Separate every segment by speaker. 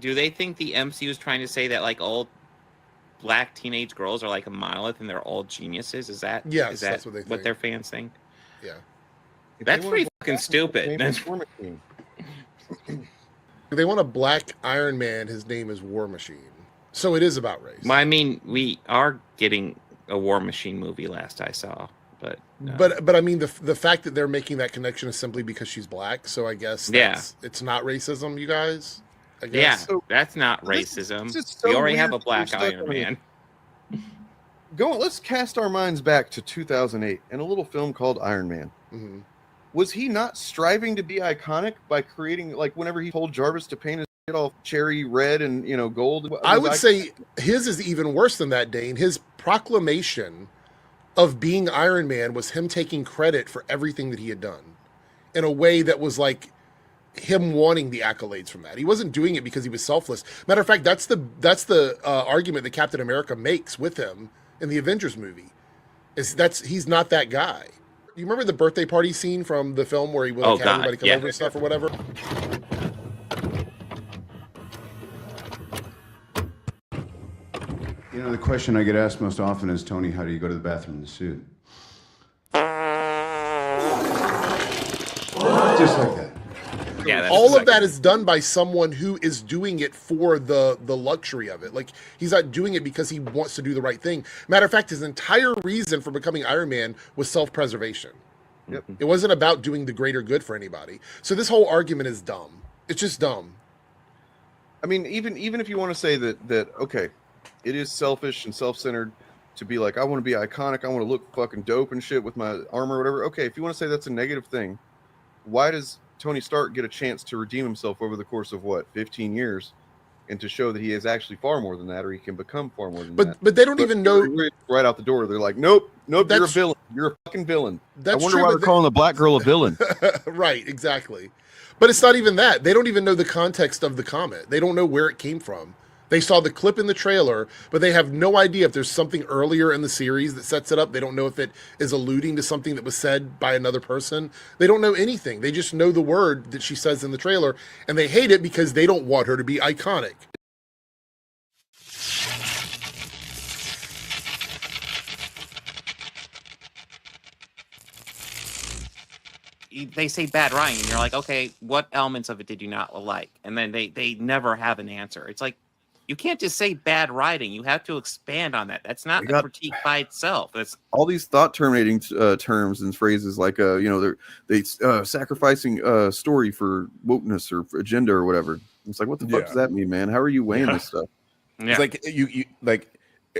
Speaker 1: do they think the MCU is trying to say that like all black teenage girls are like a monolith and they're all geniuses? Is that
Speaker 2: that's what they think.
Speaker 1: What their fans think?
Speaker 2: Yeah.
Speaker 1: That's pretty fucking stupid.
Speaker 2: They want a black Iron Man. His name is War Machine. So it is about race.
Speaker 1: Well, I mean, we are getting a War Machine movie last I saw, but
Speaker 2: I mean the fact that they're making that connection is simply because she's black. So I guess it's not racism, you guys. I guess.
Speaker 1: Yeah, so, that's not racism. We already have a black Iron Man.
Speaker 3: Let's cast our minds back to 2008 and a little film called Iron Man.
Speaker 2: Mm-hmm.
Speaker 3: Was he not striving to be iconic by creating, like, whenever he told Jarvis to paint his shit all cherry red and, you know, gold?
Speaker 2: I would say his is even worse than that, Dane. His proclamation of being Iron Man was him taking credit for everything that he had done in a way that was like him wanting the accolades from that. He wasn't doing it because he was selfless. Matter of fact, that's the argument that Captain America makes with him in the Avengers movie. He's not that guy. You remember the birthday party scene from the film where he would have everybody come over and stuff or whatever?
Speaker 4: You know, the question I get asked most often is, Tony, how do you go to the bathroom in the suit? Just like that.
Speaker 1: Yeah,
Speaker 2: all of that is done by someone who is doing it for the luxury of it. Like, he's not doing it because he wants to do the right thing. Matter of fact, his entire reason for becoming Iron Man was self-preservation.
Speaker 3: Yep.
Speaker 2: It wasn't about doing the greater good for anybody. So this whole argument is dumb. It's just dumb.
Speaker 3: I mean, even if you want to say that okay, it is selfish and self-centered to be like, I want to be iconic, I want to look fucking dope and shit with my armor or whatever. Okay, if you want to say that's a negative thing, why does Tony Stark get a chance to redeem himself over the course of 15 years, and to show that he is actually far more than that, or he can become far more than that?
Speaker 2: But they don't even know
Speaker 3: right out the door. They're like, nope, you're a villain. You're a fucking villain. I wonder why they're calling the black girl a villain.
Speaker 2: Right, exactly. But it's not even that. They don't even know the context of the comment. They don't know where it came from. They saw the clip in the trailer, but they have no idea if there's something earlier in the series that sets it up. They don't know if it is alluding to something that was said by another person. They don't know anything. They just know the word that she says in the trailer, and they hate it because they don't want her to be iconic.
Speaker 1: They say bad writing, and you're like, okay, what elements of it did you not like? And then they never have an answer. It's like, you can't just say bad writing. You have to expand on that. That's not a critique by itself. That's
Speaker 3: all these thought-terminating terms and phrases like, they sacrificing story for wokeness or for agenda or whatever. It's like, what the fuck does that mean, man? How are you weighing this stuff?
Speaker 5: Yeah. It's like you like,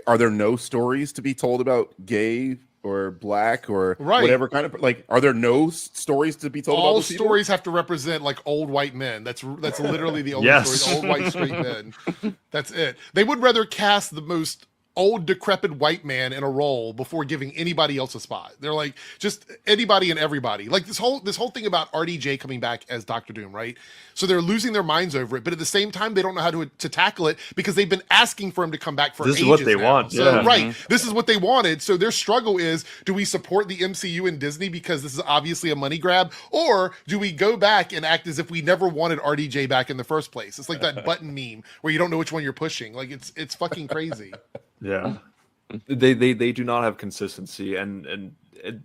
Speaker 5: are there no stories to be told about gay or black or whatever kind of, like, are there no stories to be told about those people?
Speaker 2: All stories have to represent like old white men. That's literally the only story. Old white straight men. That's it. They would rather cast the most old decrepit white man in a role before giving anybody else a spot. They're like, just anybody and everybody. Like this whole thing about RDJ coming back as Doctor Doom, right? So they're losing their minds over it, but at the same time they don't know how to tackle it because they've been asking for him to come back for ages.
Speaker 6: This is what they want.
Speaker 2: So, this is what they wanted. So their struggle is, do we support the MCU and Disney because this is obviously a money grab, or do we go back and act as if we never wanted RDJ back in the first place? It's like that button meme where you don't know which one you're pushing. Like it's fucking crazy.
Speaker 6: Yeah, they do not have consistency, and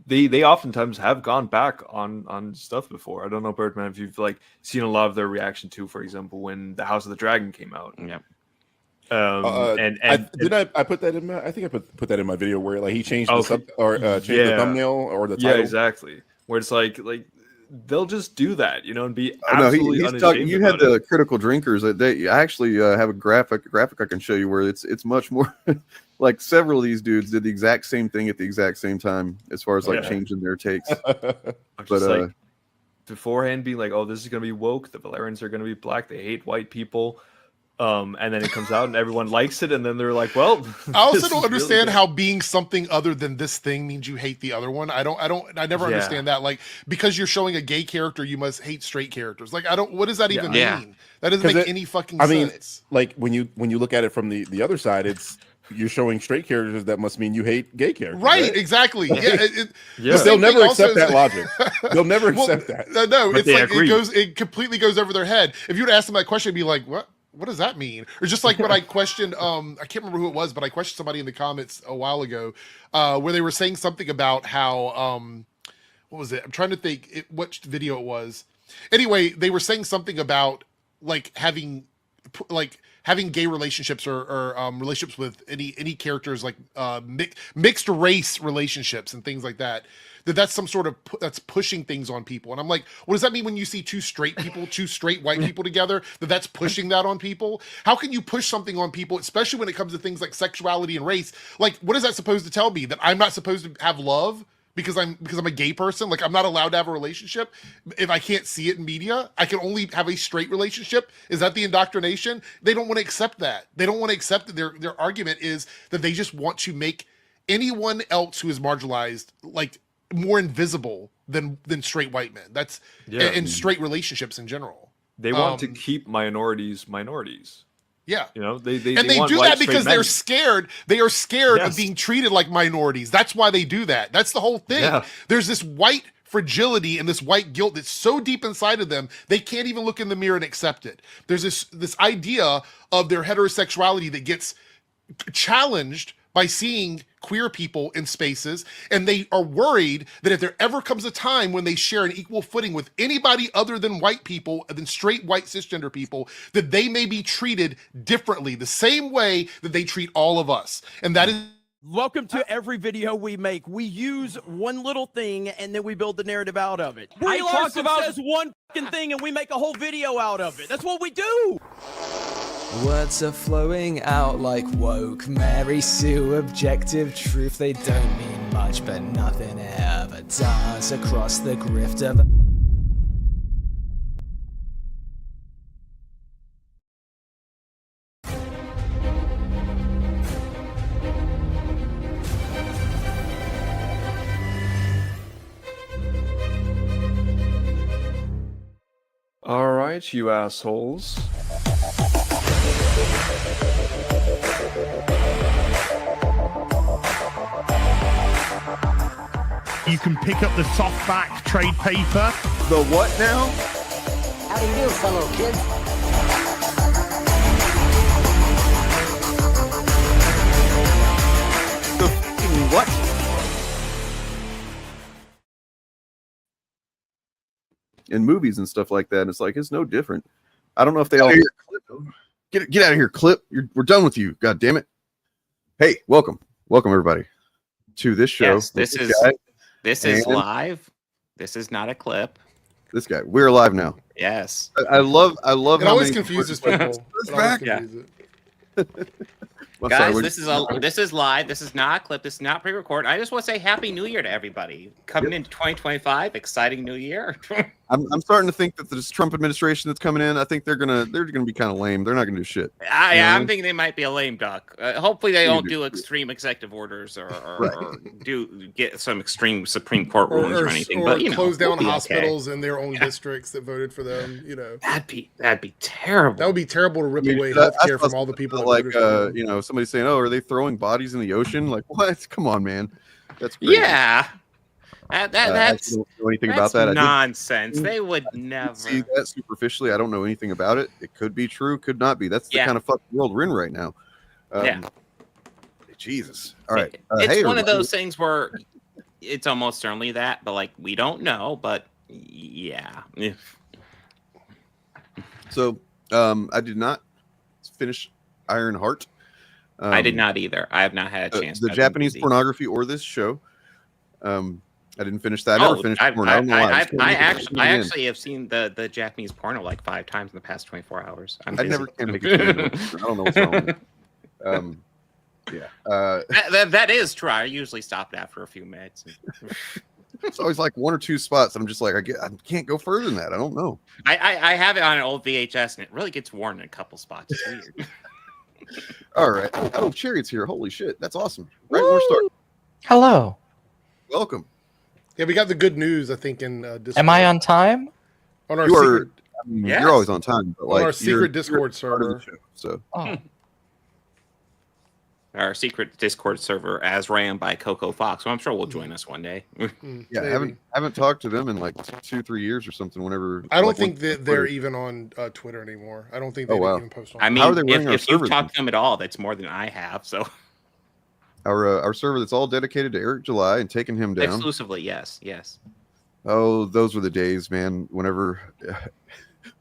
Speaker 6: they oftentimes have gone back on stuff before. I don't know, Birdman, if you've like seen a lot of their reaction to, for example, when the House of the Dragon came out.
Speaker 1: Yeah.
Speaker 5: I put that in my, I think I put that in my video where like he changed the thumbnail or the title.
Speaker 6: Yeah, exactly. Where it's like they'll just do that, and be absolutely
Speaker 3: he's talking. You had the critical drinkers. I actually have a graphic I can show you where it's much more like several of these dudes did the exact same thing at the exact same time as far as like changing their takes.
Speaker 6: But beforehand being like, oh, this is gonna be woke. The Valerians are gonna be black. They hate white people. And then it comes out and everyone likes it, and then they're like, well,
Speaker 2: I also don't understand how being something other than this thing means you hate the other one. I never understand that. Like, because you're showing a gay character, you must hate straight characters. Like, what does that even mean? That doesn't make any fucking sense. I mean,
Speaker 5: like when you look at it from the other side, it's you're showing straight characters, that must mean you hate gay characters.
Speaker 2: Right? Exactly.
Speaker 5: But they'll never accept that logic. They'll never accept that.
Speaker 2: No, it's like it completely goes over their head. If you'd ask them that question, it'd be like, what? what does that mean? Or just like when I questioned, I can't remember who it was, but I questioned somebody in the comments a while ago, where they were saying something about how, what was it? I'm trying to think what video it was. Anyway, they were saying something about like having gay relationships or relationships with any characters, like mixed race relationships and things like that. That's some sort of that's pushing things on people. And I'm like, what does that mean when you see two straight white people together, that's pushing that on people? How can you push something on people, especially when it comes to things like sexuality and race? Like, what is that supposed to tell me? That I'm not supposed to have love because I'm a gay person? Like, I'm not allowed to have a relationship if I can't see it in media? I can only have a straight relationship? Is that the indoctrination? They don't want to accept that. They don't want to accept that their argument is that they just want to make anyone else who is marginalized like more invisible than straight white men. That's and straight relationships in general.
Speaker 6: They want to keep minorities.
Speaker 2: Yeah,
Speaker 6: you know, they
Speaker 2: do
Speaker 6: want
Speaker 2: that because they're
Speaker 6: men.
Speaker 2: scared. They are scared of being treated like minorities. That's why they do that. That's the whole thing. Yeah. There's this white fragility and this white guilt that's so deep inside of them they can't even look in the mirror and accept it. There's this idea of their heterosexuality that gets challenged by seeing queer people in spaces, and they are worried that if there ever comes a time when they share an equal footing with anybody other than white people, than straight white cisgender people, that they may be treated differently, the same way that they treat all of us. And that is...
Speaker 7: Welcome to every video we make. We use one little thing and then we build the narrative out of it. I talked about says one fucking thing and we make a whole video out of it. That's what we do.
Speaker 8: Words are flowing out like woke Mary Sue, objective truth. They don't mean much, but nothing ever does across the grift of...
Speaker 6: All right, you assholes.
Speaker 9: You can pick up the softback trade paper.
Speaker 3: The what now?
Speaker 10: How do you do, fellow kids?
Speaker 3: The fucking what? In movies and stuff like that, and it's like it's no different. I don't know if they all get out of here, Clip. We're done with you. God damn it! Hey, welcome everybody to this show.
Speaker 1: Yes, this is live. This is not a clip.
Speaker 3: This guy, we're live now.
Speaker 1: Yes,
Speaker 3: I love.
Speaker 2: It always confuses people.
Speaker 3: Well,
Speaker 1: guys,
Speaker 3: sorry,
Speaker 1: this is live. This is not a clip. This is not pre-recorded. I just want to say Happy New Year to everybody coming into 2025. Exciting New Year.
Speaker 3: I'm starting to think that this Trump administration that's coming in, I think they're gonna be kind of lame. They're not gonna do shit.
Speaker 1: I'm thinking they might be a lame duck. Hopefully they don't do extreme executive orders or do get some extreme Supreme Court rulings or anything. But
Speaker 2: close down hospitals in their own districts that voted for them. You know,
Speaker 1: that'd be terrible.
Speaker 2: That would be terrible to rip away healthcare from all the people that
Speaker 3: like
Speaker 2: voted for them.
Speaker 3: Somebody saying, "Oh, are they throwing bodies in the ocean?" Like, what? Come on, man. That's crazy.
Speaker 1: Yeah. That's
Speaker 3: I don't know anything about that.
Speaker 1: Nonsense. They would never
Speaker 3: see that superficially. I don't know anything about it. It could be true, could not be. That's the kind of fucking world we're in right now. Jesus. All right.
Speaker 1: It's one of those things where it's almost certainly that, but like we don't know. But yeah.
Speaker 3: So I did not finish IRONHEART.
Speaker 1: I did not either. I have not had a chance.
Speaker 3: The Japanese pornography or this show. I didn't finish that. I never finished porn.
Speaker 1: I actually have seen the Japanese porno like 5 times in the past 24 hours.
Speaker 3: I never can make it. I don't know what's wrong with it.
Speaker 1: That is true. I usually stop after a few minutes.
Speaker 3: It's always like 1 or 2 spots. I'm just like, I can't go further than that. I don't know.
Speaker 1: I have it on an old VHS, and it really gets worn in a couple spots. It's weird.
Speaker 3: All right. Oh, Chariot's here. Holy shit. That's awesome. Right, more start.
Speaker 11: Hello.
Speaker 3: Welcome.
Speaker 2: Yeah, we got the good news, I think, in Discord.
Speaker 11: Am I on time?
Speaker 2: On our secret,
Speaker 3: you're always on time. But
Speaker 2: on our secret Discord server.
Speaker 3: So.
Speaker 11: Oh.
Speaker 1: our secret Discord server as ran by Coco Fox. So I'm sure we'll join us one day.
Speaker 3: Yeah, I haven't talked to them in like 2-3 years or something. Whenever
Speaker 2: I don't think that they're even on Twitter anymore. I don't think they even post on.
Speaker 1: I mean,
Speaker 3: how are they running
Speaker 1: if you've talked to them at all, that's more than I have. So
Speaker 3: our server that's all dedicated to Eric July and taking him down
Speaker 1: exclusively, yes.
Speaker 3: Oh, those were the days, man. Whenever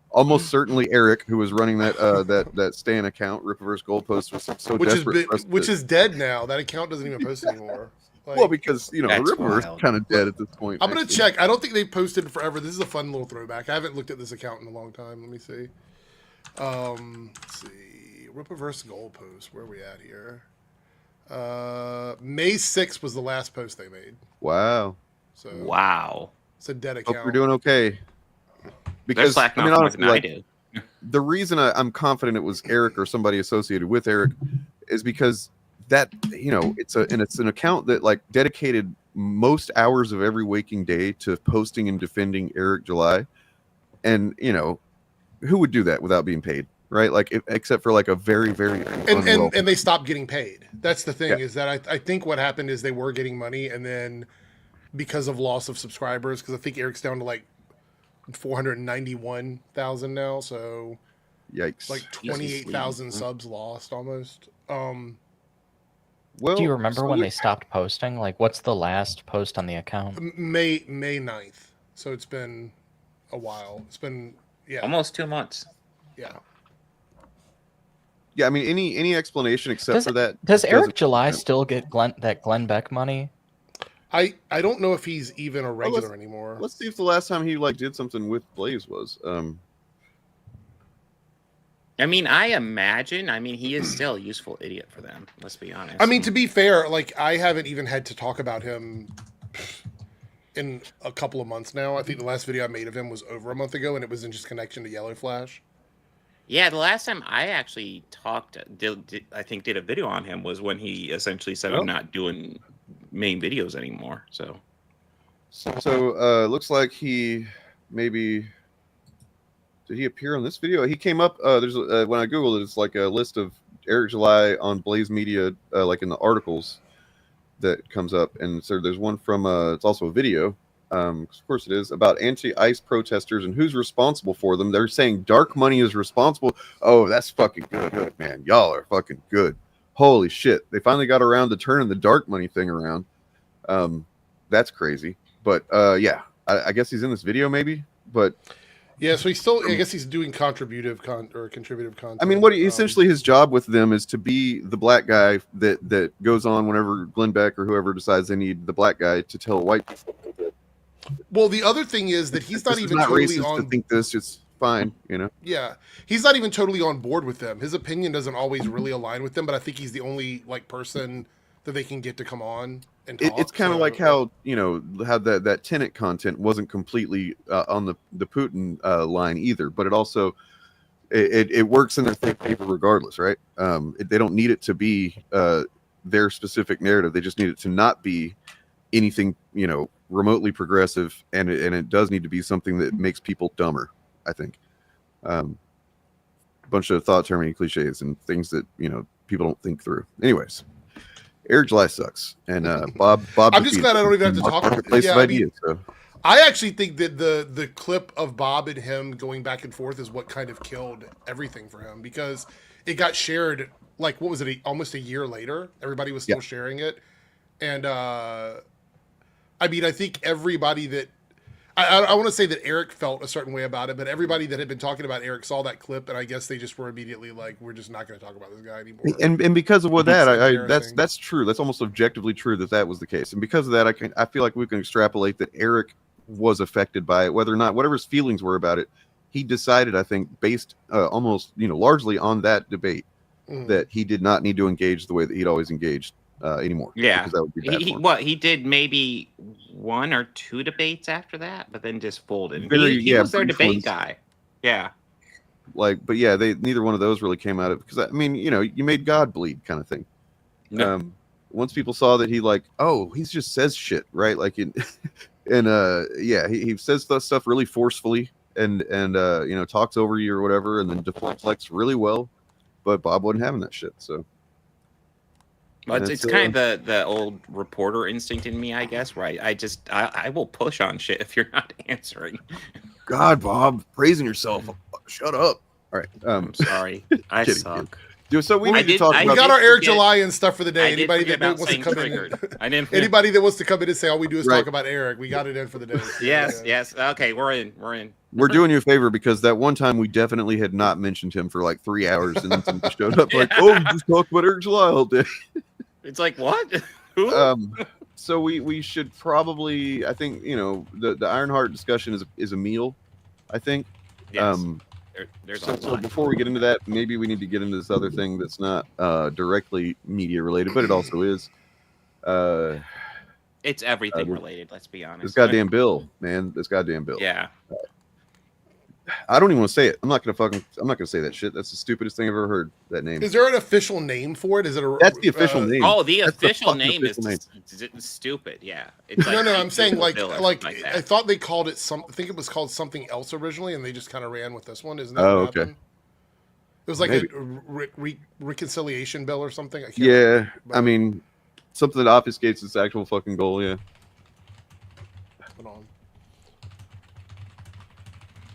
Speaker 3: almost certainly Eric, who was running that Stan account, Rippaverse Goalpost, was so desperate.
Speaker 2: Which is dead now. That account doesn't even post anymore. Like,
Speaker 3: well, because Rippaverse kind of dead at this point.
Speaker 2: I'm gonna check. I don't think they posted in forever. This is a fun little throwback. I haven't looked at this account in a long time. Let me see. Let's see. Rippaverse Goalpost. Where are we at here? May 6th was the last post they made.
Speaker 3: Wow.
Speaker 2: So
Speaker 1: wow.
Speaker 2: It's a dead account.
Speaker 3: Hope you're doing okay. Because I mean, honestly,
Speaker 1: I do.
Speaker 3: The reason I'm confident it was Eric or somebody associated with Eric is because that it's an account that like dedicated most hours of every waking day to posting and defending Eric July, and who would do that without being paid, right? Like except for like a very
Speaker 2: and they stopped getting paid. That's the thing is that I think what happened is they were getting money, and then because of loss of subscribers, because I think Eric's down to like 491,000 now, so
Speaker 3: yikes,
Speaker 2: like 28,000 subs lost almost.
Speaker 11: Well, do you remember when they stopped posting? Like, what's the last post on the account?
Speaker 2: May 9th. So it's been a while. It's been
Speaker 1: almost 2 months.
Speaker 2: Yeah.
Speaker 3: Yeah, I mean any explanation except for that.
Speaker 11: Does Eric July still get Glenn Beck money?
Speaker 2: I don't know if he's even a regular anymore.
Speaker 3: Let's see if the last time he like did something with Blaze was.
Speaker 1: I mean, I imagine. I mean, he is still a useful idiot for them. Let's be honest.
Speaker 2: I mean, to be fair, like I haven't even had to talk about him in a couple of months now. I think the last video I made of him was over a month ago, and it was in just connection to Yellow Flash.
Speaker 1: Yeah, the last time I actually did a video on him was when he essentially said, "I'm not doing main videos anymore." So
Speaker 3: looks like he maybe did he appear on this video? He came up. There's when I googled it, it's like a list of Eric July on Blaze Media, like in the articles that comes up, and so there's one from it's also a video. Of course it is, about anti-ICE protesters and who's responsible for them. They're saying dark money is responsible. Oh, that's fucking good, man. Y'all are fucking good. Holy shit. They finally got around to turning the dark money thing around. That's crazy. But yeah, I guess he's in this video maybe. But
Speaker 2: yeah, so he's still, I guess he's doing contributive content.
Speaker 3: I mean, what essentially his job with them is to be the black guy that goes on whenever Glenn Beck or whoever decides they need the black guy to tell white people.
Speaker 2: Well, the other thing is that he's not even totally
Speaker 3: racist to think this. It's fine,
Speaker 2: Yeah, he's not even totally on board with them. His opinion doesn't always really align with them, but I think he's the only like person that they can get to come on and talk.
Speaker 3: It's kind of like how how that Tenet content wasn't completely on the Putin line either, but it also it works in their favor regardless, right? They don't need it to be their specific narrative. They just need it to not be anything remotely progressive, and it does need to be something that makes people dumber. I think a bunch of thought terminating cliches and things that people don't think through. Anyways, Eric July sucks, and Bob.
Speaker 2: I'm just glad I don't even have to talk about it. Yeah,
Speaker 3: ideas, so.
Speaker 2: I actually think that the clip of Bob and him going back and forth is what kind of killed everything for him, because it got shared like, what was it, almost a year later? Everybody was still sharing it, and I mean, I think everybody that I want to say that Eric felt a certain way about it, but everybody that had been talking about Eric saw that clip, and I guess they just were immediately like, "We're just not going to talk about this guy anymore."
Speaker 3: And because of what that's true. That's almost objectively true that was the case, and because of that, I feel like we can extrapolate that Eric was affected by it, whether or not whatever his feelings were about it. He decided, I think, based almost largely on that debate, that he did not need to engage the way that he'd always engaged. Anymore.
Speaker 1: Yeah,
Speaker 3: because that would be bad
Speaker 1: he did maybe 1 or 2 debates after that, but then just folded. He was their debate guy. Yeah,
Speaker 3: but yeah, neither one of those really came out of, because I mean, you made God bleed kind of thing.
Speaker 1: No.
Speaker 3: Once people saw that he he just says shit, right? Like he says stuff really forcefully and talks over you or whatever, and then deflects really well. But Bob wasn't having that shit, so.
Speaker 1: Well, it's kind of the old reporter instinct in me, I guess, right? I will push on shit if you're not answering.
Speaker 3: God, Bob, praising yourself. Shut up. All right.
Speaker 1: I'm sorry. I suck.
Speaker 3: Dude, so we need to talk
Speaker 2: We
Speaker 3: about.
Speaker 2: got our Eric July and stuff for the day.
Speaker 1: I
Speaker 2: Anybody
Speaker 1: did
Speaker 2: that
Speaker 1: forget
Speaker 2: wants to
Speaker 1: about
Speaker 2: come
Speaker 1: saying
Speaker 2: in,
Speaker 1: triggered. I didn't.
Speaker 2: anybody that wants to come in and say all we do is
Speaker 3: Right.
Speaker 2: talk about Eric, we got it in for the day.
Speaker 1: Yes, yes. Okay, we're in. We're in.
Speaker 3: We're doing you a favor because that one time we definitely had not mentioned him for like 3 hours, and then somebody showed up like, "Oh, you just talked about Eric July all day."
Speaker 1: It's like what? Who?
Speaker 3: So we should probably, I think, the Ironheart discussion is a meal, I think.
Speaker 1: Yes. There's
Speaker 3: so before we get into that, maybe we need to get into this other thing that's not directly media related, but it also is.
Speaker 1: It's everything related. Let's be honest.
Speaker 3: This goddamn bill, man. This goddamn bill.
Speaker 1: Yeah.
Speaker 3: I don't even want to say it. I'm not gonna say that shit. That's the stupidest thing I've ever heard. That name.
Speaker 2: Is there an official name for it? Is it a?
Speaker 3: That's the official name.
Speaker 1: Oh, the
Speaker 3: That's
Speaker 1: official
Speaker 3: fucking
Speaker 1: name
Speaker 3: official
Speaker 1: is stupid. Yeah. It's
Speaker 2: No, I'm saying like
Speaker 1: that.
Speaker 2: I thought they called it I think it was called something else originally, and they just kind of ran with this one. Isn't that
Speaker 3: Oh,
Speaker 2: what
Speaker 3: okay.
Speaker 2: happened? It was like
Speaker 3: Maybe.
Speaker 2: a reconciliation bill or something. I can't
Speaker 3: Yeah,
Speaker 2: remember.
Speaker 3: I mean, something that obfuscates its actual fucking goal. Yeah.
Speaker 2: Hold on.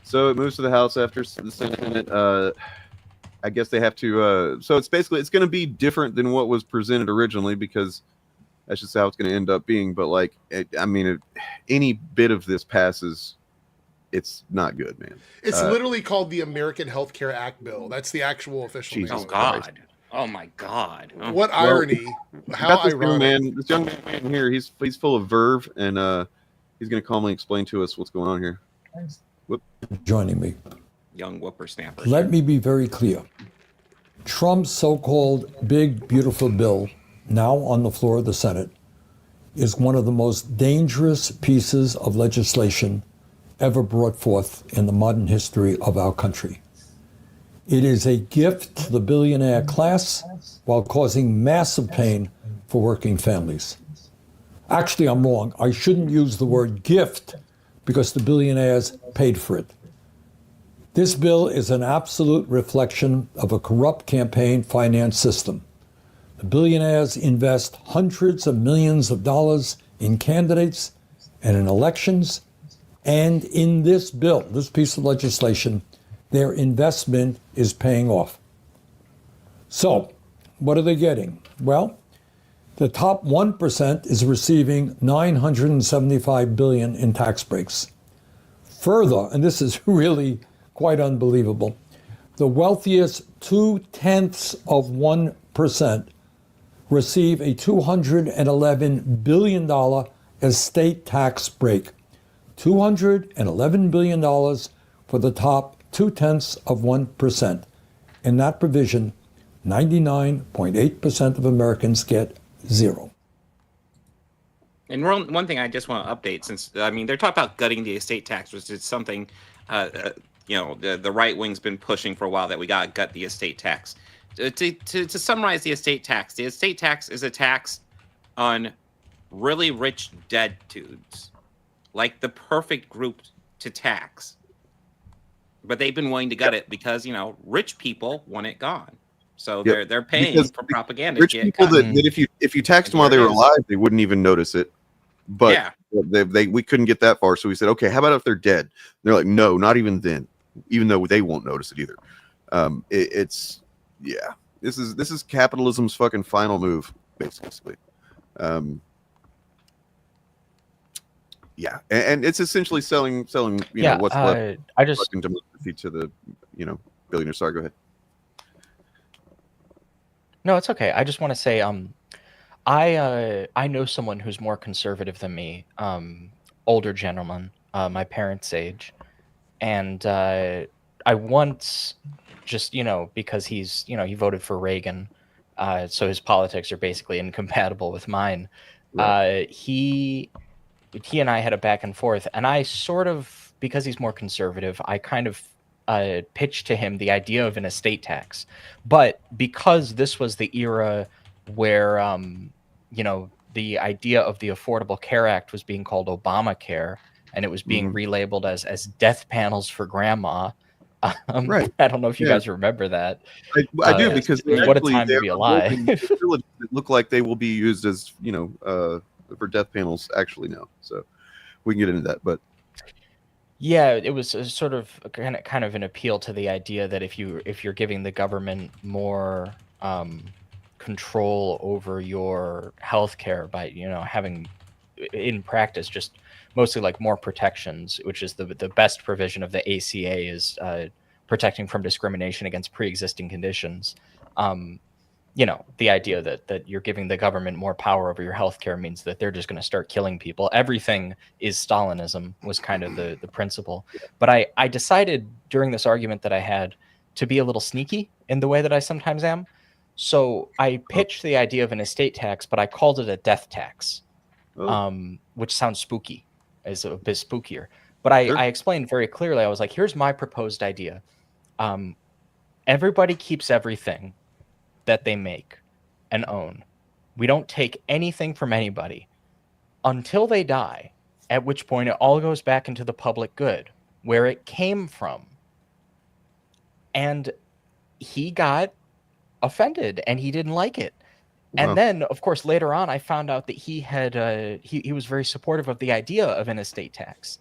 Speaker 3: So it moves to the House after the Senate. I guess they have to. So it's basically it's going to be different than what was presented originally because that's just how it's going to end up being. But like, any bit of this passes, it's not good, man.
Speaker 2: It's literally called the American Health Care Act bill. That's the actual official
Speaker 3: Jesus
Speaker 2: name.
Speaker 1: Oh God. Oh my God. Oh.
Speaker 2: What irony! How
Speaker 3: this
Speaker 2: ironic!
Speaker 3: this young man here, he's full of verve, and he's going to calmly explain to us what's going on here.
Speaker 12: Joining me.
Speaker 1: Young whippersnapper.
Speaker 12: Let me be very clear. Trump's so-called big, beautiful bill, now on the floor of the Senate, is one of the most dangerous pieces of legislation ever brought forth in the modern history of our country. It is a gift to the billionaire class while causing massive pain for working families. Actually, I'm wrong. I shouldn't use the word gift because the billionaires paid for it. This bill is an absolute reflection of a corrupt campaign finance system. The billionaires invest hundreds of millions of dollars in candidates and in elections, and in this bill, this piece of legislation, their investment is paying off. So, what are they getting? Well, the top 1% is receiving $975 billion in tax breaks. Further, and this is really quite unbelievable, the wealthiest 0.2% receive a $211 billion estate tax break. $211 billion for the top 0.2%. In that provision, 99.8% of Americans get zero.
Speaker 1: And one thing I just want to update, since they're talking about gutting the estate tax, which is something the right wing's been pushing for a while, that we got to gut the estate tax. To summarize the estate tax is a tax on really rich dead dudes, like the perfect group to tax. But they've been willing to gut it because rich people want it gone. So they're paying
Speaker 3: Because
Speaker 1: for propaganda.
Speaker 3: Rich people that if you taxed them while they were alive, they wouldn't even notice it. But we couldn't get that far, so we said, okay, how about if they're dead? They're like, no, not even then, even though they won't notice it either. This is capitalism's fucking final move, basically. And it's essentially selling what's left.
Speaker 11: I just
Speaker 3: fucking democracy to the billionaires. Sorry, go ahead.
Speaker 11: No, it's okay. I just want to say, I know someone who's more conservative than me, older gentleman, my parents' age, and I once just because he's he voted for Reagan, so his politics are basically incompatible with mine.
Speaker 3: Right.
Speaker 11: He and I had a back and forth, and I sort of, because he's more conservative, I kind of pitched to him the idea of an estate tax. But because this was the era where, the idea of the Affordable Care Act was being called Obamacare, and it was being relabeled as death panels for grandma,
Speaker 3: Right.
Speaker 11: I don't know if you guys remember that.
Speaker 3: I do, because
Speaker 11: what a time to be alive.
Speaker 3: It look like they will be used as, for death panels actually now. So we can get into that, but
Speaker 11: yeah, it was a sort of kind of an appeal to the idea that if you're giving the government more control over your healthcare by having in practice just mostly like more protections, which is the best provision of the ACA is protecting from discrimination against pre-existing conditions. The idea that you're giving the government more power over your healthcare means that they're just going to start killing people. Everything is Stalinism was kind of the principle. But I decided during this argument that I had to be a little sneaky in the way that I sometimes am. So I pitched the idea of an estate tax, but I called it a death tax, which sounds spooky, is a bit spookier. But I explained very clearly, I was like, here's my proposed idea. Everybody keeps everything that they make and own. We don't take anything from anybody until they die, at which point it all goes back into the public good, where it came from. And he got offended and he didn't like it. Wow. And then, of course, later on, I found out that he had he was very supportive of the idea of an estate tax.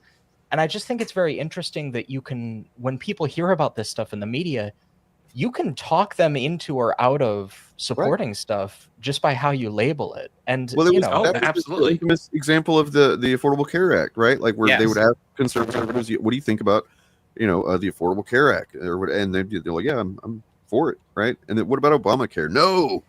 Speaker 11: And I just think it's very interesting that you can, when people hear about this stuff in the media, you can talk them into or out of supporting stuff just by how you label it. And
Speaker 3: well,
Speaker 1: absolutely,
Speaker 3: the infamous example of the Affordable Care Act, right? Like where they would ask conservatives, "What do you think about, the Affordable Care Act?" Or what? And they're like, "Yeah, I'm for it," right? And then what about Obamacare? No,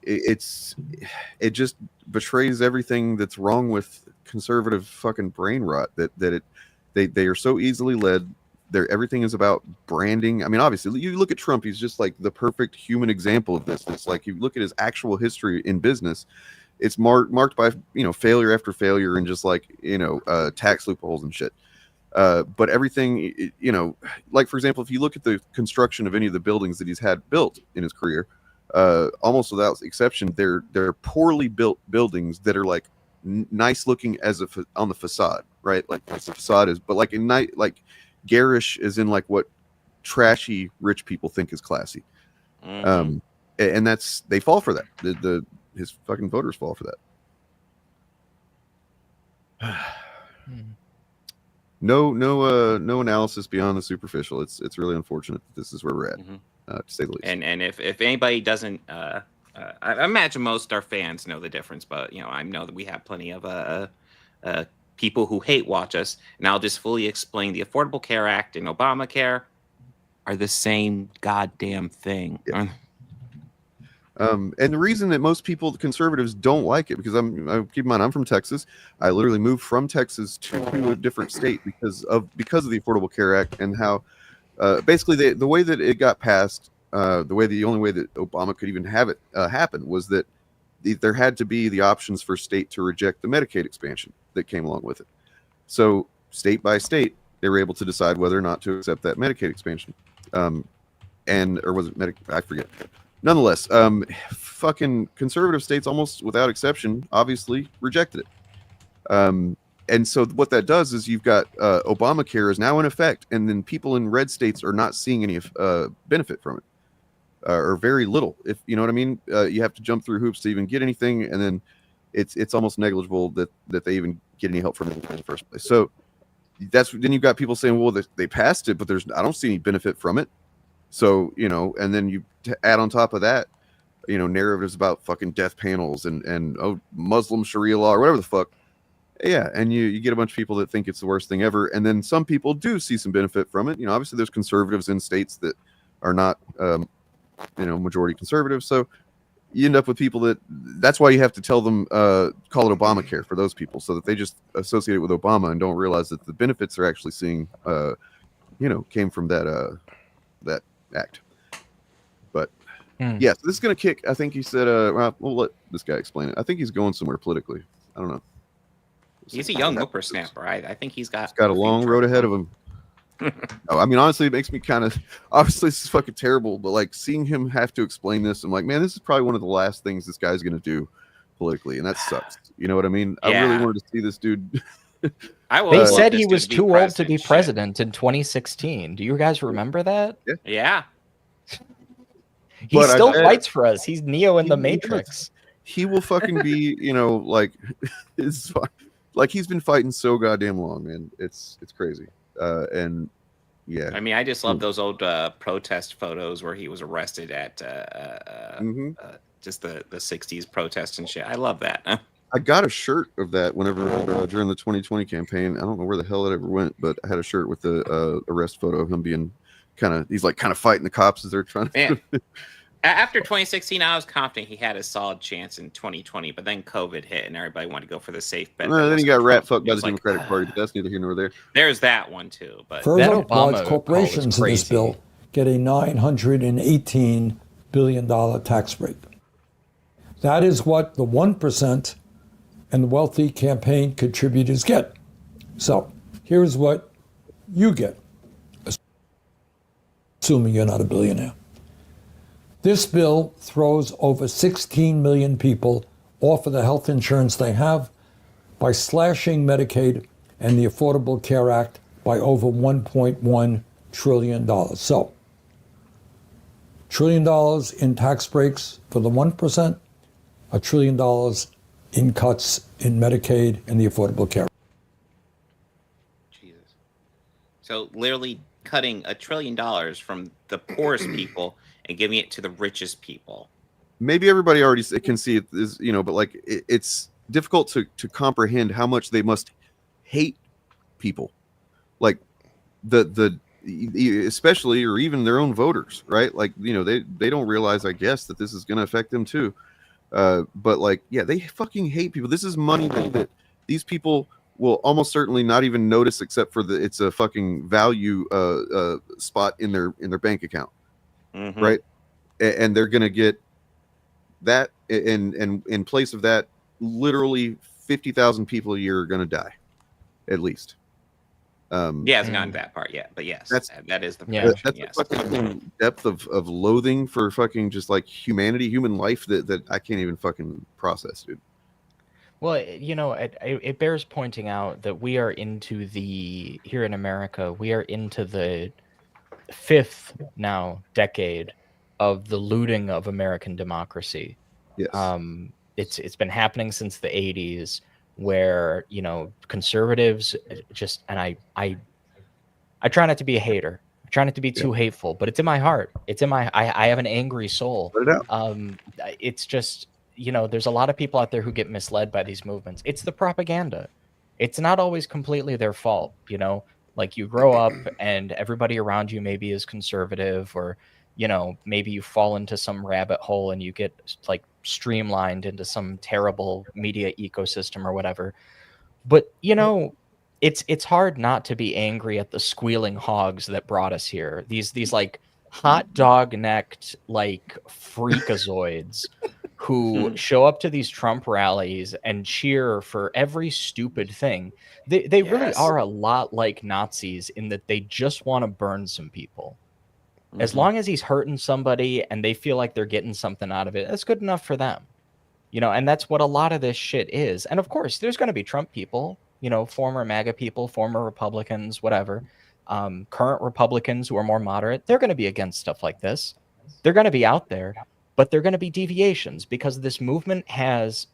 Speaker 3: it just betrays everything that's wrong with conservative fucking brain rot. They are so easily led. Everything is about branding. I mean, obviously, you look at Trump; he's just like the perfect human example of this. It's like you look at his actual history in business; it's marked by failure after failure and just like tax loopholes and shit. But everything, like for example, if you look at the construction of any of the buildings that he's had built in his career, almost without exception, they're poorly built buildings that are like nice looking on the facade, right? Like the facade is, but like in night, like. Garish is in like what trashy rich people think is classy, and they fall for that. His fucking voters fall for that. No analysis beyond the superficial. It's really unfortunate that this is where we're at, to say the least.
Speaker 1: And if anybody doesn't, I imagine most our fans know the difference, but I know that we have plenty of people who hate watch us, and I'll just fully explain. The Affordable Care Act and Obamacare are the same goddamn thing.
Speaker 3: Yeah. And the reason that most people, the conservatives, don't like it, because keep in mind, I'm from Texas. I literally moved from Texas to a different state because of the Affordable Care Act and how basically the way that it got passed, the only way that Obama could even have it happen was that there had to be the options for state to reject the Medicaid expansion that came along with it. So state by state, they were able to decide whether or not to accept that Medicaid expansion. Or was it I forget. Nonetheless, fucking conservative states, almost without exception, obviously rejected it. And so what that does is you've got Obamacare is now in effect, and then people in red states are not seeing any benefit from it. Or very little, if you know what I mean. You have to jump through hoops to even get anything, and then it's almost negligible that they even get any help from it in the first place. So then you've got people saying, well, they passed it, but I don't see any benefit from it. So and then you add on top of that, narratives about fucking death panels and Muslim Sharia law or whatever the fuck. Yeah, and you get a bunch of people that think it's the worst thing ever, and then some people do see some benefit from it. Obviously there's conservatives in states that are not majority conservative, so you end up with people that's why you have to tell them call it Obamacare for those people, so that they just associate it with Obama and don't realize that the benefits they're actually seeing came from that act. But so this is gonna kick. I think he said we'll let this guy explain it. I think he's going somewhere politically. I don't know.
Speaker 1: He's a young whippersnapper. I think he's got
Speaker 3: a long road ahead of him. I mean, honestly, it makes me kind of, obviously this is fucking terrible, but like seeing him have to explain this, I'm like, man, this is probably one of the last things this guy's going to do politically, and that sucks. You know what I mean? Yeah. I really wanted to see this dude
Speaker 11: They said he was too old to be president in 2016. Do you guys remember that?
Speaker 1: Yeah.
Speaker 11: He still fights for us. He's Neo in the Matrix.
Speaker 3: He will fucking be, like, like he's been fighting so goddamn long, man. It's crazy. And yeah,
Speaker 1: I mean, I just love those old protest photos where he was arrested at just the 60s protest and shit. I love that.
Speaker 3: I got a shirt of that whenever during the 2020 campaign. I don't know where the hell it ever went, but I had a shirt with the arrest photo of him being he's kind of fighting the cops as they're trying to.
Speaker 1: After 2016, I was confident he had a solid chance in 2020, but then COVID hit and everybody wanted to go for the safe bet.
Speaker 3: Then he got rat fucked by the Democratic Party, but that's neither here nor there.
Speaker 1: There's that one too. But
Speaker 12: further, large corporations in this bill get a $918 billion tax break. That is what the 1% and the wealthy campaign contributors get. So here's what you get, assuming you're not a billionaire. This bill throws over 16 million people off of the health insurance they have by slashing Medicaid and the Affordable Care Act by over $1.1 trillion. So, $1 trillion in tax breaks for the 1%, $1 trillion in cuts in Medicaid and the Affordable Care Act.
Speaker 1: Jesus. So literally cutting $1 trillion from the poorest people and giving it to the richest people.
Speaker 3: Maybe everybody already can see it, but like it's difficult to comprehend how much they must hate people, like the especially or even their own voters, right? Like they don't realize, I guess, that this is going to affect them too. But like, yeah, they fucking hate people. This is money that these people will almost certainly not even notice, except for it's a fucking value spot in their bank account.
Speaker 1: Mm-hmm.
Speaker 3: Right, and they're gonna get that, and in place of that, literally 50,000 people a year are gonna die, at least.
Speaker 1: Hasn't gotten to that part yet, but yes, that is the
Speaker 3: that's the fucking depth of loathing for fucking just like human life that I can't even fucking process, dude.
Speaker 11: Well, it bears pointing out that we are here in America, we are into the 5th now decade of the looting of American democracy.
Speaker 3: Yes.
Speaker 11: It's been happening since the 80s, where conservatives just, and I try not to be a hater. I try not to be too hateful, but it's in my heart. I have an angry soul.
Speaker 3: Put it out.
Speaker 11: It's just, there's a lot of people out there who get misled by these movements. It's the propaganda. It's not always completely their fault, Like you grow up and everybody around you maybe is conservative, or, maybe you fall into some rabbit hole and you get like streamlined into some terrible media ecosystem or whatever. But, it's hard not to be angry at the squealing hogs that brought us here. These like hot dog necked like freakazoids who show up to these Trump rallies and cheer for every stupid thing. They really are a lot like Nazis in that they just want to burn some people. As long as he's hurting somebody and they feel like they're getting something out of it, that's good enough for them. And that's what a lot of this shit is. And of course, there's going to be Trump people, former MAGA people, former Republicans, whatever. Current Republicans who are more moderate, they're going to be against stuff like this. They're going to be out there. But they're going to be deviations, because this movement has,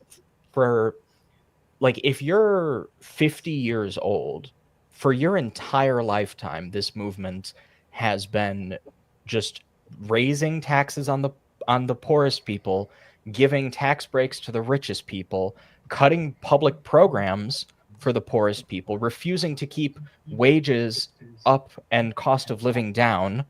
Speaker 11: if you're 50 years old, for your entire lifetime, this movement has been just raising taxes on the poorest people, giving tax breaks to the richest people, cutting public programs for the poorest people, refusing to keep wages up and cost of living down,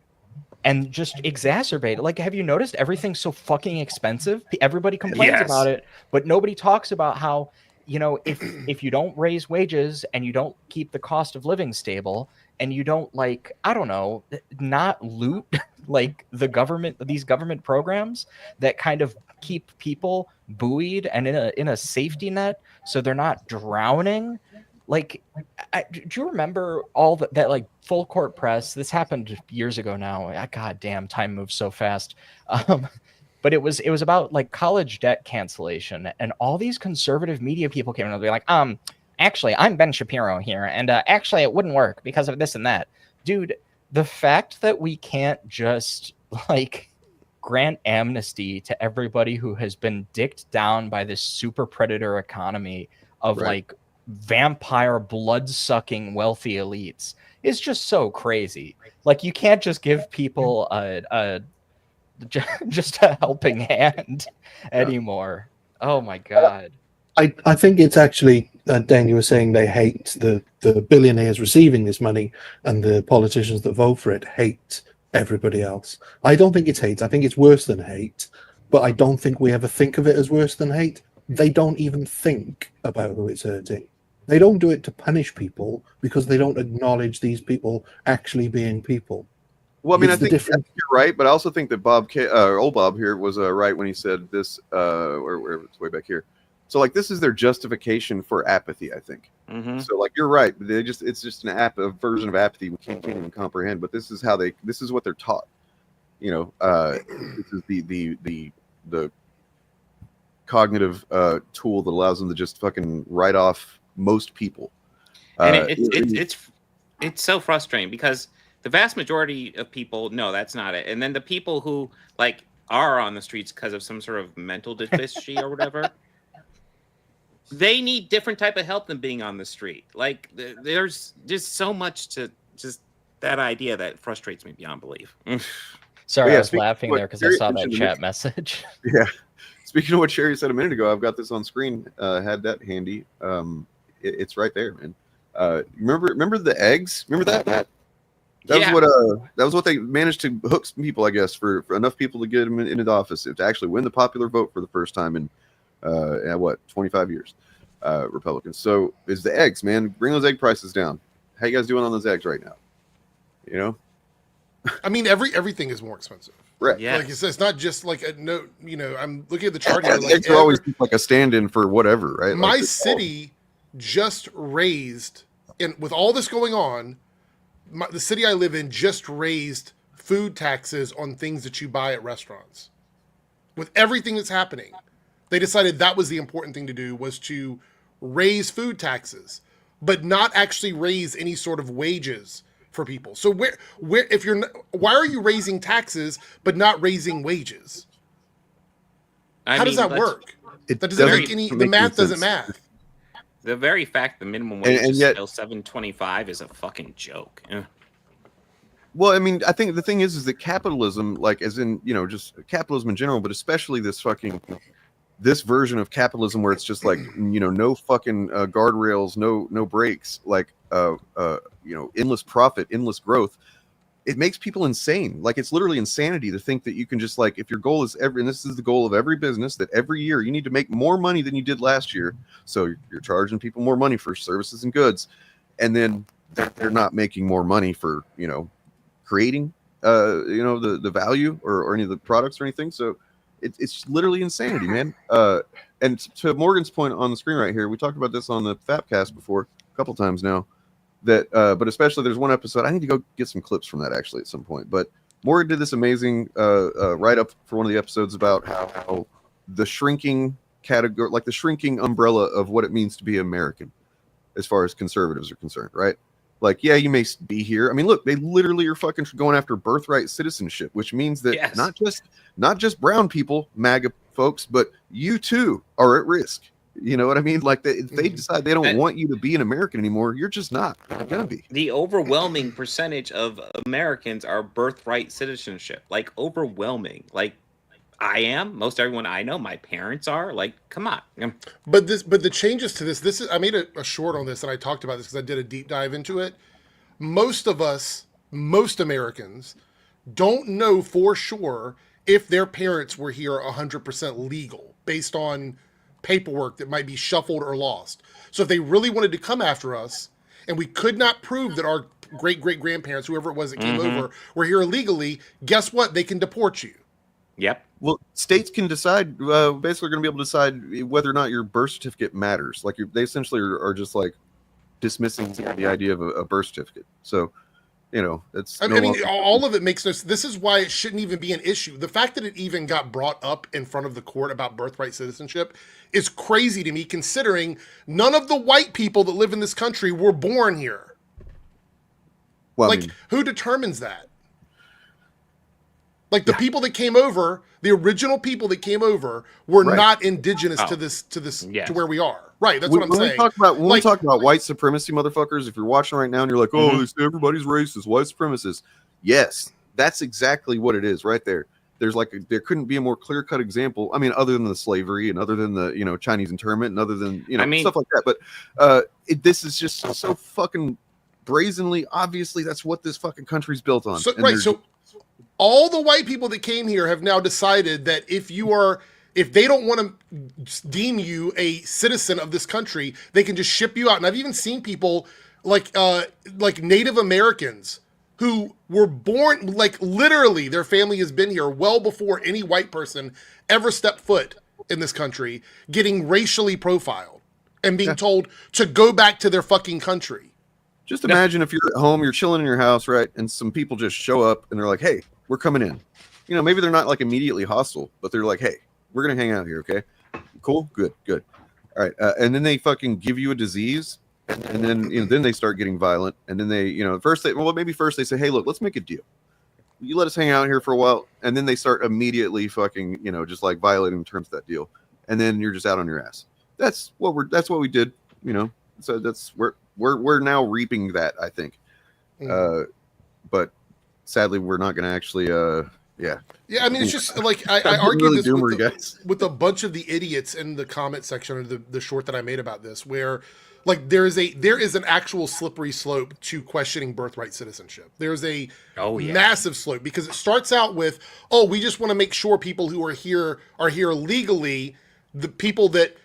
Speaker 11: and just exacerbate it. Like, have you noticed everything's so fucking expensive? Everybody complains about it, but nobody talks about how, if you don't raise wages and you don't keep the cost of living stable, and you don't, like, I don't know, not loot like these government programs that kind of keep people buoyed and in a safety net so they're not drowning. Like, do you remember all that like full court press? This happened years ago now. God damn, time moves so fast. But it was about like college debt cancellation, and all these conservative media people came in and they're like, actually, I'm Ben Shapiro here, and actually it wouldn't work because of this and that. Dude, the fact that we can't just, like, grant amnesty to everybody who has been dicked down by this super predator economy of, like, vampire blood-sucking wealthy elites is just so crazy. Like, you can't just give people just a helping hand anymore. Oh my god.
Speaker 13: I think it's actually, Dan, you were saying they hate the billionaires receiving this money, and the politicians that vote for it hate everybody else. I don't think it's hate. I think it's worse than hate, but I don't think we ever think of it as worse than hate. They don't even think about who it's hurting. They don't do it to punish people because they don't acknowledge these people actually being people.
Speaker 3: Well, I mean, I think you're right, but I also think that old Bob here was right when he said this, where it's way back here. So, like, this is their justification for apathy, I think.
Speaker 1: Mm-hmm.
Speaker 3: So, like, you're right. It's just a version of apathy we can't even comprehend. But this is this is what they're taught. You know, this is the cognitive tool that allows them to just fucking write off most people.
Speaker 1: And it's so frustrating because the vast majority of people, no, that's not it. And then the people who, like, are on the streets because of some sort of mental deficiency or whatever, they need different type of help than being on the street. Like, there's just so much to just that idea that frustrates me beyond belief.
Speaker 11: Sorry, I was laughing there because I saw that chat message.
Speaker 3: Yeah. Speaking of what Sherry said a minute ago, I've got this on screen. Had that handy. It's right there, man. Remember the eggs? Remember that? That was what they managed to hook some people, I guess, for enough people to get them into the office to actually win the popular vote for the first time in 25 years, Republicans. So is the eggs, man. Bring those egg prices down. How you guys doing on those eggs right now? You know,
Speaker 2: I mean, everything is more expensive.
Speaker 3: Right.
Speaker 2: Yeah. Like it's not just like a no. You know, I'm looking at the chart here. Like
Speaker 3: eggs are always like a stand-in for whatever, right?
Speaker 2: My
Speaker 3: like
Speaker 2: city just raised, and with all this going on, the city I live in just raised food taxes on things that you buy at restaurants. With everything that's happening, they decided that was the important thing to do, was to raise food taxes, but not actually raise any sort of wages for people. So why are you raising taxes but not raising wages? How does that work? That doesn't make any. The math doesn't math.
Speaker 1: The very fact the minimum wage is still $7.25 is a fucking joke.
Speaker 3: Well, I mean, I think the thing is that capitalism, like, as in, you know, just capitalism in general, but especially this version of capitalism where it's just like, you know, no fucking guardrails, no brakes, like, you know, endless profit, endless growth. It makes people insane. Like, it's literally insanity to think that you can just, like, if your goal is and this is the goal of every business, that every year you need to make more money than you did last year. So you're charging people more money for services and goods. And then they're not making more money for, you know, creating, you know, the value or any of the products or anything. So it's literally insanity, man. And to Morgan's point on the screen right here, we talked about this on the Fapcast before a couple times now. That, but especially there's one episode. I need to go get some clips from that actually at some point. But Morgan did this amazing write up for one of the episodes about how the shrinking category, like the shrinking umbrella of what it means to be American, as far as conservatives are concerned, right? Like, yeah, you may be here. I mean, look, they literally are fucking going after birthright citizenship, which means that not just brown people, MAGA folks, but you too are at risk. You know what I mean? Like, if they decide they don't want you to be an American anymore, you're just not gonna be.
Speaker 1: The overwhelming percentage of Americans are birthright citizenship. Like, overwhelming. Like, I am. Most everyone I know, my parents are. Like, come on.
Speaker 2: But the changes to this is, I made a short on this and I talked about this because I did a deep dive into it. Most Americans don't know for sure if their parents were here 100% legal based on paperwork that might be shuffled or lost. So if they really wanted to come after us and we could not prove that our great-great-grandparents, whoever it was that came over, were here illegally, guess what? They can deport you.
Speaker 1: Yep.
Speaker 3: Well, states can decide, basically going to be able to decide whether or not your birth certificate matters. Like, they essentially are just like dismissing the idea of a birth certificate. So It's.
Speaker 2: I mean, all of it makes no sense. This is why it shouldn't even be an issue. The fact that it even got brought up in front of the court about birthright citizenship is crazy to me, considering none of the white people that live in this country were born here.
Speaker 3: Well,
Speaker 2: like, who determines that? Like, the people that came over, the original people that came over, were not indigenous to this, to where we are. Right, that's what I'm saying.
Speaker 3: When we talk about white supremacy, motherfuckers, if you're watching right now and you're like, oh, everybody's racist, white supremacist. Yes, that's exactly what it is right there. There's there couldn't be a more clear-cut example. I mean, other than the slavery and other than the, Chinese internment and other than, stuff like that. But this is just so fucking brazenly, obviously, that's what this fucking country's built on.
Speaker 2: So all the white people that came here have now decided that if they don't want to deem you a citizen of this country, they can just ship you out. And I've even seen people like Native Americans who were born, like literally their family has been here well before any white person ever stepped foot in this country, getting racially profiled and being told to go back to their fucking country.
Speaker 3: Just imagine if you're at home, you're chilling in your house, right? And some people just show up and they're like, hey, we're coming in. Maybe they're not like immediately hostile, but they're like, hey, we're going to hang out here. Okay, cool. Good. All right. And then they fucking give you a disease. And then, then they start getting violent. And then they, first they say, hey, look, let's make a deal. You let us hang out here for a while. And then they start immediately fucking, just like violating the terms of that deal. And then you're just out on your ass. That's what we did, So that's we're now reaping that, I think. But sadly, we're not going to actually, yeah. I
Speaker 2: mean, it's just like I argue really this with a bunch of the idiots in the comment section of the short that I made about this, where like there is an actual slippery slope to questioning birthright citizenship. There's a massive slope, because it starts out with, we just want to make sure people who are here legally, the people that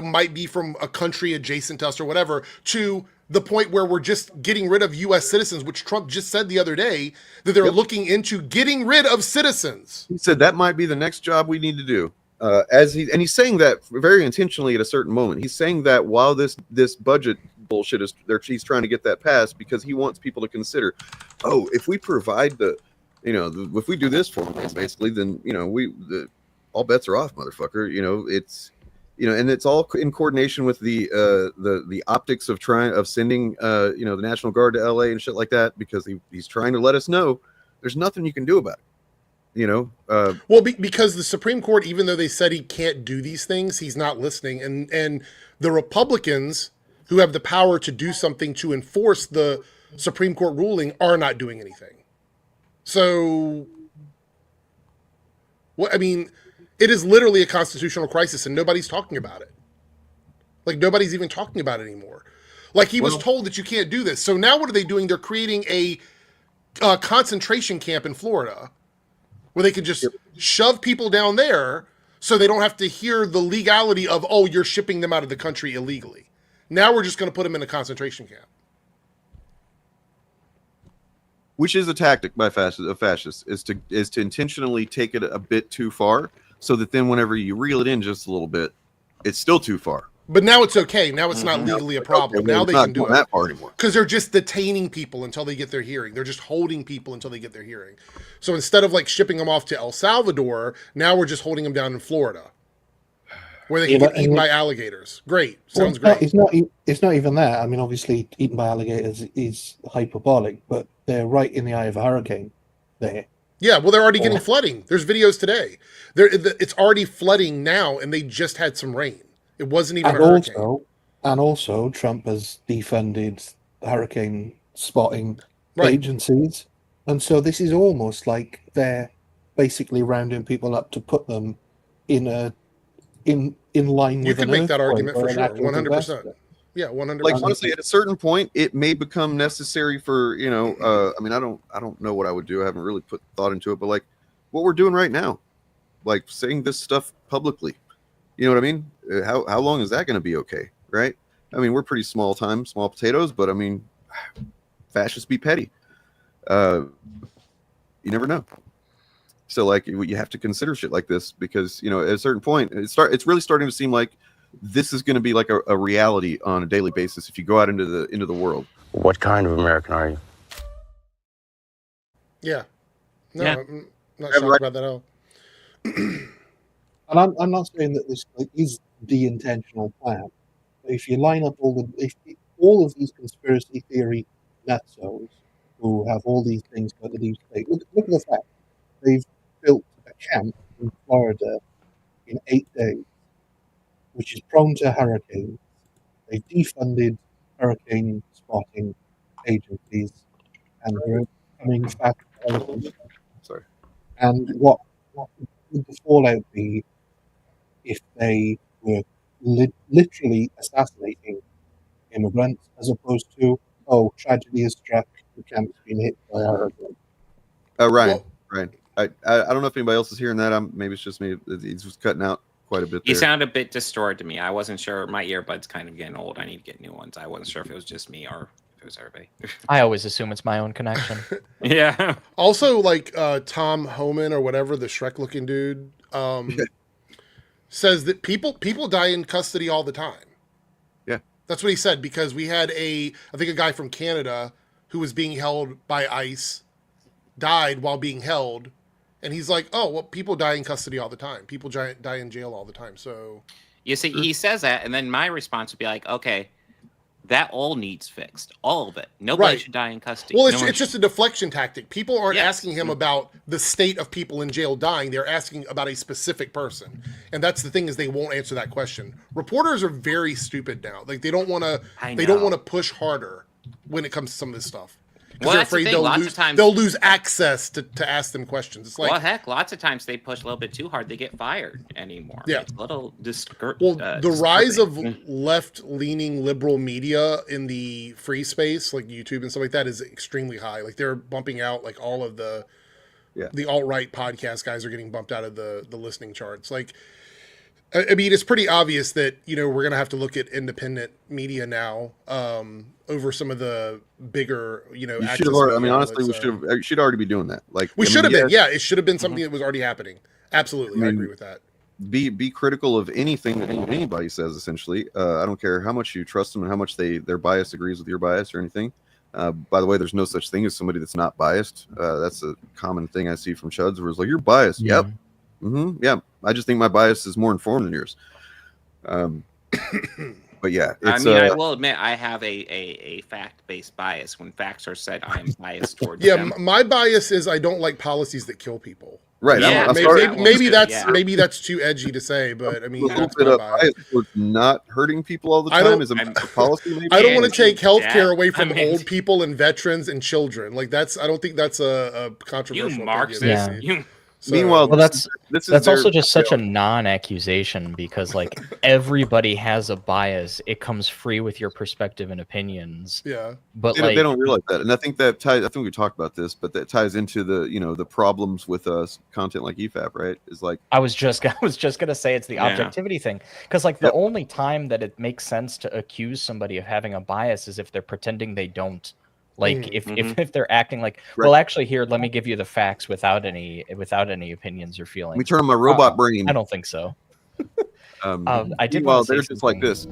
Speaker 2: might be from a country adjacent to us or whatever, to the point where we're just getting rid of U.S. citizens, which Trump just said the other day that they're looking into getting rid of citizens.
Speaker 3: He said that might be the next job we need to do. He's saying that very intentionally at a certain moment. He's saying that while this budget bullshit is there, he's trying to get that passed because he wants people to consider, if we provide if we do this for them, basically, then all bets are off, motherfucker. It's. And it's all in coordination with the optics of sending the National Guard to LA and shit like that, because he's trying to let us know there's nothing you can do about it.
Speaker 2: Because the Supreme Court, even though they said he can't do these things, he's not listening, and the Republicans who have the power to do something to enforce the Supreme Court ruling are not doing anything. So, it is literally a constitutional crisis, and nobody's talking about it. Like, nobody's even talking about it anymore. Like, he was told that you can't do this. So now what are they doing? They're creating a concentration camp in Florida where they can just shove people down there so they don't have to hear the legality of, you're shipping them out of the country illegally. Now we're just going to put them in a concentration camp.
Speaker 3: Which is a tactic by fascists, is to intentionally take it a bit too far, so that then whenever you reel it in just a little bit, it's still too far.
Speaker 2: But now it's okay. Now it's not legally a problem. Now they can do it.
Speaker 3: That part anymore.
Speaker 2: Because they're just detaining people until they get their hearing. They're just holding people until they get their hearing. So instead of like shipping them off to El Salvador, now we're just holding them down in Florida, where they can get eaten by alligators. Great. Sounds great.
Speaker 13: It's not even that. I mean, obviously, eaten by alligators is hyperbolic, but they're right in the eye of a hurricane there.
Speaker 2: Yeah, well, they're already getting flooding. There's videos today. It's already flooding now, and they just had some rain. It wasn't even a hurricane.
Speaker 13: And also, Trump has defunded hurricane spotting agencies. And so this is almost like they're basically rounding people up to put them in line with
Speaker 2: You can make that argument for sure, 100%. Yeah, 100%.
Speaker 3: Like, honestly, at a certain point, it may become necessary for, I mean, I don't know what I would do. I haven't really put thought into it, but like what we're doing right now, like saying this stuff publicly, you know what I mean? How long is that going to be okay? Right. I mean, we're pretty small potatoes, but I mean, fascists be petty. You never know. So like you have to consider shit like this because, at a certain point it's really starting to seem like this is going to be like a reality on a daily basis if you go out into the world.
Speaker 10: What kind of American are you?
Speaker 2: Yeah. No,
Speaker 1: Yeah.
Speaker 2: I'm not shocked about that at all.
Speaker 13: And I'm not saying that this is the intentional plan. But if you line up all of these conspiracy theory nutsos who have all these things about the deep state, look at the fact they've built a camp in Florida in 8 days, which is prone to hurricanes. They've defunded hurricane spotting agencies, and they're coming fast.
Speaker 3: Sorry.
Speaker 13: And what would the fallout be if they were literally assassinating immigrants, as opposed to, oh, tragedy has struck, the camp's been hit by a hurricane?
Speaker 3: Ryan, I don't know if anybody else is hearing that. Maybe it's just me. He's just cutting out quite a bit there.
Speaker 1: You sound a bit distorted to me. I wasn't sure. My earbuds kind of getting old. I need to get new ones. I wasn't sure if it was just me or if it was everybody.
Speaker 11: I always assume it's my own connection.
Speaker 1: Yeah.
Speaker 2: Also, like Tom Homan or whatever, the Shrek-looking dude, says that people die in custody all the time.
Speaker 3: Yeah.
Speaker 2: That's what he said, because we had I think a guy from Canada who was being held by ICE, died while being held, and he's like, oh, well, people die in custody all the time. People die in jail all the time. So
Speaker 1: you see, he says that, and then my response would be like, okay, that all needs fixed. All of it. Nobody should die in custody.
Speaker 2: Well, it's just a deflection tactic. People aren't asking him about the state of people in jail dying. They're asking about a specific person. And that's the thing, is they won't answer that question. Reporters are very stupid now. Like, they don't want to push harder when it comes to some of this stuff. Because they're afraid they'll lose access to ask them questions. It's like,
Speaker 1: well, heck, lots of times they push a little bit too hard, they get fired anymore.
Speaker 2: Yeah.
Speaker 1: It's a little
Speaker 2: the rise of left-leaning liberal media in the free space, like YouTube and stuff like that, is extremely high. Like, they're bumping out, like, all of the alt-right podcast guys are getting bumped out of the listening charts. Like, I mean, it's pretty obvious that, we're going to have to look at independent media now over some of the bigger,
Speaker 3: honestly, we should already be doing that. Like,
Speaker 2: we should have been. Yeah, it should have been something that was already happening. Absolutely. I agree with that.
Speaker 3: Be critical of anything that anybody says, essentially. I don't care how much you trust them and how much their bias agrees with your bias or anything. By the way, there's no such thing as somebody that's not biased. That's a common thing I see from Chuds, where it's like, you're biased.
Speaker 11: Yeah.
Speaker 3: Yep. Yeah, I just think my bias is more informed than yours. But yeah, it's,
Speaker 1: I will admit I have a fact-based bias. When facts are said, I'm biased towards them.
Speaker 2: My bias is I don't like policies that kill people.
Speaker 3: Right.
Speaker 1: Yeah,
Speaker 2: maybe that's too edgy to say, but I mean, that's
Speaker 3: my bias towards not hurting people all the time is a policy. Maybe?
Speaker 2: I don't want to take healthcare away from old people and veterans and children. Like, I don't think that's a controversial.
Speaker 1: You Marxist.
Speaker 3: Meanwhile,
Speaker 11: that's also just such a non-accusation, because like everybody has a bias. It comes free with your perspective and opinions.
Speaker 2: Yeah,
Speaker 3: but they don't realize that, and I think that ties. I think we talked about this, but that ties into the problems with content like EFAP, right? Is like
Speaker 11: I was just gonna say it's the objectivity thing, because like the only time that it makes sense to accuse somebody of having a bias is if they're pretending they don't. Like if they're acting like, well, actually, here, let me give you the facts without any opinions or feelings.
Speaker 3: We turn on my robot brain.
Speaker 11: I don't think so. I did.
Speaker 3: Well, there's just like this.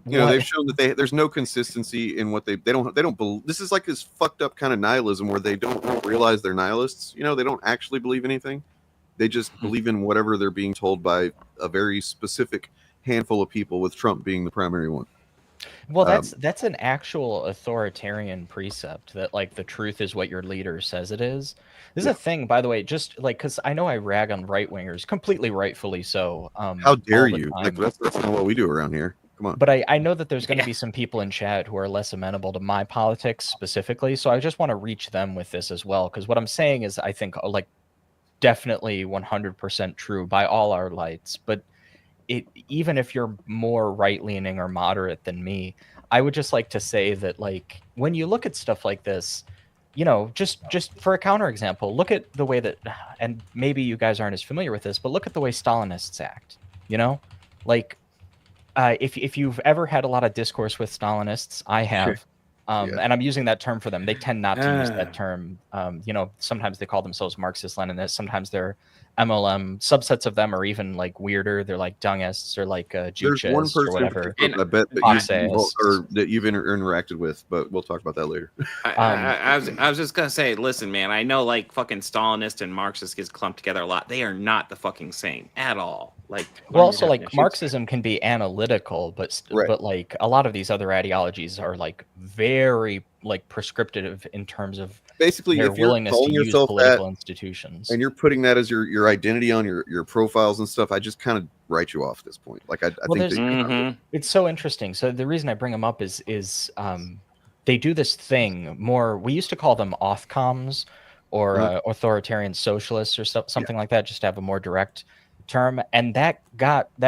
Speaker 3: They've shown that there's no consistency in what they don't believe. This is like this fucked up kind of nihilism where they don't realize they're nihilists. They don't actually believe anything. They just believe in whatever they're being told by a very specific handful of people, with Trump being the primary one.
Speaker 11: Well, that's an actual authoritarian precept, that like the truth is what your leader says it is. This is a thing, by the way, just like, because I know I rag on right-wingers, completely rightfully so.
Speaker 3: How dare you? Like, that's not what we do around here. Come on.
Speaker 11: But I know that there's going to be some people in chat who are less amenable to my politics specifically, so I just want to reach them with this as well, because what I'm saying is, I think, like, definitely 100% true by all our lights, but even if you're more right-leaning or moderate than me, I would just like to say that, like, when you look at stuff like this, just for a counterexample, look at the way that, and maybe you guys aren't as familiar with this, but look at the way Stalinists act. Like, if you've ever had a lot of discourse with Stalinists, I have. And I'm using that term for them. They tend not to use that term. You know, sometimes they call themselves Marxist-Leninists. Sometimes they're MLM. Subsets of them are even like weirder. They're like Dungists or like
Speaker 3: There's one
Speaker 11: Juchists or
Speaker 3: person
Speaker 11: whatever.
Speaker 3: I bet that you've interacted with, but we'll talk about that later.
Speaker 1: I was just gonna say, listen, man, I know like fucking Stalinist and Marxist gets clumped together a lot. They are not the fucking same at all. Like,
Speaker 11: well, also like Marxism can be analytical, but like a lot of these other ideologies are like very like prescriptive in terms of
Speaker 3: basically
Speaker 11: their
Speaker 3: if you're
Speaker 11: willingness
Speaker 3: calling
Speaker 11: to use
Speaker 3: yourself
Speaker 11: political
Speaker 3: that,
Speaker 11: institutions.
Speaker 3: and you're putting that as your identity on your profiles and stuff, I just kind of write you off at this point. Like I think that,
Speaker 11: it's so interesting. So the reason I bring them up is they do this thing more. We used to call them authcoms or authoritarian socialists or something like that, just to have a more direct term. And that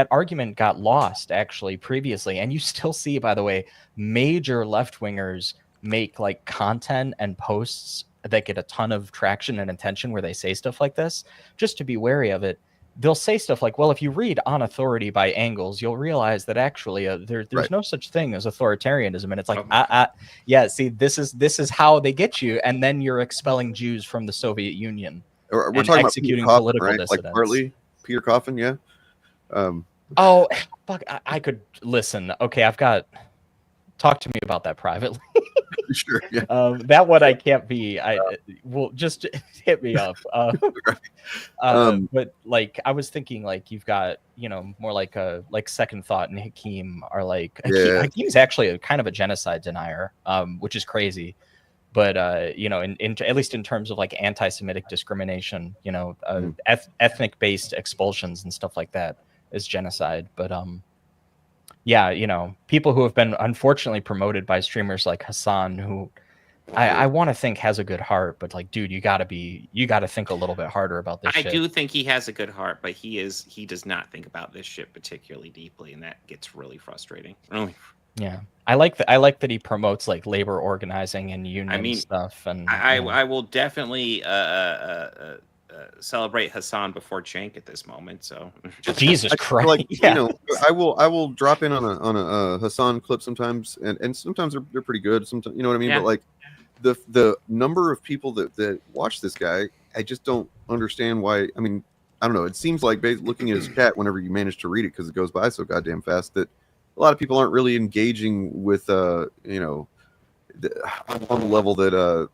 Speaker 11: argument got lost actually previously. And you still see, by the way, major left-wingers make like content and posts that get a ton of traction and attention where they say stuff like this. Just to be wary of it, they'll say stuff like, well, if you read On Authority by Engels, you'll realize that actually there's no such thing as authoritarianism. And it's like, yeah, see, this is how they get you. And then you're expelling Jews from the Soviet Union.
Speaker 3: We're
Speaker 11: and
Speaker 3: talking
Speaker 11: executing
Speaker 3: about
Speaker 11: political
Speaker 3: right?
Speaker 11: dissidents.
Speaker 3: Like partly Peter Coffin, yeah.
Speaker 11: Oh, fuck, I could listen. Okay, talk to me about that privately.
Speaker 3: Sure. Yeah.
Speaker 11: That one I can't be. I will just hit me up. But like I was thinking, like you've got more like Second Thought and Hakeem are like Hakeem's actually a kind of a genocide denier, which is crazy. But in at least in terms of like anti-Semitic discrimination, ethnic-based expulsions and stuff like that is genocide. But people who have been unfortunately promoted by streamers like Hassan, who I want to think has a good heart, but like, dude, you got to think a little bit harder about this.
Speaker 1: I do think he has a good heart, but he does not think about this shit particularly deeply, and that gets really frustrating. Really.
Speaker 11: Yeah, I like that he promotes like labor organizing and union stuff, and
Speaker 1: I will definitely celebrate Hassan before Cenk at this moment. So
Speaker 11: Jesus Christ,
Speaker 3: like I will drop in on a Hassan clip sometimes, and sometimes they're pretty good. Sometimes you know what I mean, but like the number of people that watch this guy, I just don't understand why. I mean, I don't know. It seems like looking at his chat whenever you manage to read it because it goes by so goddamn fast that a lot of people aren't really engaging with on the level that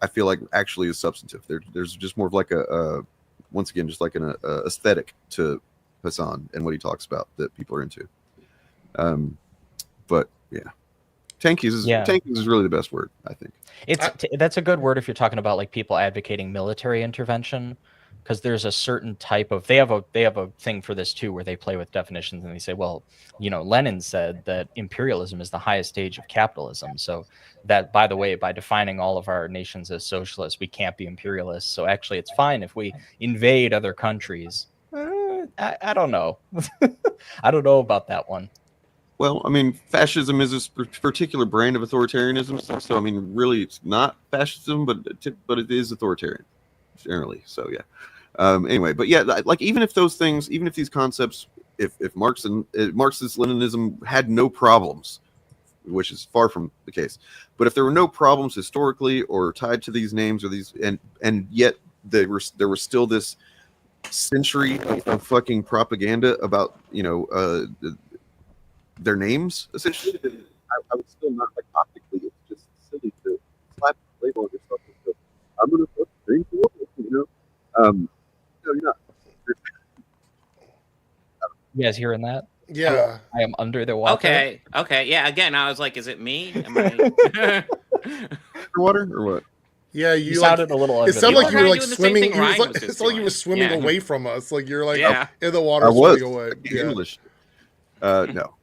Speaker 3: I feel like actually is substantive. There's just more of like a once again just like an aesthetic to Hassan and what he talks about that people are into. But yeah, tankies is really the best word, I think.
Speaker 11: That's a good word if you're talking about like people advocating military intervention, because there's a certain type of they have a thing for this too where they play with definitions and they say, well, Lenin said that imperialism is the highest stage of capitalism. So that, by the way, by defining all of our nations as socialists, we can't be imperialists. So actually it's fine if we invade other countries. I don't know. I don't know about that one.
Speaker 3: Well, I mean, fascism is a particular brand of authoritarianism. So I mean, really, it's not fascism, but it is authoritarian generally. So yeah. Anyway, but yeah, like even if these concepts, if Marxist-Leninism had no problems, which is far from the case, but if there were no problems historically or tied to these names or these, and yet there was still this century of fucking propaganda about their names essentially, then I would still not like optically. It's just silly to slap a label on yourself. And I'm gonna put things, you're not.
Speaker 11: You guys hearing that?
Speaker 2: Yeah.
Speaker 11: I am under the water.
Speaker 1: Okay. Yeah. Again, I was like, is it me? Am I
Speaker 3: water or what?
Speaker 2: Yeah, you
Speaker 11: sounded a little.
Speaker 2: It sounded like you were like swimming.
Speaker 1: It's
Speaker 2: like you were swimming away from us. Like you're like in the water
Speaker 3: I was
Speaker 2: swimming away.
Speaker 3: English. No.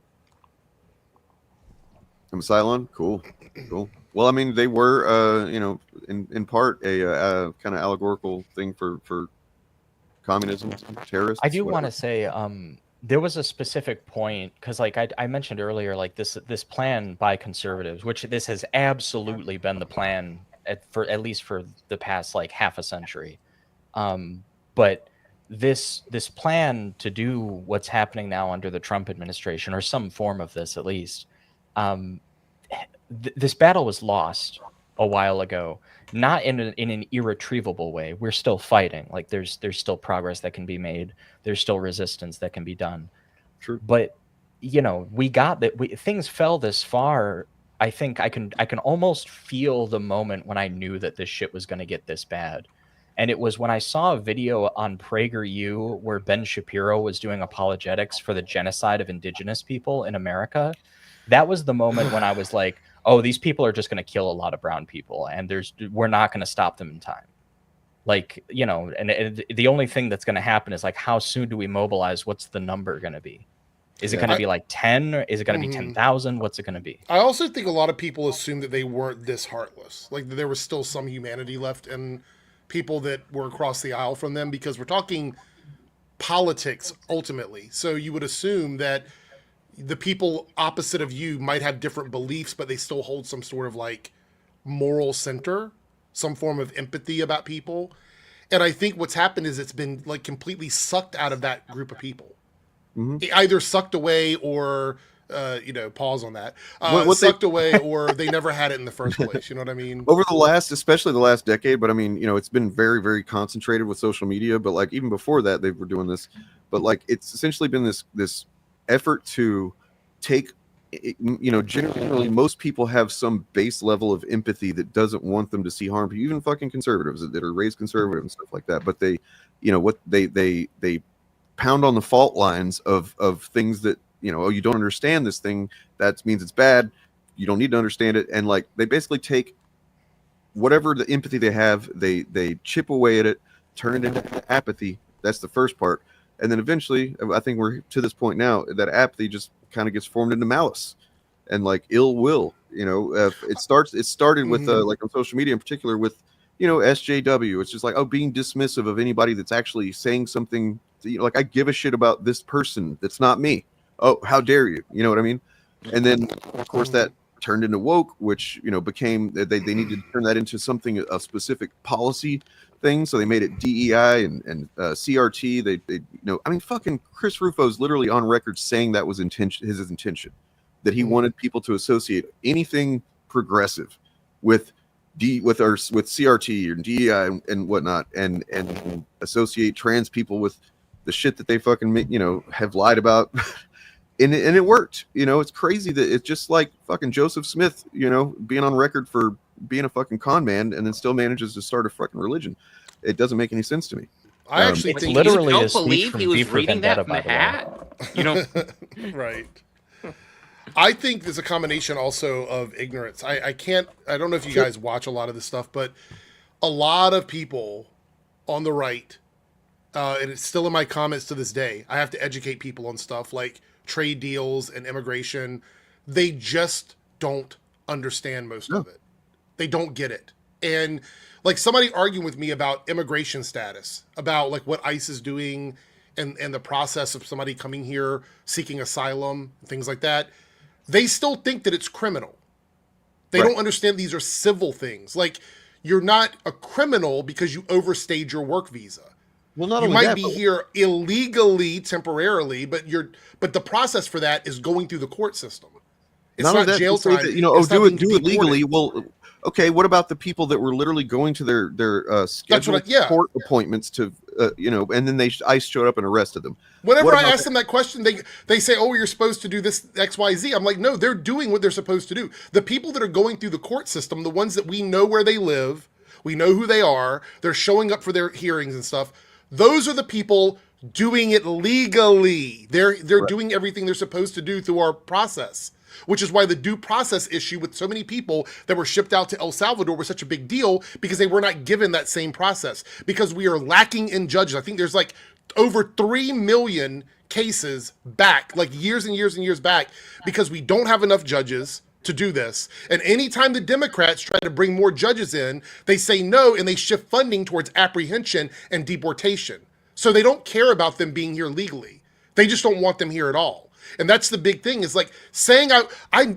Speaker 3: I'm Cylon. Cool. Well, I mean, they were, in part a kind of allegorical thing for communism, terrorists.
Speaker 11: I do want to say, there was a specific point because, like I mentioned earlier, like this plan by conservatives, which this has absolutely been the plan at least for the past like half a century, but this plan to do what's happening now under the Trump administration, or some form of this at least, this battle was lost a while ago, not in an irretrievable way. We're still fighting. Like there's still progress that can be made. There's still resistance that can be done.
Speaker 3: True.
Speaker 11: But we got that. Things fell this far. I think I can almost feel the moment when I knew that this shit was going to get this bad. And it was when I saw a video on PragerU where Ben Shapiro was doing apologetics for the genocide of indigenous people in America. That was the moment when I was like, oh, these people are just going to kill a lot of brown people, and we're not going to stop them in time. Like, and the only thing that's going to happen is like, how soon do we mobilize? What's the number going to be? Is it going to be like 10? Or is it going to be 10,000? What's it going to be?
Speaker 2: I also think a lot of people assume that they weren't this heartless. Like there was still some humanity left in people that were across the aisle from them, because we're talking politics ultimately. So you would assume that the people opposite of you might have different beliefs, but they still hold some sort of like moral center, some form of empathy about people. And I think what's happened is it's been like completely sucked out of that group of people. It either sucked away or, pause on that, sucked away, or they never had it in the first place. You know what I mean?
Speaker 3: Over especially the last decade, but I mean, it's been very, very concentrated with social media, but like even before that, they were doing this, but like, it's essentially been this effort to take, generally most people have some base level of empathy that doesn't want them to see harm, even fucking conservatives that are raised conservative and stuff like that. But they, they pound on the fault lines of things that, you don't understand this thing. That means it's bad. You don't need to understand it. And like, they basically take whatever the empathy they have, they chip away at it, turn it into apathy. That's the first part. And then eventually, I think we're to this point now that apathy just kind of gets formed into malice and like ill will. It started with like on social media in particular with, SJW. It's just like, being dismissive of anybody that's actually saying something. Like, I give a shit about this person. That's not me. Oh, how dare you? You know what I mean? And then, of course, that turned into woke, which, became, they needed to turn that into something, a specific policy thing. So they made it DEI and CRT. They fucking Chris Rufo's literally on record saying that was his intention, that he wanted people to associate anything progressive with CRT or DEI and whatnot, and associate trans people with the shit that they fucking have lied about. and it worked. It's crazy that it's just like fucking Joseph Smith, being on record for being a fucking con man and then still manages to start a fucking religion. It doesn't make any sense to me.
Speaker 2: I actually think
Speaker 11: literally
Speaker 1: don't
Speaker 11: a speech
Speaker 1: believe
Speaker 11: from
Speaker 1: he was
Speaker 11: V for
Speaker 1: reading
Speaker 11: Vendetta,
Speaker 1: that from the hat.
Speaker 2: Right. I think there's a combination also of ignorance. I don't know if you guys watch a lot of this stuff, but a lot of people on the right, and it's still in my comments to this day, I have to educate people on stuff like trade deals and immigration. They just don't understand most of it. They don't get it. And like somebody arguing with me about immigration status, about like what ICE is doing and the process of somebody coming here seeking asylum, things like that. They still think that it's criminal. They don't understand these are civil things. Like, you're not a criminal because you overstayed your work visa.
Speaker 3: Well, not
Speaker 2: you
Speaker 3: only
Speaker 2: might
Speaker 3: that,
Speaker 2: be
Speaker 3: but
Speaker 2: here illegally temporarily, but the process for that is going through the court system. It's not jail time.
Speaker 3: That, do it legally. Well, okay. What about the people that were literally going to their scheduled court appointments to, and then ICE showed up and arrested them?
Speaker 2: Whenever I ask them that question, they say, "Oh, you're supposed to do this X, Y, Z." I'm like, no, they're doing what they're supposed to do. The people that are going through the court system, the ones that we know where they live, we know who they are, they're showing up for their hearings and stuff. Those are the people doing it legally. They're doing everything they're supposed to do through our process, which is why the due process issue with so many people that were shipped out to El Salvador was such a big deal, because they were not given that same process, because we are lacking in judges. I think there's like over 3 million cases back, like years and years and years back, because we don't have enough judges to do this. And anytime the Democrats try to bring more judges in, they say no, and they shift funding towards apprehension and deportation. So they don't care about them being here legally. They just don't want them here at all. And that's the big thing, is like saying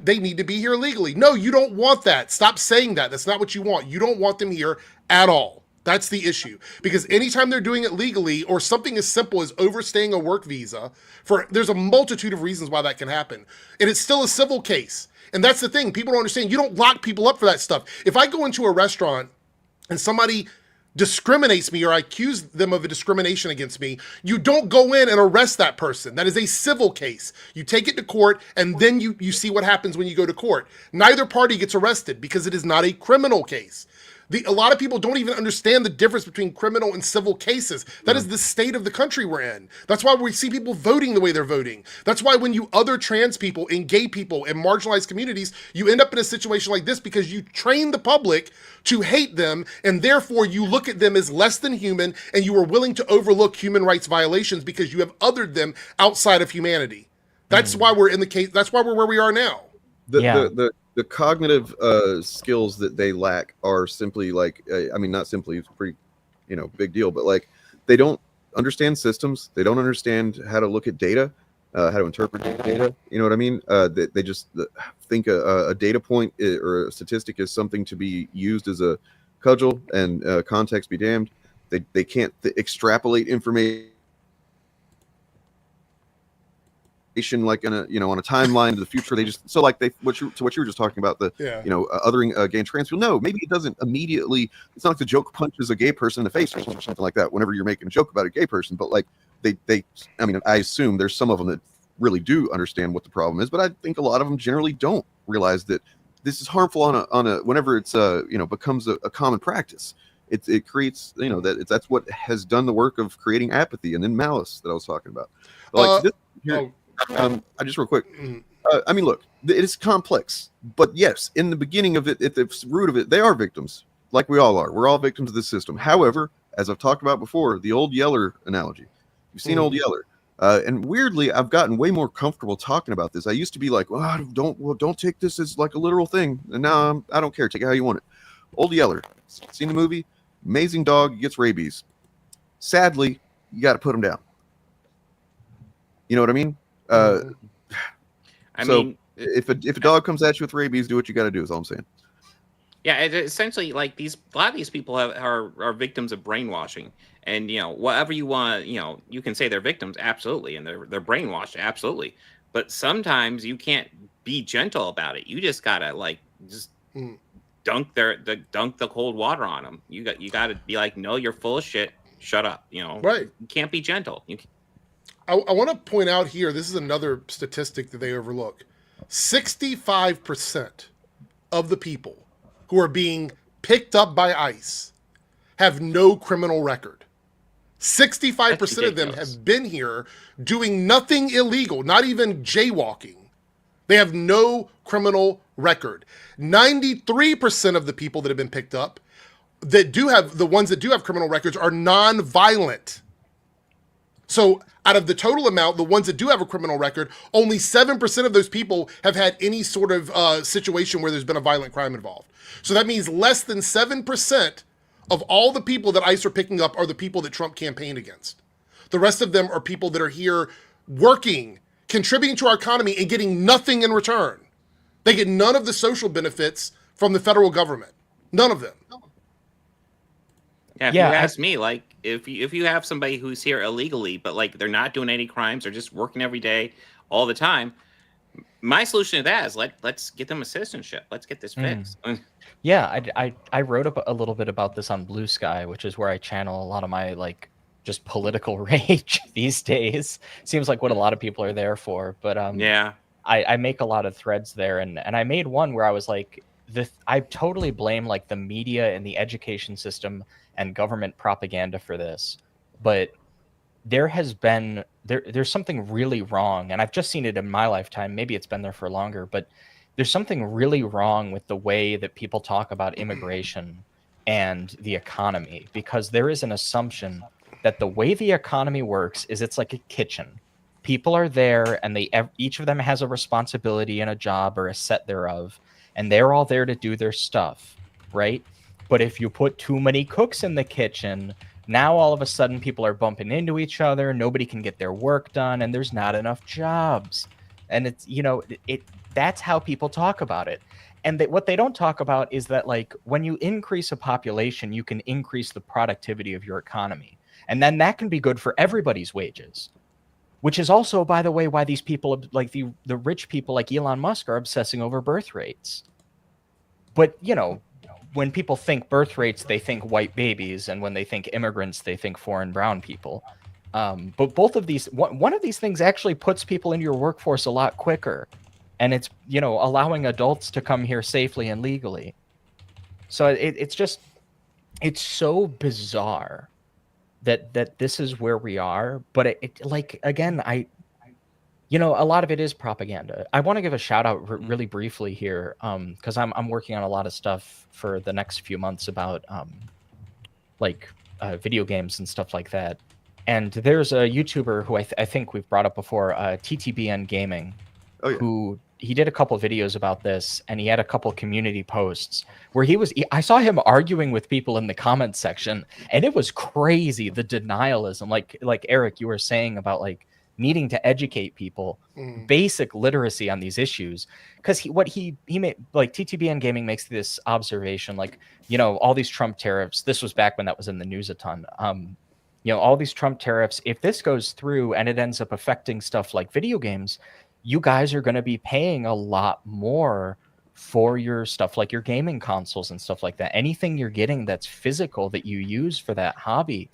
Speaker 2: they need to be here legally. No, you don't want that. Stop saying that. That's not what you want. You don't want them here at all. That's the issue. Because anytime they're doing it legally or something as simple as overstaying a work visa, there's a multitude of reasons why that can happen. And it's still a civil case. And that's the thing. People don't understand. You don't lock people up for that stuff. If I go into a restaurant and somebody discriminates me or I accuse them of a discrimination against me, you don't go in and arrest that person. That is a civil case. You take it to court and then you see what happens when you go to court. Neither party gets arrested because it is not a criminal case. A lot of people don't even understand the difference between criminal and civil cases. That is the state of the country we're in. That's why we see people voting the way they're voting. That's why when you other trans people and gay people and marginalized communities, you end up in a situation like this because you train the public to hate them, and therefore you look at them as less than human, and you are willing to overlook human rights violations because you have othered them outside of humanity. That's why we're in the case. That's why we're where we are now.
Speaker 3: The cognitive skills that they lack are simply like, I mean, not simply, it's pretty, big deal, but like they don't understand systems. They don't understand how to look at data, how to interpret data. You know what I mean? They just think a data point or a statistic is something to be used as a cudgel, and context be damned. They can't extrapolate information like in a on a timeline to the future. They just what you were just talking about, the othering gay and trans people. No, maybe it doesn't immediately. It's not like the joke punches a gay person in the face or something like that whenever you're making a joke about a gay person, but like they I mean, I assume there's some of them that really do understand what the problem is, but I think a lot of them generally don't realize that this is harmful on a whenever it's becomes a common practice. It creates that's what has done the work of creating apathy and then malice that I was talking about. Like I just real quick. I mean, look, it is complex, but yes, in the beginning of it, at the root of it, they are victims, like we all are. We're all victims of this system. However, as I've talked about before, the old Yeller analogy. You've seen old Yeller, and weirdly, I've gotten way more comfortable talking about this. I used to be like, well, don't take this as like a literal thing, and now I don't care. Take it how you want it. Old Yeller. Seen the movie? Amazing dog gets rabies. Sadly, you got to put him down. You know what I mean? I mean, if a dog comes at you with rabies, do what you got to do. Is all I'm saying.
Speaker 1: Yeah, essentially, like a lot of these people are victims of brainwashing, and whatever you want, you can say they're victims, absolutely, and they're brainwashed, absolutely. But sometimes you can't be gentle about it. You just gotta dunk the cold water on them. You got to be like, no, you're full of shit. Shut up.
Speaker 2: Right.
Speaker 1: You can't be gentle.
Speaker 2: I want to point out here, this is another statistic that they overlook. 65% of the people who are being picked up by ICE have no criminal record. 65% of them have been here doing nothing illegal, not even jaywalking. They have no criminal record. 93% of the people that have been picked up the ones that do have criminal records are non-violent. So out of the total amount, the ones that do have a criminal record, only 7% of those people have had any sort of situation where there's been a violent crime involved. So that means less than 7% of all the people that ICE are picking up are the people that Trump campaigned against. The rest of them are people that are here working, contributing to our economy, and getting nothing in return. They get none of the social benefits from the federal government. None of them.
Speaker 1: Yeah, if you ask me, like, if you have somebody who's here illegally, but like they're not doing any crimes, they're just working every day, all the time, my solution to that is let's get them a citizenship. Let's get this fixed.
Speaker 11: Yeah, I wrote a little bit about this on Blue Sky, which is where I channel a lot of my just political rage these days. Seems like what a lot of people are there for. But I make a lot of threads there, and I made one where I was like, I totally blame the media and the education system and government propaganda for this, but there's something really wrong, and I've just seen it in my lifetime. Maybe it's been there for longer, but there's something really wrong with the way that people talk about immigration and the economy, because there is an assumption that the way the economy works is it's like a kitchen. People are there, and each of them has a responsibility and a job or a set thereof, and they're all there to do their stuff, right? But if you put too many cooks in the kitchen, now all of a sudden people are bumping into each other, nobody can get their work done, and there's not enough jobs. And it's, that's how people talk about it. And what they don't talk about is that, like, when you increase a population, you can increase the productivity of your economy. And then that can be good for everybody's wages, which is also, by the way, why these people, like the rich people like Elon Musk, are obsessing over birth rates. But, you know, when people think birth rates, they think white babies. And when they think immigrants, they think foreign brown people. But both of these, one of these things actually puts people into your workforce a lot quicker. And it's, you know, allowing adults to come here safely and legally. So it's just, it's so bizarre that this is where we are. But it like, again, you know, a lot of it is propaganda. I want to give a shout out really briefly here, because I'm working on a lot of stuff for the next few months about video games and stuff like that. And there's a YouTuber who I think we've brought up before, TTBN Gaming, who he did a couple videos about this, and he had a couple community posts where I saw him arguing with people in the comment section, and it was crazy, the denialism, like Eric, you were saying about like needing to educate people, basic literacy on these issues. Because he made, like, TTBN Gaming makes this observation, like, you know, all these Trump tariffs, this was back when that was in the news a ton, you know, all these Trump tariffs, if this goes through and it ends up affecting stuff like video games, you guys are going to be paying a lot more for your stuff, like your gaming consoles and stuff like that. Anything you're getting that's physical that you use for that hobby,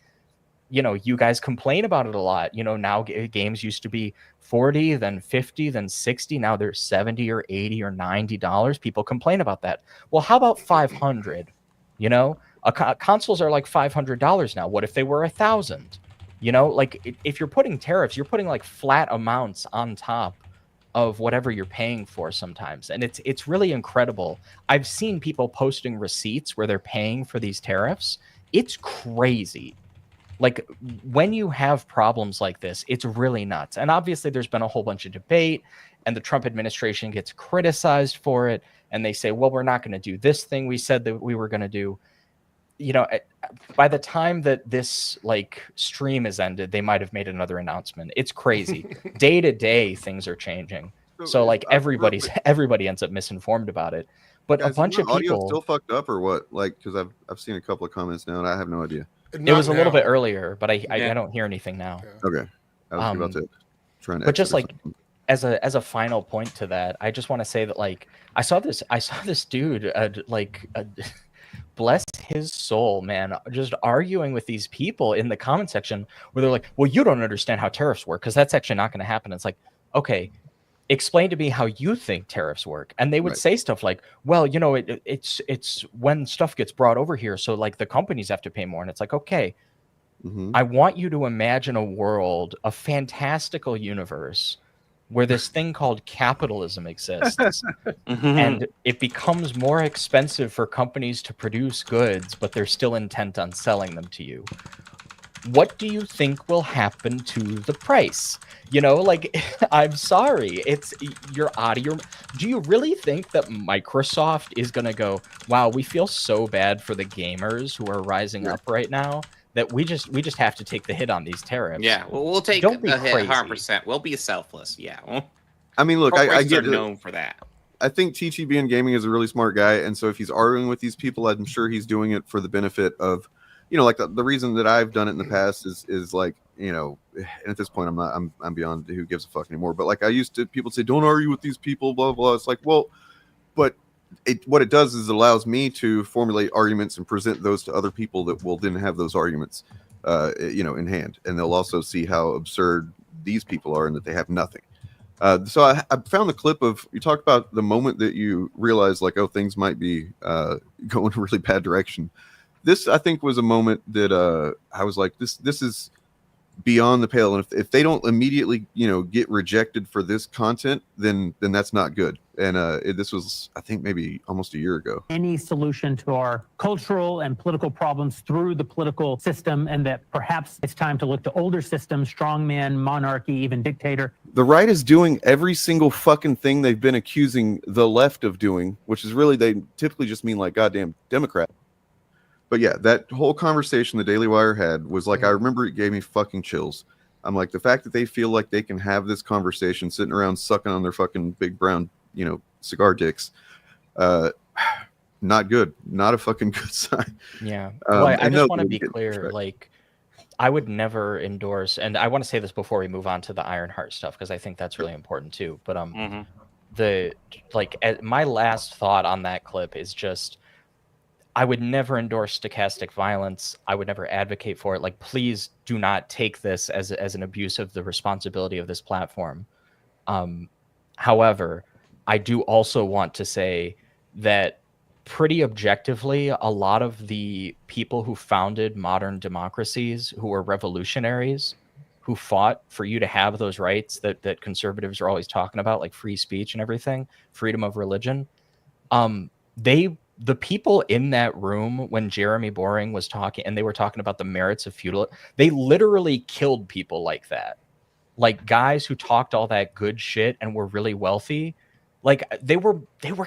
Speaker 11: you know, you guys complain about it a lot. You know, now games used to be 40, then 50, then 60. Now they're 70 or 80 or $90. People complain about that. Well, how about 500? You know, consoles are like $500 now. What if they were 1,000? You know, like if you're putting tariffs, you're putting like flat amounts on top of whatever you're paying for sometimes. And it's really incredible. I've seen people posting receipts where they're paying for these tariffs. It's crazy. Like, when you have problems like this, it's really nuts. And obviously there's been a whole bunch of debate, and the Trump administration gets criticized for it. And they say, well, we're not going to do this thing we said that we were going to do. You know, by the time that this like stream is ended, they might have made another announcement. It's crazy. Day to day, things are changing. So like everybody ends up misinformed about it. But
Speaker 3: Guys,
Speaker 14: a bunch of
Speaker 3: audio
Speaker 2: people
Speaker 3: still fucked up or what? Like, because I've seen a couple of comments now and I have no idea.
Speaker 11: It was a little bit earlier, but I don't hear anything now.
Speaker 3: Okay, I was about to try and.
Speaker 11: But just like as a final point to that, I just want to say that like I saw this dude bless his soul, man, just arguing with these people in the comment section where they're like, well, you don't understand how tariffs work because that's actually not going to happen. It's like, okay, explain to me how you think tariffs work. And they would say stuff like, well, you know, it's when stuff gets brought over here, so like the companies have to pay more. And it's like, okay, I want you to imagine a world, a fantastical universe where this thing called capitalism exists. And it becomes more expensive for companies to produce goods, but they're still intent on selling them to you. What do you think will happen to the price? You know, like, I'm sorry, you're out of your. Do you really think that Microsoft is going to go, wow, we feel so bad for the gamers who are rising up right now that we just have to take the hit on these tariffs?
Speaker 1: Yeah, well, we'll take
Speaker 11: Don't be
Speaker 1: the hit
Speaker 11: crazy.
Speaker 1: 100%. We'll be selfless. Yeah.
Speaker 3: I mean, look, I get
Speaker 1: known for that.
Speaker 3: I think TTBN Gaming is a really smart guy, and so if he's arguing with these people, I'm sure he's doing it for the benefit of, you know, like the reason that I've done it in the past is like, you know, and at this point I'm beyond who gives a fuck anymore. But like people say, don't argue with these people, blah blah. It's like, well, but what it does is it allows me to formulate arguments and present those to other people that will then have those arguments, you know, in hand, and they'll also see how absurd these people are and that they have nothing. So I found the clip of, you talked about the moment that you realized like, oh, things might be going a really bad direction. This, I think, was a moment that I was like, this is beyond the pale. And if they don't immediately, you know, get rejected for this content, then that's not good. And this was, I think, maybe almost a year ago.
Speaker 15: Any solution to our cultural and political problems through the political system, and that perhaps it's time to look to older systems, strongman, monarchy, even dictator.
Speaker 3: The right is doing every single fucking thing they've been accusing the left of doing, which is really, they typically just mean like goddamn Democrat. But yeah, that whole conversation the Daily Wire had was like, I remember it gave me fucking chills. I'm like, the fact that they feel like they can have this conversation sitting around sucking on their fucking big brown, you know, cigar dicks, Not good. Not a fucking good sign.
Speaker 11: Yeah. Well, I just want to be clear. Like, I would never endorse, and I want to say this before we move on to the Ironheart stuff because I think that's really important too. But my last thought on that clip is just, I would never endorse stochastic violence. I would never advocate for it. Like, please do not take this as an abuse of the responsibility of this platform. However, I do also want to say that pretty objectively, a lot of the people who founded modern democracies, who were revolutionaries, who fought for you to have those rights that conservatives are always talking about, like free speech and everything, freedom of religion, the people in that room when Jeremy Boring was talking, and they were talking about the merits of feudalism, they literally killed people like that. Like guys who talked all that good shit and were really wealthy. Like they were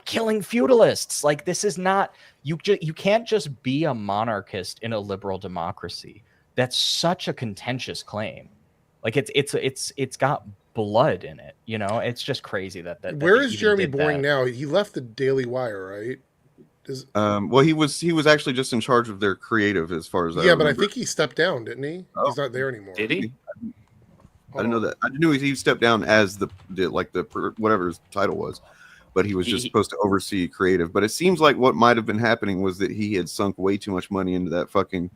Speaker 11: killing feudalists. Like, this is not, you can't just be a monarchist in a liberal democracy. That's such a contentious claim. Like it's got blood in it. You know, it's just crazy that
Speaker 2: Where is Jeremy Boring now? He left the Daily Wire, right?
Speaker 3: Well, he was actually just in charge of their creative, as far as I
Speaker 2: remember. But I think he stepped down, didn't he? Oh. He's not there anymore.
Speaker 1: Did he?
Speaker 3: I didn't know that. I knew he stepped down as the whatever his title was, but he was just supposed to oversee creative. But it seems like what might have been happening was that he had sunk way too much money into that fucking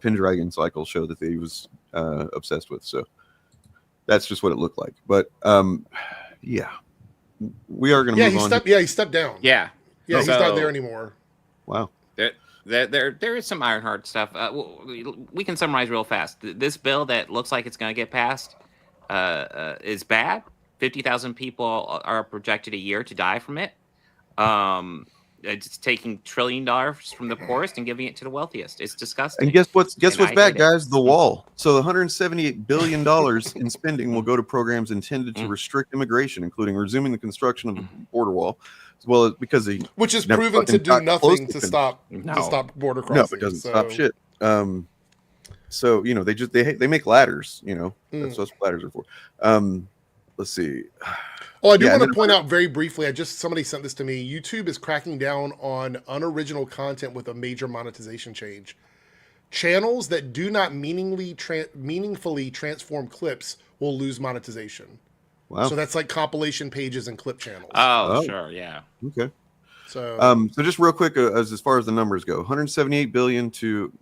Speaker 3: Pendragon Cycle show that he was obsessed with. So that's just what it looked like. But yeah, we are going to move on.
Speaker 2: He stepped down.
Speaker 1: Yeah,
Speaker 2: he's not there anymore.
Speaker 3: Wow.
Speaker 1: There is some Ironheart stuff. We can summarize real fast. This bill that looks like it's going to get passed is bad. 50,000 people are projected a year to die from it. It's taking $1 trillion from the poorest and giving it to the wealthiest. It's disgusting.
Speaker 3: And guess what's bad, guys? The wall. So the $178 billion in spending will go to programs intended to restrict immigration, including resuming the construction of the border wall. Well, because
Speaker 2: which is proven to do nothing to stop border crossing.
Speaker 3: No, it doesn't stop shit. So they make ladders. That's what ladders are for. Let's see.
Speaker 2: Oh, I do want to point out very briefly. Somebody sent this to me. YouTube is cracking down on unoriginal content with a major monetization change. Channels that do not meaningfully transform clips will lose monetization.
Speaker 3: Wow.
Speaker 2: So that's like compilation pages and clip channels.
Speaker 1: Oh, sure, yeah.
Speaker 3: Okay. So just real quick, as far as the numbers go, 178 billion to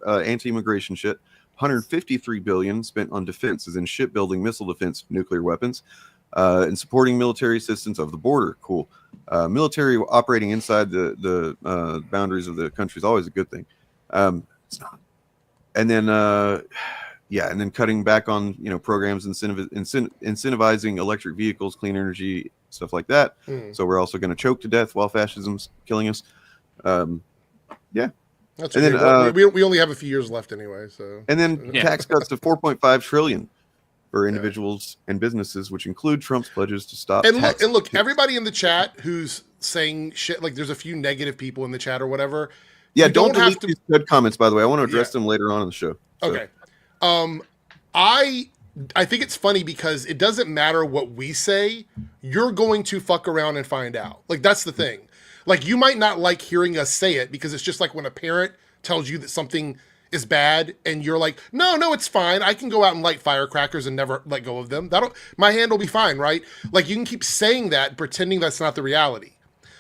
Speaker 3: anti-immigration shit, 153 billion spent on defense, as in shipbuilding, missile defense, nuclear weapons, and supporting military assistance of the border. Cool. Military operating inside the boundaries of the country is always a good thing. It's not. And then and then cutting back on programs incentivizing electric vehicles, clean energy, stuff like that. So we're also going to choke to death while fascism's killing us.
Speaker 2: That's and then, we only have a few years left anyway. So
Speaker 3: and then tax cuts to 4.5 trillion for individuals and businesses, which include Trump's pledges to stop.
Speaker 2: And look, everybody in the chat who's saying shit, like there's a few negative people in the chat or whatever.
Speaker 3: Yeah, don't delete these good comments. By the way, I want to address them later on in the show. So.
Speaker 2: Okay. I think it's funny because it doesn't matter what we say, you're going to fuck around and find out. Like, that's the thing. Like, you might not like hearing us say it because it's just like when a parent tells you that something is bad and you're like, no, it's fine. I can go out and light firecrackers and never let go of them. My hand will be fine, right? Like, you can keep saying that, pretending that's not the reality.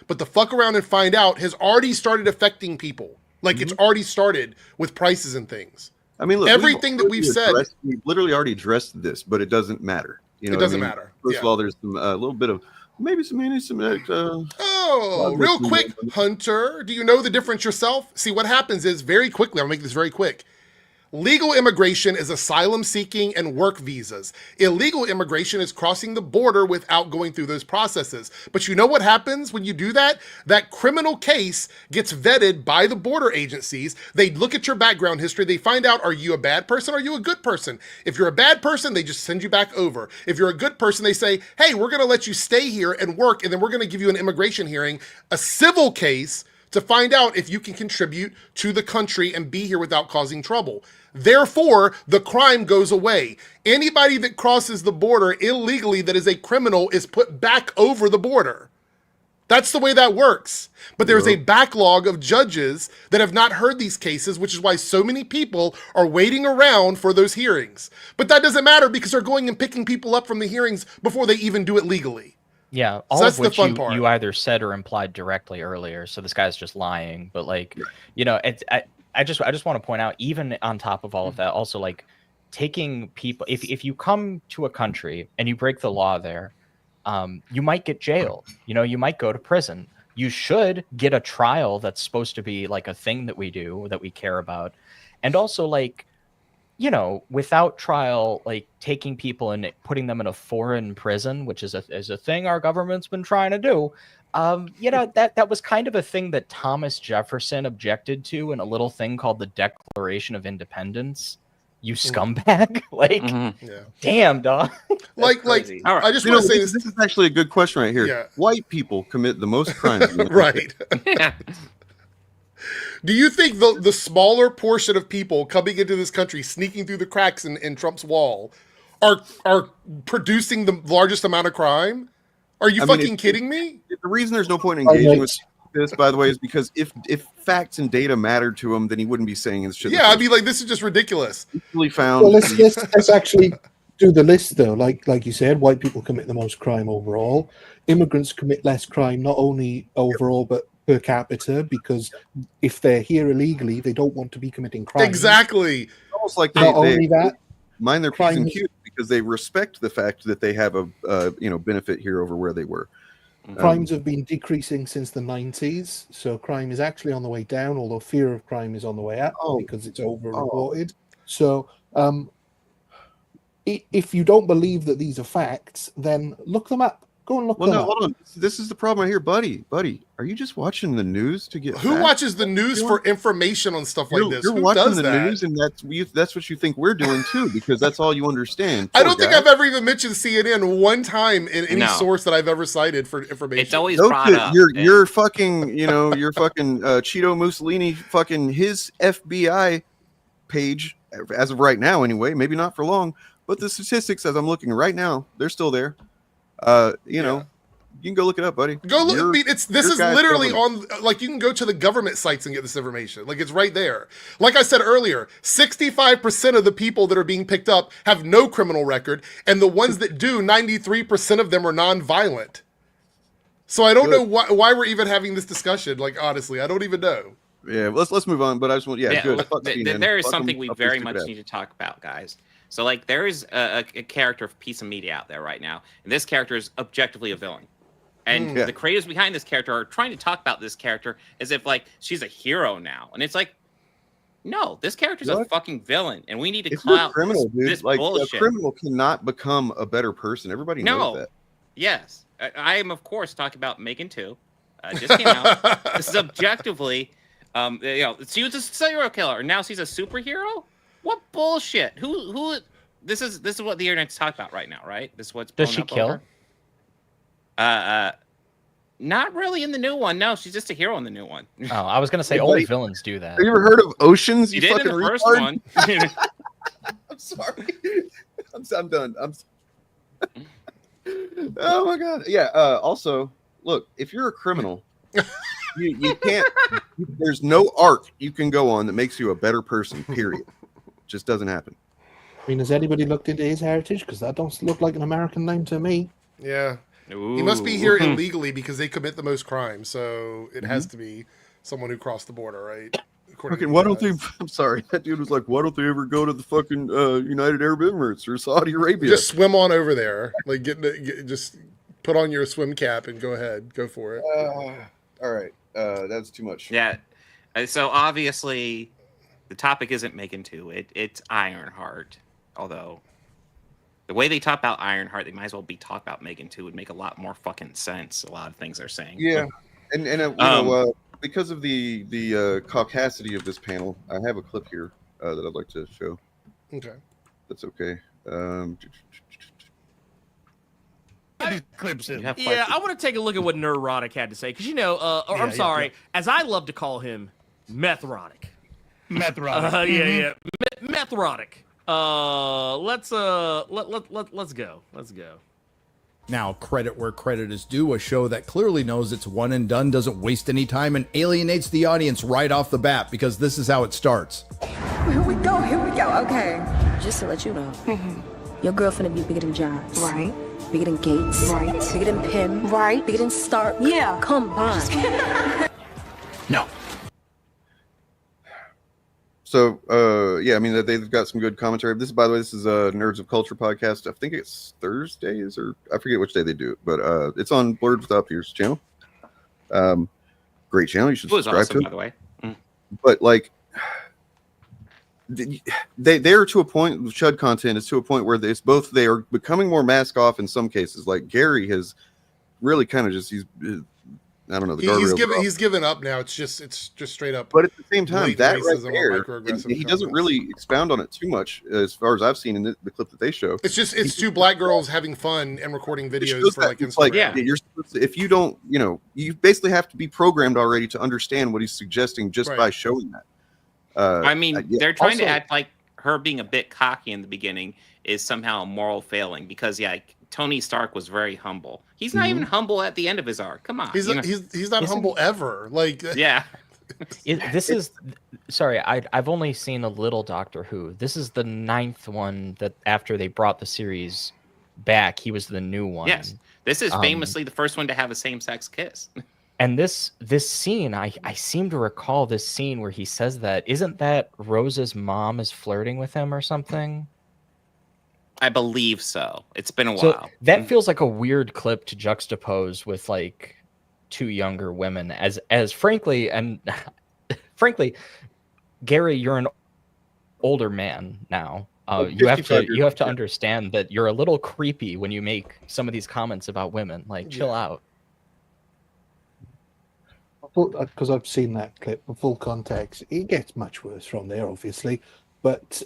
Speaker 2: But the fuck around and find out has already started affecting people. Like, it's already started with prices and things.
Speaker 3: I mean, look,
Speaker 2: everything that we've said,
Speaker 3: we've literally already addressed this, but it doesn't matter.
Speaker 2: It doesn't matter.
Speaker 3: First of all, there's a little bit of maybe some anti-Semitic.
Speaker 2: Real quick, Hunter, do you know the difference yourself? See, what happens is very quickly. I'll make this very quick. Legal immigration is asylum seeking and work visas. Illegal immigration is crossing the border without going through those processes. But you know what happens when you do that? That criminal case gets vetted by the border agencies. They look at your background history. They find out, are you a bad person? Are you a good person? If you're a bad person, they just send you back over. If you're a good person, they say, hey, we're going to let you stay here and work, and then we're going to give you an immigration hearing, a civil case, to find out if you can contribute to the country and be here without causing trouble. Therefore, the crime goes away. Anybody that crosses the border illegally that is a criminal is put back over the border. That's the way that works. But there's a backlog of judges that have not heard these cases, which is why so many people are waiting around for those hearings. But that doesn't matter because they're going and picking people up from the hearings before they even do it legally.
Speaker 11: Yeah,
Speaker 2: So
Speaker 11: all
Speaker 2: that's
Speaker 11: of which
Speaker 2: the fun part.
Speaker 11: you either said or implied directly earlier. So this guy's just lying. But like, you know, I just want to point out, even on top of all of that, also like taking people. If you come to a country and you break the law there, you might get jailed. You know, you might go to prison. You should get a trial. That's supposed to be like a thing that we do, that we care about. And also, like, you know, without trial, like taking people and putting them in a foreign prison, which is a thing our government's been trying to do. You know, that was kind of a thing that Thomas Jefferson objected to in a little thing called the Declaration of Independence. You scumbag! Like, damn, dog.
Speaker 2: Like, I just want to say
Speaker 3: this is actually a good question right here.
Speaker 2: Yeah.
Speaker 3: White people commit the most crimes.
Speaker 2: Right. Do you think the smaller portion of people coming into this country, sneaking through the cracks in Trump's wall, are producing the largest amount of crime? Are you kidding me?
Speaker 3: The reason there's no point in engaging with this, by the way, is because if facts and data mattered to him, then he wouldn't be saying this shit.
Speaker 2: Yeah, I mean, like, this is just ridiculous.
Speaker 3: Found.
Speaker 13: Well, let's actually do the list though. Like you said, white people commit the most crime overall. Immigrants commit less crime, not only overall but per capita, because if they're here illegally, they don't want to be committing crime.
Speaker 2: Exactly.
Speaker 3: Almost like
Speaker 13: only that,
Speaker 3: mind their P's and Q's because they respect the fact that they have a benefit here over where they were.
Speaker 13: Crimes have been decreasing since the 90s, so crime is actually on the way down, although fear of crime is on the way up because it's over-reported. So if you don't believe that these are facts, then look them up. Go and look them up.
Speaker 3: Hold on. This is the problem right here, buddy. Are you just watching the news to get
Speaker 2: Who
Speaker 3: facts?
Speaker 2: watches the news for information on stuff like this?
Speaker 3: You're
Speaker 2: Who
Speaker 3: watching
Speaker 2: does
Speaker 3: the
Speaker 2: that?
Speaker 3: news, and that's what you think we're doing too, because that's all you understand.
Speaker 2: I don't think I've ever even mentioned CNN one time in any source that I've ever cited for information.
Speaker 1: It's always brought up.
Speaker 3: You're fucking, you're fucking Cheeto Mussolini, fucking his FBI page as of right now, anyway. Maybe not for long, but the statistics, as I'm looking right now, they're still there. You can go look it up, buddy.
Speaker 2: Go look. I mean, this is literally on. Like, you can go to the government sites and get this information. Like, it's right there. Like I said earlier, 65% of the people that are being picked up have no criminal record, and the ones that do, 93% of them are non-violent. So I don't know why we're even having this discussion. Like, honestly, I don't even know.
Speaker 3: Yeah, let's move on. But I just want, good.
Speaker 1: There is something we very much need to talk about, guys. So, like, there is a character of piece of media out there right now, and this character is objectively a villain. And the creators behind this character are trying to talk about this character as if, like, she's a hero now. And it's like, no, this character's a fucking villain, and we need to call out this bullshit.
Speaker 3: A criminal cannot become a better person. Everybody knows that.
Speaker 1: Yes. I am, of course, talking about Megan 2. Just came out. This is objectively, she was a serial killer, and now she's a superhero? What bullshit? Who? This is what the internet's talking about right now, right? This is what's
Speaker 11: does she kill?
Speaker 1: Over. Not really in the new one. No, she's just a hero in the new one.
Speaker 11: Oh, I was gonna say old villains do that.
Speaker 3: Have you ever heard of Oceans?
Speaker 1: You did
Speaker 3: fucking
Speaker 1: in the first
Speaker 3: retard?
Speaker 1: one.
Speaker 3: I'm sorry. I'm done. Oh my god. Yeah. Also, look, if you're a criminal, you can't. There's no arc you can go on that makes you a better person. Period. Just doesn't happen.
Speaker 13: I mean, has anybody looked into his heritage? Because that don't look like an American name to me.
Speaker 2: Yeah. Ooh. He must be here illegally because they commit the most crime. So it has to be someone who crossed the border, right?
Speaker 3: Okay, why don't they? I'm sorry, that dude was like, why don't they ever go to the fucking United Arab Emirates or Saudi Arabia?
Speaker 2: Just swim on over there, like just put on your swim cap and go ahead, go for it.
Speaker 3: All right, that's too much.
Speaker 1: Yeah. So obviously, the topic isn't Megan 2. It's Ironheart. Although the way they talk about Ironheart, they might as well be talking about Megan 2. Would make a lot more fucking sense. A lot of things they're saying.
Speaker 3: Yeah, and because of the caucasity of this panel, I have a clip here that I'd like to show.
Speaker 2: Okay,
Speaker 3: that's okay.
Speaker 16: Clips in. Yeah, I want to take a look at what Neurotic had to say because I'm sorry, as I love to call him, Methrotic.
Speaker 9: Methrotic.
Speaker 16: Methrotic. Let's go.
Speaker 17: Now, credit where credit is due, a show that clearly knows it's one and done, doesn't waste any time, and alienates the audience right off the bat, because this is how it starts.
Speaker 18: Here we go, okay. Just to let you know, your girl finna be bigger than Johns. Right. Bigger than Gates. Right. Bigger than Pim. Right. Bigger than Stark. Yeah. Combined.
Speaker 17: No.
Speaker 3: So, yeah, I mean, they've got some good commentary. This, by the way, this is a Nerds of Culture podcast. I think it's Thursdays, or I forget which day they do it, but it's on Blurred Without Pierce channel. Great channel. You should subscribe
Speaker 1: awesome,
Speaker 3: to it.
Speaker 1: by the way.
Speaker 3: But like, they're to a point. Chud content is to a point where it's both. They are becoming more mask off in some cases. Like Gary has really kind of just I don't know.
Speaker 2: He's given up now. It's just straight up.
Speaker 3: But at the same time, that right
Speaker 2: racism
Speaker 3: there,
Speaker 2: microaggressive
Speaker 3: he doesn't really expound on it too much, as far as I've seen in the clip that they show.
Speaker 2: It's two black girls having fun and recording videos for like Instagram.
Speaker 3: Like, you're supposed to, if you don't, you basically have to be programmed already to understand what he's suggesting just by showing that.
Speaker 1: I mean, they're trying to act like her being a bit cocky in the beginning is somehow a moral failing because Tony Stark was very humble. He's not even humble at the end of his arc. Come on,
Speaker 2: he's not humble ever. Like
Speaker 11: Sorry, I've only seen a little Doctor Who. This is the 9th one that after they brought the series back, he was the new one.
Speaker 1: Yes, this is famously the first one to have a same-sex kiss.
Speaker 11: And this scene, I seem to recall this scene where he says that. Isn't that Rose's mom is flirting with him or something?
Speaker 1: I believe so. It's been a while.
Speaker 11: So that feels like a weird clip to juxtapose with like two younger women as frankly, Gary, you're an older man now. You have to understand that you're a little creepy when you make some of these comments about women. Like, chill out.
Speaker 13: Because I've seen that clip for full context, it gets much worse from there, obviously. But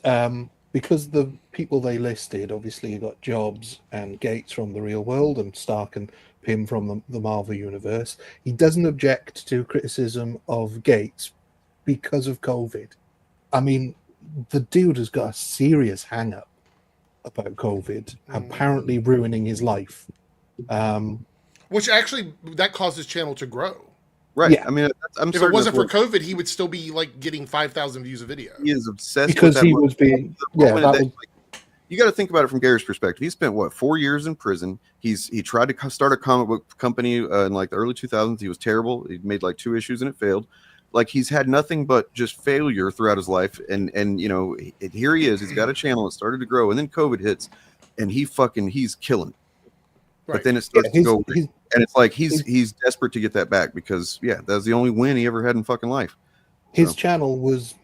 Speaker 13: because the people they listed, obviously you got Jobs and Gates from the real world and Stark and Pym from the Marvel Universe, he doesn't object to criticism of Gates because of COVID. I mean, the dude has got a serious hang-up about COVID, apparently ruining his life.
Speaker 2: Which actually, that caused his channel to grow.
Speaker 3: Right. Yeah. I mean,
Speaker 2: if it wasn't for COVID, he would still be like getting 5,000 views a video.
Speaker 3: He is obsessed
Speaker 13: because
Speaker 3: with
Speaker 13: he was being.
Speaker 3: You got to think about it from Gary's perspective. He spent 4 years in prison. He tried to start a comic book company in like the early 2000s. He was terrible. He made like 2 issues and it failed. Like he's had nothing but just failure throughout his life. And here he is. He's got a channel. It started to grow, and then COVID hits, and he's killing. Right. But then it starts to go, and it's like he's desperate to get that back because that was the only win he ever had in fucking life.
Speaker 13: His channel was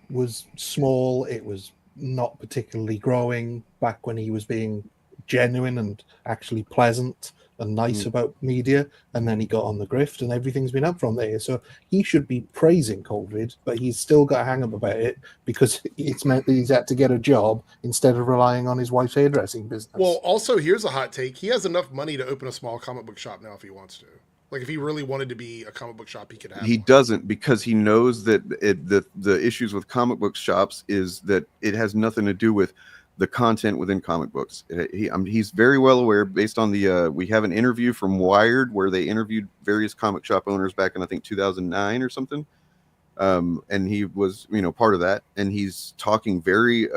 Speaker 13: small. It was not particularly growing back when he was being genuine and actually pleasant and nice about media, and then he got on the grift, and everything's been up from there. So he should be praising COVID, but he's still got a hang up about it because it's meant that he's had to get a job instead of relying on his wife's hairdressing business.
Speaker 2: Well, also, here's a hot take. He has enough money to open a small comic book shop now if he wants to. Like, if he really wanted to be a comic book shop, he could have
Speaker 3: He
Speaker 2: one.
Speaker 3: doesn't, because he knows that the issues with comic book shops is that it has nothing to do with the content within comic books. He's very well aware, based on we have an interview from Wired where they interviewed various comic shop owners back in I think 2009 or something, and he was part of that, and he's talking very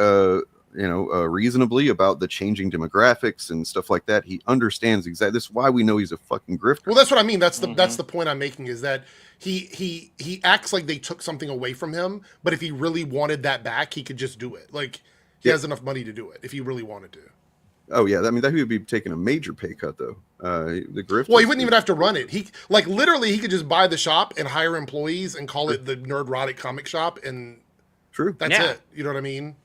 Speaker 3: reasonably about the changing demographics and stuff like that. He understands exactly. This is why we know he's a fucking grifter.
Speaker 2: Well, that's what I mean. That's the point I'm making, is that he acts like they took something away from him, but if he really wanted that back, he could just do it. Like, he has enough money to do it if he really wanted to.
Speaker 3: Oh yeah, I mean that he would be taking a major pay cut though. The grift.
Speaker 2: Well, he wouldn't even have to run it. He literally he could just buy the shop and hire employees and call it the Nerdrotic Comic Shop, and that's it. You know what I mean?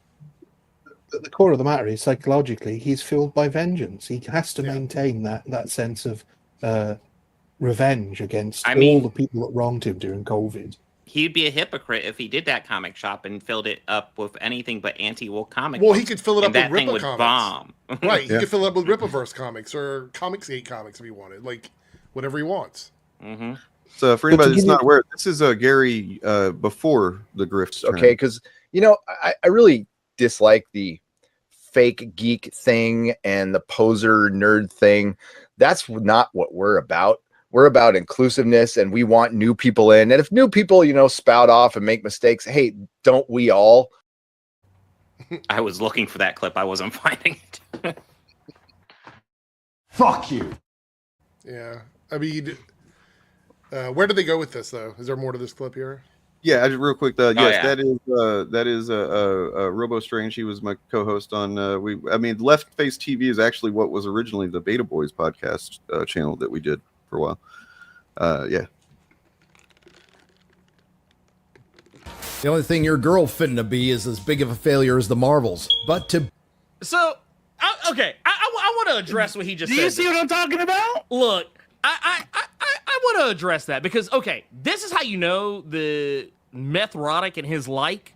Speaker 13: At the core of the matter is, psychologically, he's fueled by vengeance. He has to maintain that sense of revenge against all the people that wronged him during COVID.
Speaker 1: He'd be a hypocrite if he did that comic shop and filled it up with anything but anti-woke comic
Speaker 2: Well,
Speaker 1: books.
Speaker 2: he could fill it up with
Speaker 1: that thing
Speaker 2: Rippa
Speaker 1: would
Speaker 2: comics.
Speaker 1: bomb.
Speaker 2: Right, he could fill it up with Rippaverse comics or Comicsgate comics if he wanted. Like, whatever he wants.
Speaker 1: Mm-hmm.
Speaker 3: So for anybody that's not aware, this is Gary before the grift.
Speaker 19: Okay, because I really dislike the fake geek thing and the poser nerd thing. That's not what we're about. We're about inclusiveness, and we want new people in. And if new people, spout off and make mistakes, hey, don't we all?
Speaker 1: I was looking for that clip. I wasn't finding it.
Speaker 2: Fuck you. Yeah. I mean, where did they go with this, though? Is there more to this clip here?
Speaker 3: Yeah, just real quick. Yes,
Speaker 1: yeah.
Speaker 3: that is Robo Strange. He was my co-host on. Left Face TV is actually what was originally the Beta Boys podcast channel that we did for a while. Yeah.
Speaker 17: The only thing your girl finna be is as big of a failure as the Marvels. But to
Speaker 16: So, okay, I want to address what he just said.
Speaker 20: Do you see what I'm talking about?
Speaker 16: Look, I want to address that because, okay, this is how you know the Meth Roddick and his like.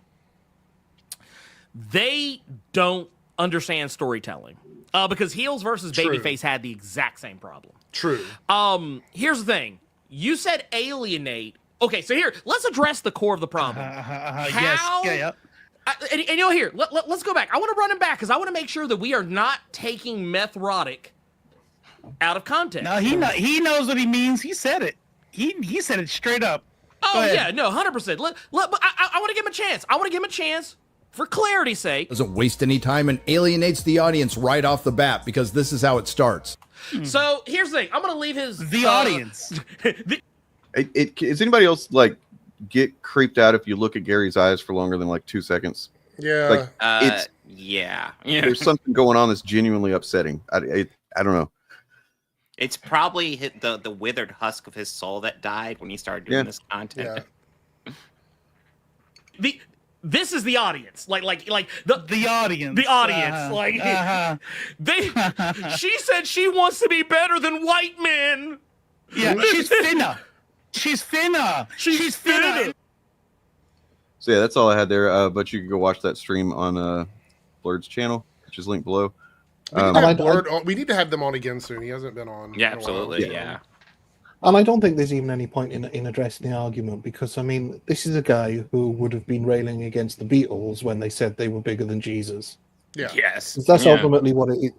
Speaker 16: They don't understand storytelling. Because Heels versus Babyface had the exact same problem.
Speaker 2: True.
Speaker 16: Here's the thing. You said alienate. Okay, so here, let's address the core of the problem.
Speaker 20: Yes. Yeah.
Speaker 16: And here, let's go back. I want to run him back because I want to make sure that we are not taking Meth Roddick out of context.
Speaker 20: No, he knows what he means. He said it. He said it straight up.
Speaker 16: Oh, yeah, no, 100%. But I want to give him a chance. I want to give him a chance for clarity's sake.
Speaker 17: Doesn't waste any time and alienates the audience right off the bat because this is how it starts.
Speaker 16: So here's the thing. I'm going to leave his...
Speaker 20: The audience.
Speaker 3: Is anybody else get creeped out if you look at Gary's eyes for longer than 2 seconds?
Speaker 2: Yeah.
Speaker 1: Yeah.
Speaker 3: There's something going on that's genuinely upsetting. I don't know.
Speaker 1: It's probably the withered husk of his soul that died when he started doing this content.
Speaker 16: Yeah. This is the audience, like
Speaker 20: the audience,
Speaker 16: the audience, She said she wants to be better than white men.
Speaker 20: Yeah, she's finna. She's finna.
Speaker 3: So yeah, that's all I had there. But you can go watch that stream on Blurred's channel, which is linked below.
Speaker 2: We need to have them on again soon. He hasn't been on.
Speaker 1: Yeah, absolutely. Yeah.
Speaker 13: And I don't think there's even any point in addressing the argument because, I mean, this is a guy who would have been railing against the Beatles when they said they were bigger than Jesus.
Speaker 2: Yeah.
Speaker 1: Yes.
Speaker 13: That's ultimately what it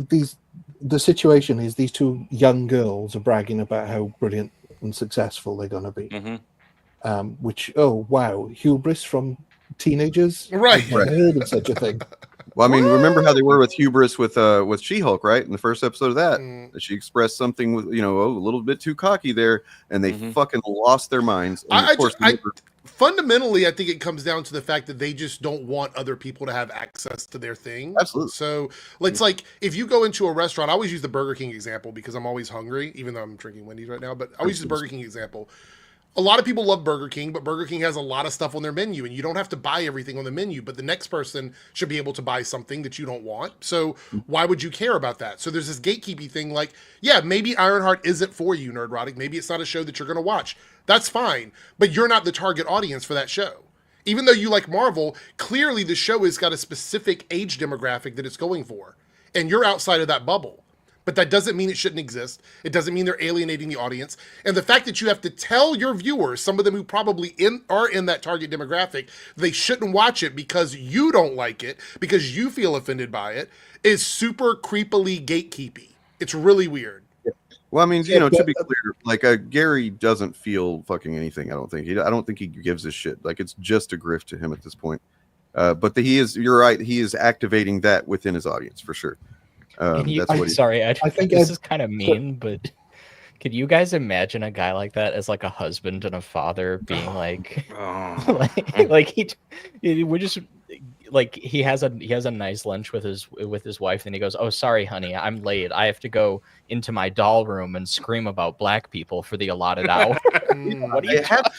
Speaker 13: is. The situation is these two young girls are bragging about how brilliant and successful they're going to be.
Speaker 1: Mm-hmm.
Speaker 13: Which, oh, wow, hubris from teenagers?
Speaker 2: Right.
Speaker 13: I've never heard of such a thing.
Speaker 3: Well, I mean, remember how they were with hubris with She-Hulk, right? In the first episode of that, she expressed something with a little bit too cocky there, and they fucking lost their minds. And
Speaker 2: fundamentally, I think it comes down to the fact that they just don't want other people to have access to their thing.
Speaker 3: Absolutely.
Speaker 2: So it's like if you go into a restaurant, I always use the Burger King example because I'm always hungry, even though I'm drinking Wendy's right now. But I always use the Burger King example. A lot of people love Burger King, but Burger King has a lot of stuff on their menu, and you don't have to buy everything on the menu, but the next person should be able to buy something that you don't want. So why would you care about that? So there's this gatekeeping thing like, yeah, maybe Ironheart isn't for you, Nerd Roddick. Maybe it's not a show that you're going to watch. That's fine, but you're not the target audience for that show. Even though you like Marvel, clearly the show has got a specific age demographic that it's going for, and you're outside of that bubble. But that doesn't mean it shouldn't exist. It doesn't mean they're alienating the audience. And the fact that you have to tell your viewers, some of them who probably are in that target demographic, they shouldn't watch it because you don't like it, because you feel offended by it, is super creepily gatekeepy. It's really weird.
Speaker 3: Well, I mean, to be clear, Gary doesn't feel fucking anything. I don't think he gives a shit. It's just a grift to him at this point. But you're right. He is activating that within his audience for sure.
Speaker 11: I think this is kind of mean, but could you guys imagine a guy like that as a husband and a father being he has a nice lunch with his wife and he goes, "Oh, sorry, honey, I'm late. I have to go into my doll room and scream about black people for the allotted hour."
Speaker 3: I have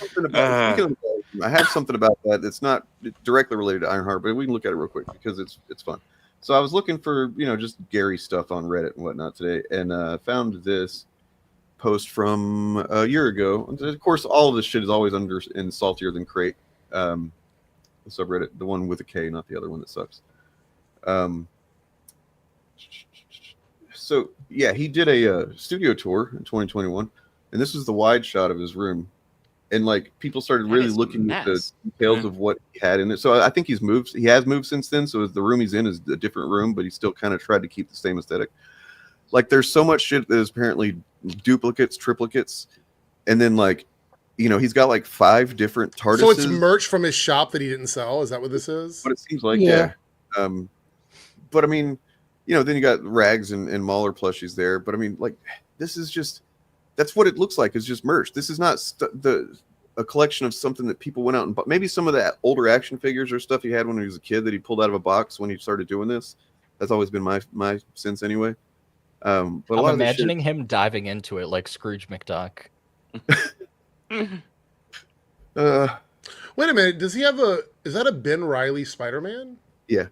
Speaker 3: something about that. It's not directly related to Ironheart, but we can look at it real quick because it's fun. So I was looking for, just Gary stuff on Reddit and whatnot today, and found this post from a year ago. Of course, all of this shit is always under and saltier than Crate. The subreddit, the one with a K, not the other one that sucks. So yeah, he did a studio tour in 2021, and this is the wide shot of his room. and like people started really looking at the details of what he had in it. So I think he's moved. He has moved since then. So the room he's in is a different room, but he still kind of tried to keep the same aesthetic. Like there's so much shit that is apparently duplicates, triplicates, and then like, you know, he's got like 5 different TARDISes.
Speaker 2: So it's merch from his shop that he didn't sell. Is that what this is?
Speaker 3: What it seems like, yeah. But I mean, you know, then you got Rags and Mauler plushies there. But I mean, like, this is just, that's what it looks like. It's just merch. This is not a collection of something that people went out and bought. Maybe some of the older action figures or stuff he had when he was a kid that he pulled out of a box when he started doing this. That's always been my sense anyway. But
Speaker 11: I'm imagining him diving into it like Scrooge McDuck.
Speaker 2: Wait a minute. Does he have is that a Ben Reilly Spider-Man?
Speaker 3: Yeah.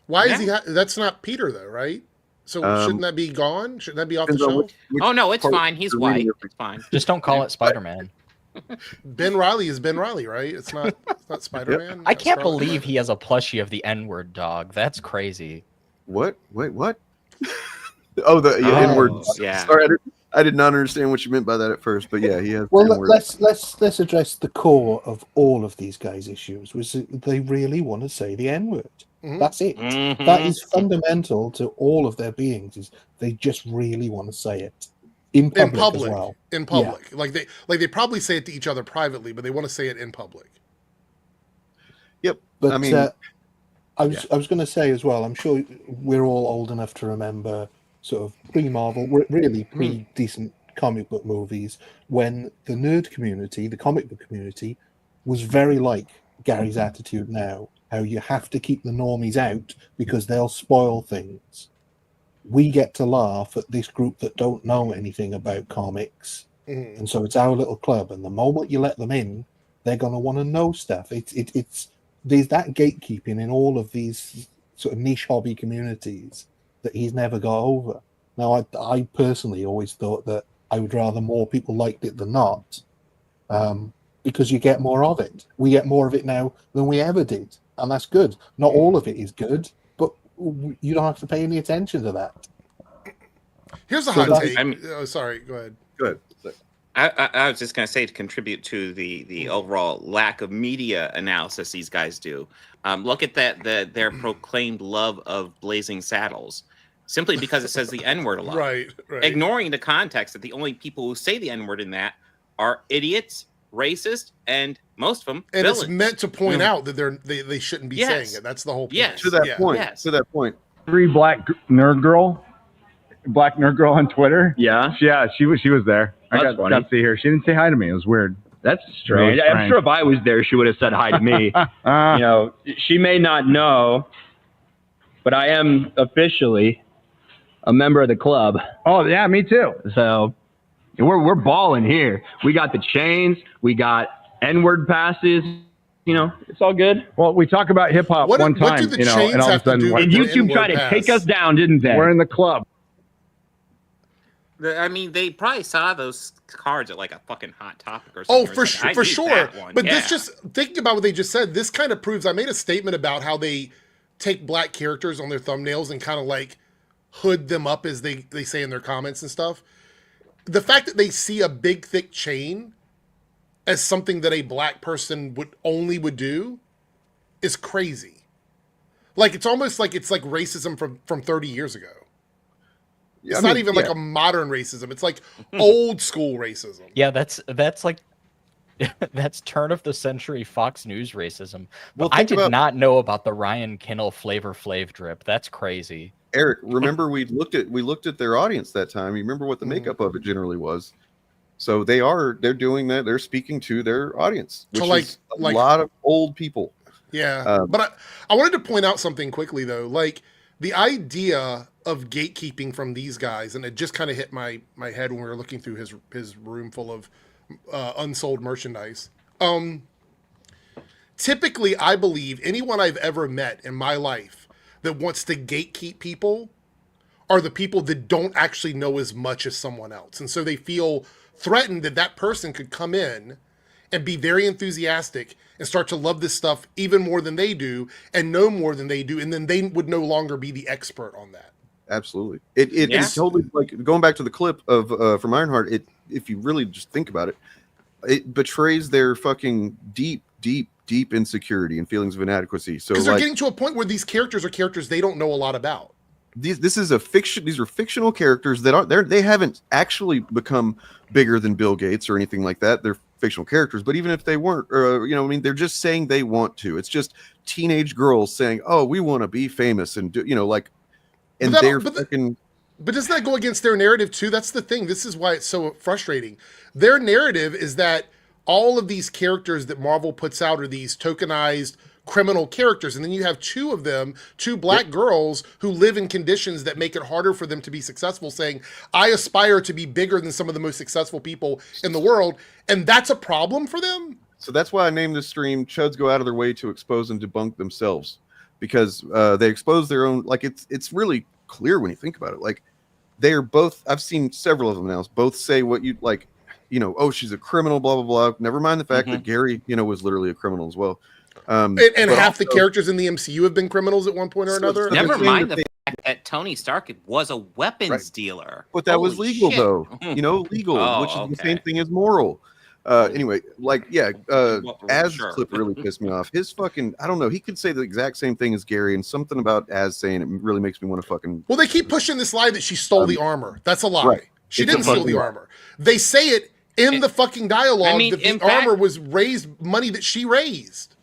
Speaker 2: Why is he? That's not Peter though, right? So shouldn't that be gone? Shouldn't that be off the shelf?
Speaker 1: Oh no, it's fine. He's white. It's fine.
Speaker 11: Just don't call it Spider-Man.
Speaker 2: Ben Reilly is Ben Reilly, right? It's not Spider-Man.
Speaker 11: I can't believe he has a plushie of the N-word dog. That's crazy.
Speaker 3: What? Wait, what? Oh, the N-word.
Speaker 1: Yeah.
Speaker 3: Sorry, I did not understand what you meant by that at first, but yeah, he has.
Speaker 13: Well, let's address the core of all of these guys' issues, which is they really want to say the N-word.
Speaker 2: Mm-hmm.
Speaker 13: That's it.
Speaker 1: Mm-hmm.
Speaker 13: That is fundamental to all of their beings. Is they just really want to say it in public as well.
Speaker 2: In public, yeah. like they probably say it to each other privately, but they want to say it in public.
Speaker 3: Yep.
Speaker 13: But
Speaker 3: I mean,
Speaker 13: I was going to say as well. I'm sure we're all old enough to remember sort of pre-Marvel, really pre-decent comic book movies, when the nerd community, the comic book community, was very like Gary's attitude now. How you have to keep the normies out because they'll spoil things. We get to laugh at this group that don't know anything about comics, and so it's our little club. And the moment you let them in, they're going to want to know stuff. It's there's that gatekeeping in all of these sort of niche hobby communities that he's never got over. Now, I personally always thought that I would rather more people liked it than not, because you get more of it. We get more of it now than we ever did, and that's good. Not all of it is good, but you don't have to pay any attention to that.
Speaker 2: Here's a hot take. Sorry, go ahead.
Speaker 3: Good.
Speaker 1: I was just going to say, to contribute to the overall lack of media analysis these guys do, look at their proclaimed love of Blazing Saddles, simply because it says the N-word a lot.
Speaker 2: Right.
Speaker 1: Ignoring the context that the only people who say the N-word in that are idiots, racist, and most of them villains.
Speaker 2: It's meant to point out that they shouldn't be saying it. That's the whole point.
Speaker 1: Yes.
Speaker 3: To that point.
Speaker 1: Yes.
Speaker 3: To that point.
Speaker 21: Black nerd girl on Twitter. Yeah, she was there. I got to see her. She didn't say hi to me. It was weird.
Speaker 22: That's strange. I'm sure if I was there, she would have said hi to me. You know, she may not know, but I am officially a member of the club.
Speaker 21: Oh yeah, me too.
Speaker 22: So we're balling here. We got the chains. We got N-word passes. You know, it's all good.
Speaker 21: Well, we talk about hip hop one time.
Speaker 2: What do the chains
Speaker 21: and all
Speaker 2: have
Speaker 21: of a sudden,
Speaker 2: to do with
Speaker 22: and
Speaker 2: the
Speaker 22: YouTube
Speaker 2: N-word
Speaker 22: tried to
Speaker 2: pass?
Speaker 22: take us down, didn't they?
Speaker 21: We're in the club.
Speaker 1: I mean, they probably saw those cards at like a fucking Hot Topic or
Speaker 2: Oh,
Speaker 1: something.
Speaker 2: for sure. But this just, thinking about what they just said, this kind of proves, I made a statement about how they take black characters on their thumbnails and kind of like hood them up, as they say in their comments and stuff. The fact that they see a big, thick chain as something that a black person would do is crazy. Like, it's almost like it's like racism from 30 years ago. It's not even like a modern racism. It's like old school racism.
Speaker 11: Yeah, that's like that's turn of the century Fox News racism. Well, I did not know about the Ryan Kinnell Flavor Flav drip. That's crazy.
Speaker 3: Eric, remember we looked at their audience that time. You remember what the makeup of it generally was. So they're doing that. They're speaking to their audience, which is a lot of old people.
Speaker 2: Yeah, but I wanted to point out something quickly though. Like, the idea of gatekeeping from these guys, and it just kind of hit my head when we were looking through his room full of unsold merchandise. Typically, I believe anyone I've ever met in my life that wants to gatekeep people are the people that don't actually know as much as someone else. And so they feel threatened that person could come in and be very enthusiastic and start to love this stuff even more than they do and know more than they do. And then they would no longer be the expert on that.
Speaker 3: Absolutely. It's totally like going back to the clip of from Ironheart. If you really just think about it, it betrays their fucking deep insecurity and feelings of inadequacy. So
Speaker 2: because they're getting to a point where these characters are characters they don't know a lot about.
Speaker 3: This is a fiction. These are fictional characters that aren't there. They haven't actually become bigger than Bill Gates or anything like that. They're fictional characters. But even if they weren't, I mean, they're just saying they want to. It's just teenage girls saying, "Oh, we want to be famous," and do, like, and they're fucking.
Speaker 2: But doesn't that go against their narrative too? That's the thing. This is why it's so frustrating. Their narrative is that all of these characters that Marvel puts out are these tokenized criminal characters, and then you have two of them, two black girls who live in conditions that make it harder for them to be successful, saying, I aspire to be bigger than some of the most successful people in the world, and that's a problem for them.
Speaker 3: So that's why I named this stream Chuds Go Out of Their Way to Expose and Debunk Themselves, because they expose their own, like, it's really clear when you think about it. Like, they're both, I've seen several of them now, both say what you like, oh, she's a criminal, blah blah blah. Never mind the fact that Gary, was literally a criminal as well.
Speaker 2: And half the characters in the MCU have been criminals at one point or another.
Speaker 1: Never mind the fact that Tony Stark was a weapons dealer.
Speaker 3: But that was legal, though. Legal, which is the same thing as moral. Anyway, Az clip really pissed me off. His fucking, I don't know, he could say the exact same thing as Gary, and something about Az saying it really makes me want to fucking.
Speaker 2: Well, they keep pushing this lie that she stole the armor. That's a lie.
Speaker 3: Right.
Speaker 2: She didn't steal the armor. They say it in the fucking dialogue that the armor was raised money that she raised.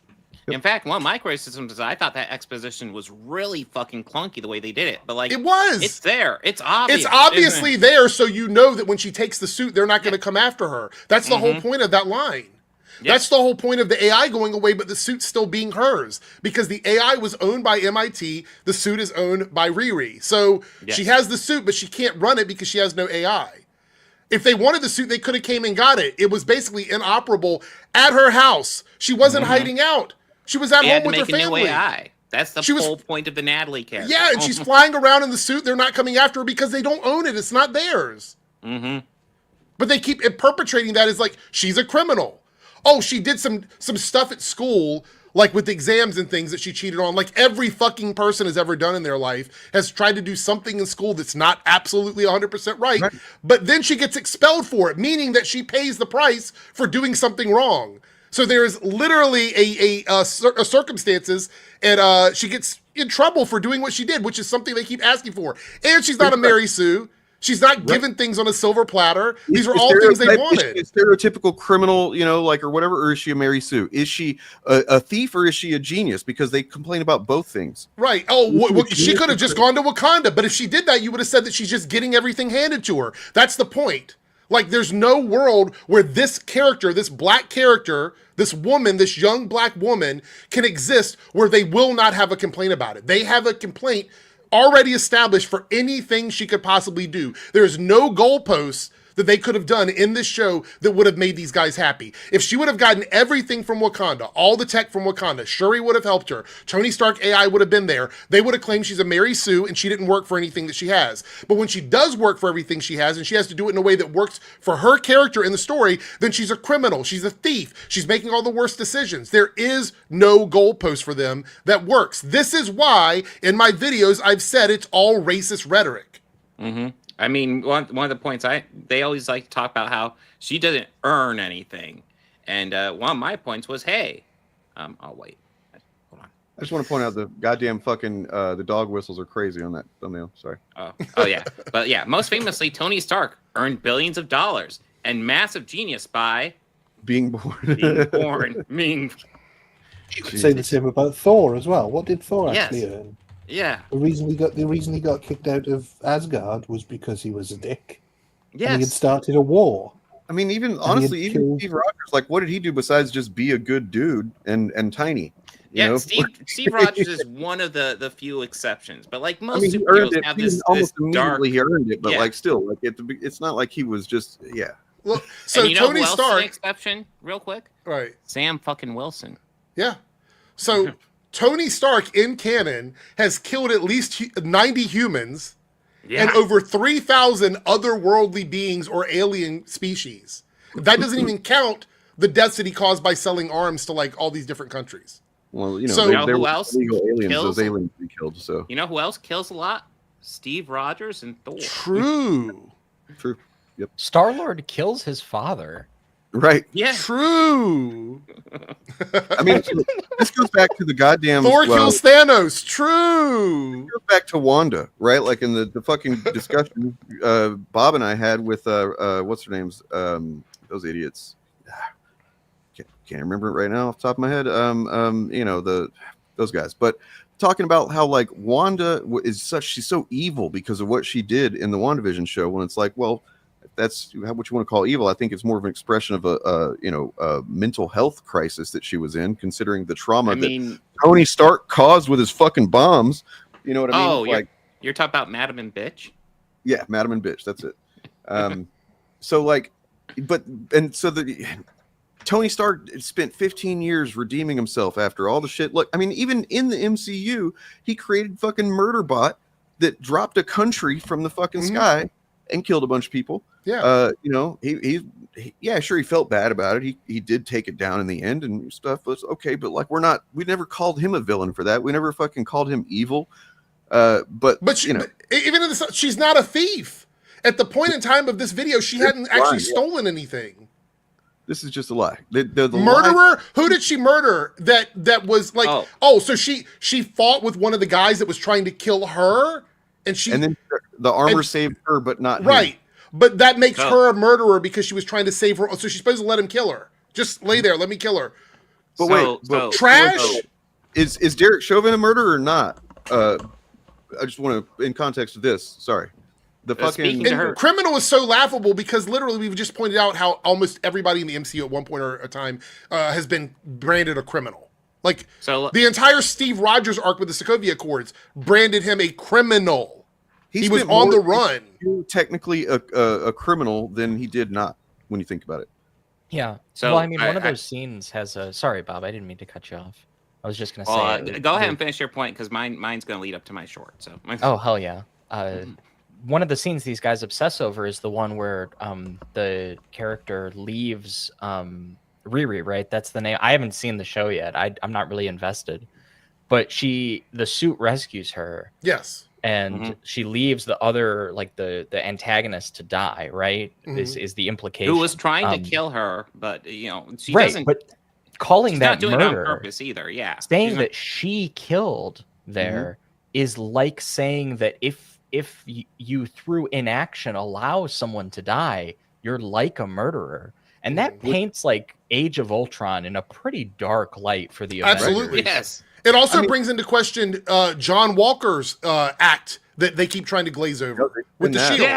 Speaker 1: In fact, one of my criticisms is I thought that exposition was really fucking clunky the way they did it. But
Speaker 2: it was.
Speaker 1: It's there. It's obvious.
Speaker 2: It's obviously there, so you know that when she takes the suit, they're not going to come after her. That's the whole point of that line. That's the whole point of the AI going away, but the suit's still being hers. Because the AI was owned by MIT, the suit is owned by Riri. So she has the suit, but she can't run it because she has no AI. If they wanted the suit, they could have came and got it. It was basically inoperable at her house. She wasn't hiding out. She was at home with her family.
Speaker 1: That's the whole point of the Natalie character.
Speaker 2: Yeah, and she's flying around in the suit. They're not coming after her because they don't own it. It's not theirs. But they keep perpetrating that as like, she's a criminal. Oh, she did some stuff at school, like with exams and things that she cheated on. Like every fucking person has ever done in their life has tried to do something in school that's not absolutely 100% right. But then she gets expelled for it, meaning that she pays the price for doing something wrong. So there's literally a circumstances, and she gets in trouble for doing what she did, which is something they keep asking for. And she's not a Mary Sue. She's not given things on a silver platter. These are all things they wanted.
Speaker 3: Is she a stereotypical criminal, or whatever, or is she a Mary Sue? Is she a thief or is she a genius? Because they complain about both things.
Speaker 2: Right. Oh, she could have just gone to Wakanda, but if she did that, you would have said that she's just getting everything handed to her. That's the point. Like, there's no world where this character, this black character, this woman, this young black woman can exist where they will not have a complaint about it. They have a complaint already established for anything she could possibly do. There's no goalposts that they could have done in this show that would have made these guys happy. If she would have gotten everything from Wakanda, all the tech from Wakanda, Shuri would have helped her, Tony Stark AI would have been there, they would have claimed she's a Mary Sue and she didn't work for anything that she has. But when she does work for everything she has and she has to do it in a way that works for her character in the story, then she's a criminal, she's a thief, she's making all the worst decisions. There is no goalpost for them that works. This is why in my videos I've said it's all racist rhetoric.
Speaker 1: I mean, one of the points they always like to talk about how she doesn't earn anything, and one of my points was, hey, I'll wait. Hold on.
Speaker 3: I just want to point out the goddamn fucking the dog whistles are crazy on that thumbnail. Sorry.
Speaker 1: Oh yeah, but yeah, most famously, Tony Stark earned billions of dollars and massive genius by
Speaker 3: being born.
Speaker 2: You
Speaker 13: could say the same about Thor as well. What did Thor actually earn?
Speaker 1: Yeah.
Speaker 13: The reason he got kicked out of Asgard was because he was a dick.
Speaker 1: Yes.
Speaker 13: And he had started a war.
Speaker 3: I mean, even honestly, even Steve Rogers, like, what did he do besides just be a good dude and tiny? You know?
Speaker 1: Steve Rogers is one of the few exceptions, but like most
Speaker 3: he earned
Speaker 1: superheroes
Speaker 3: it.
Speaker 1: have
Speaker 3: He
Speaker 1: this
Speaker 3: almost
Speaker 1: dark.
Speaker 3: immediately he earned it, but like still, like it's not like he was just
Speaker 2: Well, so
Speaker 1: and you know
Speaker 2: Tony
Speaker 1: who else is
Speaker 2: Stark,
Speaker 1: an exception, real quick,
Speaker 2: right?
Speaker 1: Sam fucking Wilson.
Speaker 2: Yeah. So Tony Stark in canon has killed at least 90 humans and over 3,000 otherworldly beings or alien species. That doesn't even count the deaths that he caused by selling arms to like all these different countries.
Speaker 3: Well,
Speaker 1: who else
Speaker 3: illegal aliens,
Speaker 1: kills?
Speaker 3: those aliens be killed. So
Speaker 1: You know who else kills a lot? Steve Rogers and Thor.
Speaker 2: True.
Speaker 3: True. Yep.
Speaker 11: Star-Lord kills his father.
Speaker 3: Right.
Speaker 1: Yeah.
Speaker 2: True.
Speaker 3: I mean, this goes back to the goddamn
Speaker 2: Thor kills Thanos. True.
Speaker 3: It goes back to Wanda, right? Like in the fucking discussion Bob and I had with what's their names? Those idiots. Can't remember it right now off the top of my head. You know, those guys. But talking about how like Wanda she's so evil because of what she did in the WandaVision show. When it's like, well, that's what you want to call evil. I think it's more of an expression of a mental health crisis that she was in, considering the trauma that Tony Stark caused with his fucking bombs. You know what I mean?
Speaker 1: Oh,
Speaker 3: like
Speaker 1: you're talking about Madam and Bitch?
Speaker 3: Yeah, Madam and Bitch. That's it. So like, so Tony Stark spent 15 years redeeming himself after all the shit. Look, I mean, even in the MCU, he created fucking Murderbot that dropped a country from the fucking sky and killed a bunch of people.
Speaker 2: Yeah.
Speaker 3: You know, he sure, he felt bad about it. He did take it down in the end and stuff. But it's okay, but like we never called him a villain for that. We never fucking called him evil. But
Speaker 2: she, even in this, she's not a thief. At the point in time of this video, she hadn't actually stolen anything.
Speaker 3: This is just a lie. The
Speaker 2: murderer?
Speaker 3: lie.
Speaker 2: Who did she murder? That was like so she fought with one of the guys that was trying to kill her, and then
Speaker 3: the armor saved her, but not
Speaker 2: right.
Speaker 3: him.
Speaker 2: But that makes her a murderer because she was trying to save her. So she's supposed to let him kill her. Just lay there, let me kill her.
Speaker 3: But
Speaker 2: trash.
Speaker 3: Is Derek Chauvin a murderer or not? I just want to, in context of this. Sorry. The fucking
Speaker 2: criminal is so laughable because literally we've just pointed out how almost everybody in the MCU at one point or a time has been branded a criminal. Like the entire Steve Rogers arc with the Sokovia Accords branded him a criminal. He was on the run.
Speaker 3: Technically a criminal than he did not, when you think about it.
Speaker 11: Yeah. So well, I mean, one of those scenes has a. Sorry, Bob, I didn't mean to cut you off. I was just going to say.
Speaker 1: Go ahead and finish your point because mine's going to lead up to my short. So.
Speaker 11: Oh hell yeah. One of the scenes these guys obsess over is the one where the character leaves Riri, right? That's the name. I haven't seen the show yet. I'm not really invested, but the suit rescues her.
Speaker 2: Yes.
Speaker 11: And she leaves the other, like the antagonist to die, right? Is the implication.
Speaker 1: Who was trying to kill her, but she doesn't.
Speaker 11: But calling that
Speaker 1: not doing
Speaker 11: murder
Speaker 1: it on purpose either. Yeah,
Speaker 11: saying that she killed there is like saying that if you through inaction allow someone to die, you're like a murderer, and that paints like Age of Ultron in a pretty dark light for the Avengers.
Speaker 2: Absolutely, yes. It also brings into question John Walker's act that they keep trying to glaze over with the shield.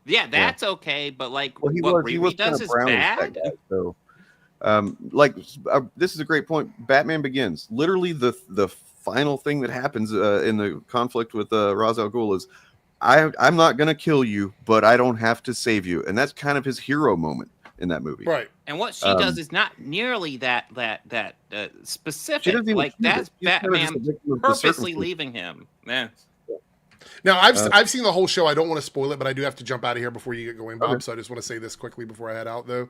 Speaker 1: Yeah, that's okay, but like what
Speaker 3: he was
Speaker 1: does is bad.
Speaker 3: So, this is a great point. Batman Begins. Literally, the final thing that happens in the conflict with Ra's al Ghul is, I'm not gonna kill you, but I don't have to save you, and that's kind of his hero moment in that movie.
Speaker 2: Right.
Speaker 1: And what she does is not nearly that specific. Like that's Batman purposely leaving him. Yeah.
Speaker 2: Now I've seen the whole show. I don't want to spoil it, but I do have to jump out of here before you get going, Bob. So I just want to say this quickly before I head out, though.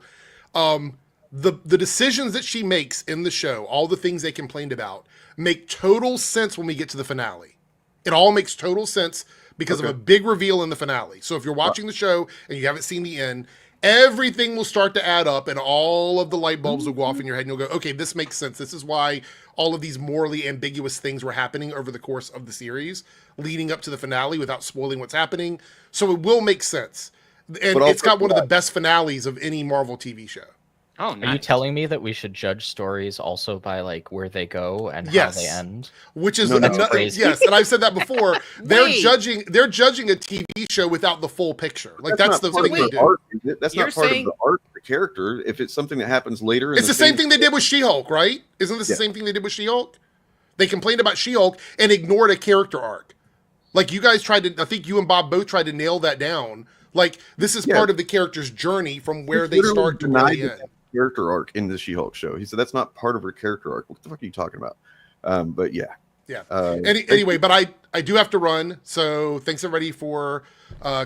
Speaker 2: The decisions that she makes in the show, all the things they complained about, make total sense when we get to the finale. It all makes total sense because of a big reveal in the finale. So if you're watching the show and you haven't seen the end, everything will start to add up and all of the light bulbs will go off in your head and you'll go, okay, this makes sense. This is why all of these morally ambiguous things were happening over the course of the series leading up to the finale without spoiling what's happening. So it will make sense. And it's got one of the best finales of any Marvel TV show.
Speaker 1: Oh, nice.
Speaker 11: Are you telling me that we should judge stories also by like where they go and how they end?
Speaker 2: Which is yes, and I've said that before. They're judging a TV show without the full picture. Like that's the thing they do.
Speaker 3: That's not part of the art of the character. If it's something that happens later,
Speaker 2: it's the same thing they did with She-Hulk, right? Isn't this the same thing they did with She-Hulk? They complained about She-Hulk and ignored a character arc. Like you guys tried to, I think you and Bob both tried to nail that down. Like this is part of the character's journey from where they start to where they end.
Speaker 3: Character arc in the She-Hulk show. He said that's not part of her character arc. What the fuck are you talking about? But yeah.
Speaker 2: Anyway, but I do have to run. So thanks everybody for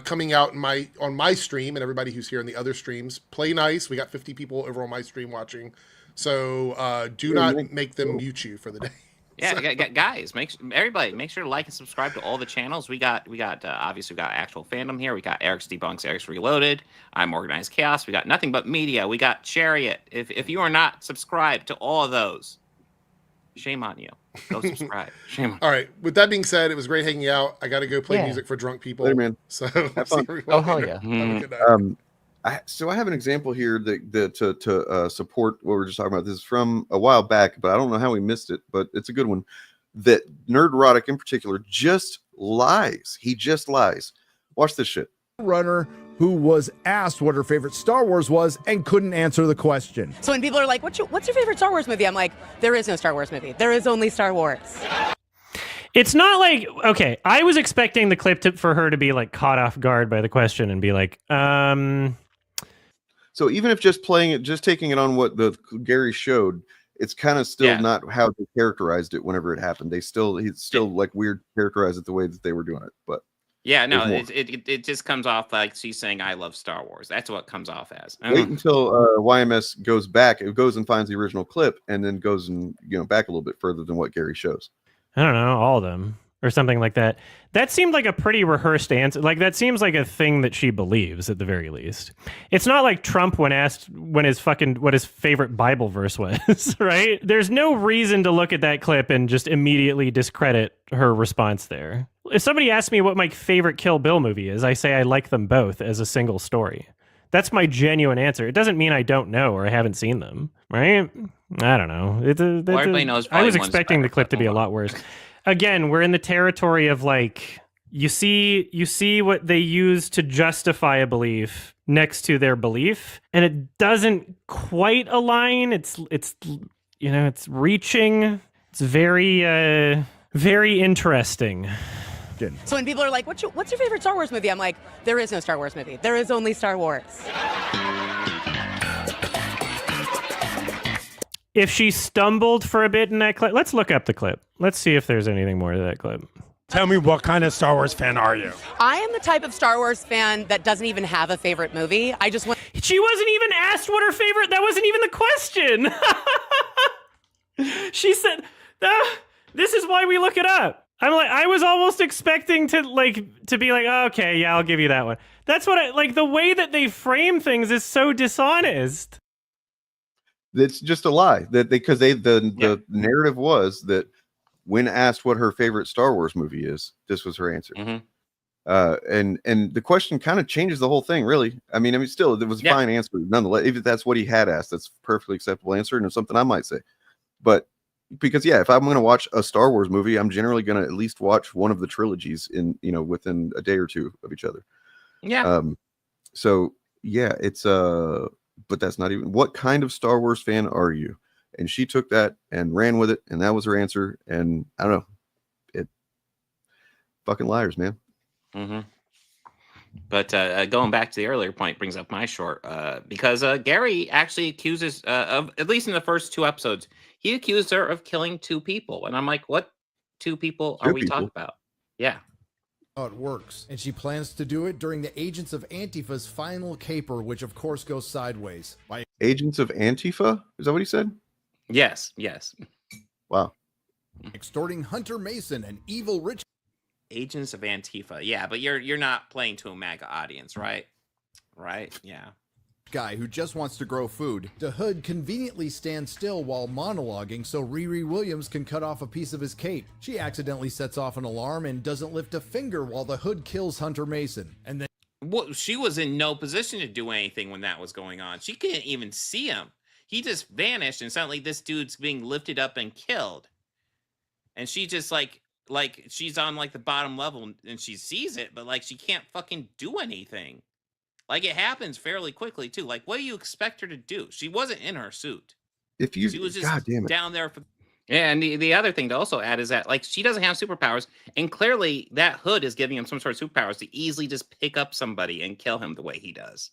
Speaker 2: coming out on my stream and everybody who's here in the other streams. Play nice. We got 50 people over on my stream watching. So do not make them mute you for the day.
Speaker 1: Yeah, guys, everybody make sure to like and subscribe to all the channels. We got obviously we got Actual Fandom here. We got Eric's Debunks, Eric's Reloaded. I'm Organized Chaos. We got Nothing But Media. We got Chariot. If you are not subscribed to all of those, shame on you. Go subscribe. Shame on.
Speaker 2: All right. With that being said, it was great hanging out. I got to go play music for drunk people.
Speaker 3: Later, man.
Speaker 2: So
Speaker 3: Have fun.
Speaker 11: Oh hell yeah.
Speaker 2: Have a good night.
Speaker 3: So I have an example here that to support what we're just talking about. This is from a while back, but I don't know how we missed it, but it's a good one. That Nerdrotic in particular just lies. He just lies. Watch this shit.
Speaker 17: Runner who was asked what her favorite Star Wars was and couldn't answer the question.
Speaker 4: So when people are like, what's your favorite Star Wars movie? I'm like, there is no Star Wars movie. There is only Star Wars.
Speaker 23: It's not like, okay, I was expecting the clip for her to be like caught off guard by the question and be like,
Speaker 3: So even if just playing it, just taking it on what the Gary showed, it's kind of still not how they characterized it whenever it happened. He's still like weird characterized it the way that they were doing it. But
Speaker 1: yeah, no, it just comes off like she's saying I love Star Wars. That's what it comes off as.
Speaker 3: Wait until YMS goes back. It goes and finds the original clip and then goes and back a little bit further than what Gary shows.
Speaker 23: I don't know, all of them or something like that. That seemed like a pretty rehearsed answer. Like that seems like a thing that she believes at the very least. It's not like Trump when asked what his favorite Bible verse was, right? There's no reason to look at that clip and just immediately discredit her response there. If somebody asks me what my favorite Kill Bill movie is, I say I like them both as a single story. That's my genuine answer. It doesn't mean I don't know or I haven't seen them, right? I don't know.
Speaker 1: Everybody knows.
Speaker 23: I was expecting the clip to be a lot worse. Again, we're in the territory of like you see what they use to justify a belief next to their belief, and it doesn't quite align. It's reaching. It's very very interesting.
Speaker 4: So when people are like, what's your favorite Star Wars movie? I'm like, there is no Star Wars movie. There is only Star Wars.
Speaker 23: If she stumbled for a bit in that clip, let's look up the clip. Let's see if there's anything more to that clip.
Speaker 24: Tell me, what kind of Star Wars fan are you?
Speaker 4: I am the type of Star Wars fan that doesn't even have a favorite movie. I just want.
Speaker 23: She wasn't even asked what her favorite. That wasn't even the question. She said, "This is why we look it up." I'm like, I was almost expecting to be like, oh, okay, yeah, I'll give you that one. That's what I like. The way that they frame things is so dishonest.
Speaker 3: It's just a lie because the narrative was that when asked what her favorite Star Wars movie is, this was her answer. And the question kind of changes the whole thing, really. I mean, still, it was a fine answer nonetheless. If that's what he had asked, that's a perfectly acceptable answer, and it's something I might say. But because if I'm going to watch a Star Wars movie, I'm generally going to at least watch one of the trilogies within a day or two of each other.
Speaker 1: Yeah.
Speaker 3: So yeah, it's but that's not even. What kind of Star Wars fan are you? And she took that and ran with it, and that was her answer. And I don't know, fucking liars, man.
Speaker 1: But going back to the earlier point brings up my short because Gary actually accuses of, at least in the first 2 episodes, he accused her of killing 2 people, and I'm like, what 2 people are we talking about? Yeah.
Speaker 17: How it works, and she plans to do it during the Agents of Antifa's final caper, which of course goes sideways.
Speaker 3: Agents of Antifa? Is that what he said?
Speaker 1: Yes.
Speaker 3: Wow.
Speaker 17: Extorting Hunter Mason, an evil rich.
Speaker 1: Agents of Antifa. Yeah, but you're not playing to a MAGA audience, right? Right? Yeah.
Speaker 17: Guy who just wants to grow food. The Hood conveniently stands still while monologuing so Riri Williams can cut off a piece of his cape. She accidentally sets off an alarm and doesn't lift a finger while the Hood kills Hunter Mason. And then
Speaker 1: she was in no position to do anything when that was going on. She couldn't even see him. He just vanished, and suddenly this dude's being lifted up and killed. And she just like she's on like the bottom level and she sees it, but like she can't fucking do anything. Like it happens fairly quickly too. Like what do you expect her to do? She wasn't in her suit. She was just down there for. Yeah, and the other thing to also add is that like she doesn't have superpowers, and clearly that Hood is giving him some sort of superpowers to easily just pick up somebody and kill him the way he does.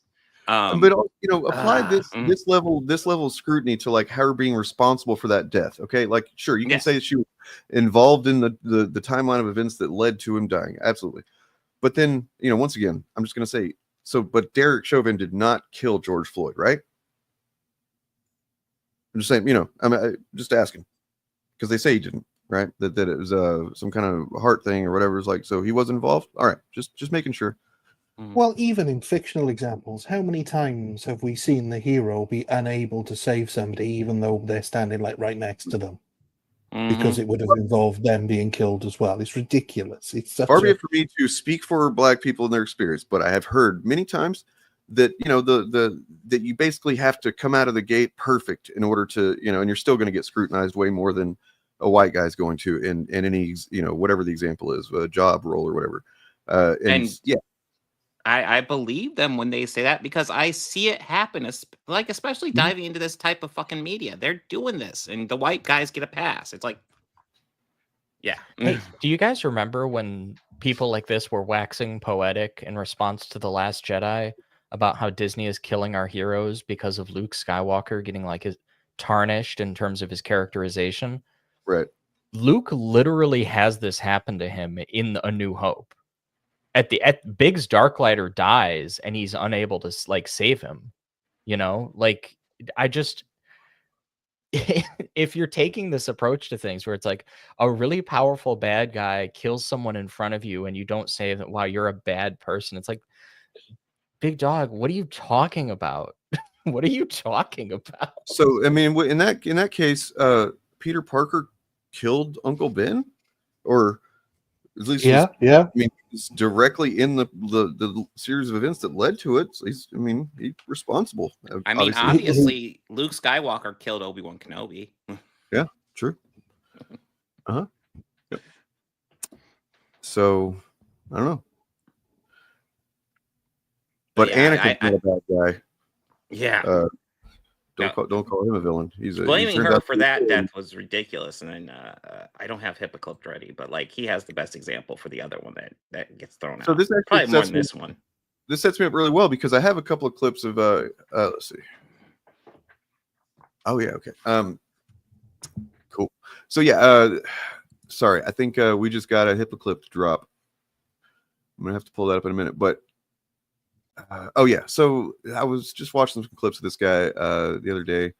Speaker 3: But apply this level of scrutiny to like her being responsible for that death. Okay, like sure you can say she was involved in the timeline of events that led to him dying, absolutely. But then once again, I'm just gonna say but Derek Chauvin did not kill George Floyd, right? I'm just saying, I'm just asking because they say he didn't. right? That it was some kind of heart thing or whatever. It's like, so he was involved. All right, just making sure.
Speaker 13: Well, even in fictional examples, how many times have we seen the hero be unable to save somebody even though they're standing like right next to them? Because it would have involved them being killed as well. It's ridiculous. It's such
Speaker 3: Far be
Speaker 13: a...
Speaker 3: it for me to speak for Black people and their experience, but I have heard many times that that you basically have to come out of the gate perfect in order to, and you're still going to get scrutinized way more than a white guy's going to in any whatever the example is, a job role or whatever. And yeah.
Speaker 1: I believe them when they say that because I see it happen, especially diving into this type of fucking media. They're doing this, and the white guys get a pass. It's like, yeah.
Speaker 11: Hey, do you guys remember when people like this were waxing poetic in response to The Last Jedi about how Disney is killing our heroes because of Luke Skywalker getting like his tarnished in terms of his characterization?
Speaker 3: Right.
Speaker 11: Luke literally has this happen to him in A New Hope. At Biggs Darklighter dies and he's unable to like save him. Like I just if you're taking this approach to things where it's like a really powerful bad guy kills someone in front of you and you don't say that, wow, you're a bad person. It's like, big dog, what are you talking about? What are you talking about?
Speaker 3: So, I mean, in that case, Peter Parker killed Uncle Ben, or at least
Speaker 13: yeah.
Speaker 3: I mean, he's directly in the series of events that led to it. So he's responsible.
Speaker 1: I mean, obviously, Luke Skywalker killed Obi-Wan Kenobi.
Speaker 3: Yeah, true. Yep. So I don't know, but
Speaker 1: yeah,
Speaker 3: Anakin's not a bad guy.
Speaker 1: Yeah.
Speaker 3: Don't call him a villain.
Speaker 1: Blaming her for that death was ridiculous, and then I don't have Hippoclipped ready, but like he has the best example for the other one that gets thrown out.
Speaker 3: So this
Speaker 1: probably more than this one.
Speaker 3: This sets me up really well because I have a couple of clips of let's see. Oh yeah, okay. Cool. So yeah, sorry, I think we just got a Hippoclipped drop. I'm gonna have to pull that up in a minute, but. Oh yeah, so I was just watching some clips of this guy the other day,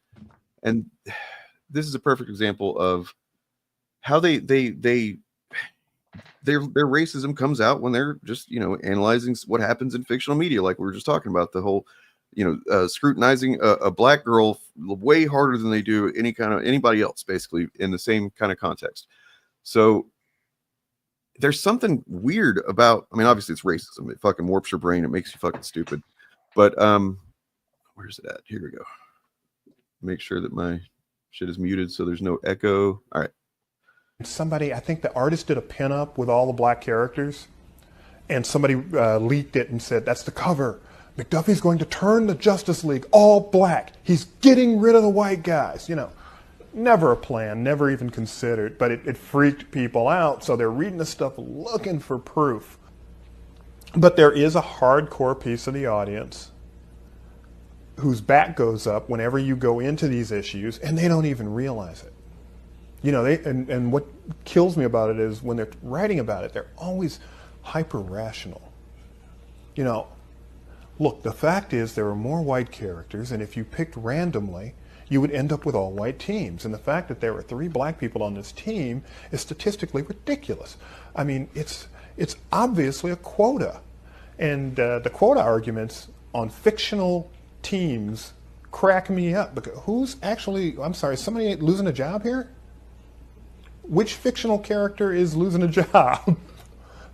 Speaker 3: and this is a perfect example of how their racism comes out when they're just analyzing what happens in fictional media, like we were just talking about, the whole scrutinizing a black girl way harder than they do anybody else, basically in the same kind of context. So there's something weird about, I mean, obviously it's racism. It fucking warps your brain. It makes you fucking stupid. But where's it at? Here we go. Make sure that my shit is muted so there's no echo. All right.
Speaker 5: Somebody, I think the artist did a pinup with all the black characters, and somebody leaked it and said, that's the cover. McDuffie's going to turn the Justice League all black. He's getting rid of the white guys, Never a plan, never even considered, but it freaked people out, so they're reading the stuff looking for proof. But there is a hardcore piece of the audience whose back goes up whenever you go into these issues, and they don't even realize it. And what kills me about it is when they're writing about it, they're always hyper-rational. Look, the fact is there are more white characters, and if you picked randomly, you would end up with all white teams. And the fact that there are 3 black people on this team is statistically ridiculous. I mean, it's obviously a quota. And the quota arguments on fictional teams crack me up. Because who's actually, I'm sorry, is somebody losing a job here? Which fictional character is losing a job?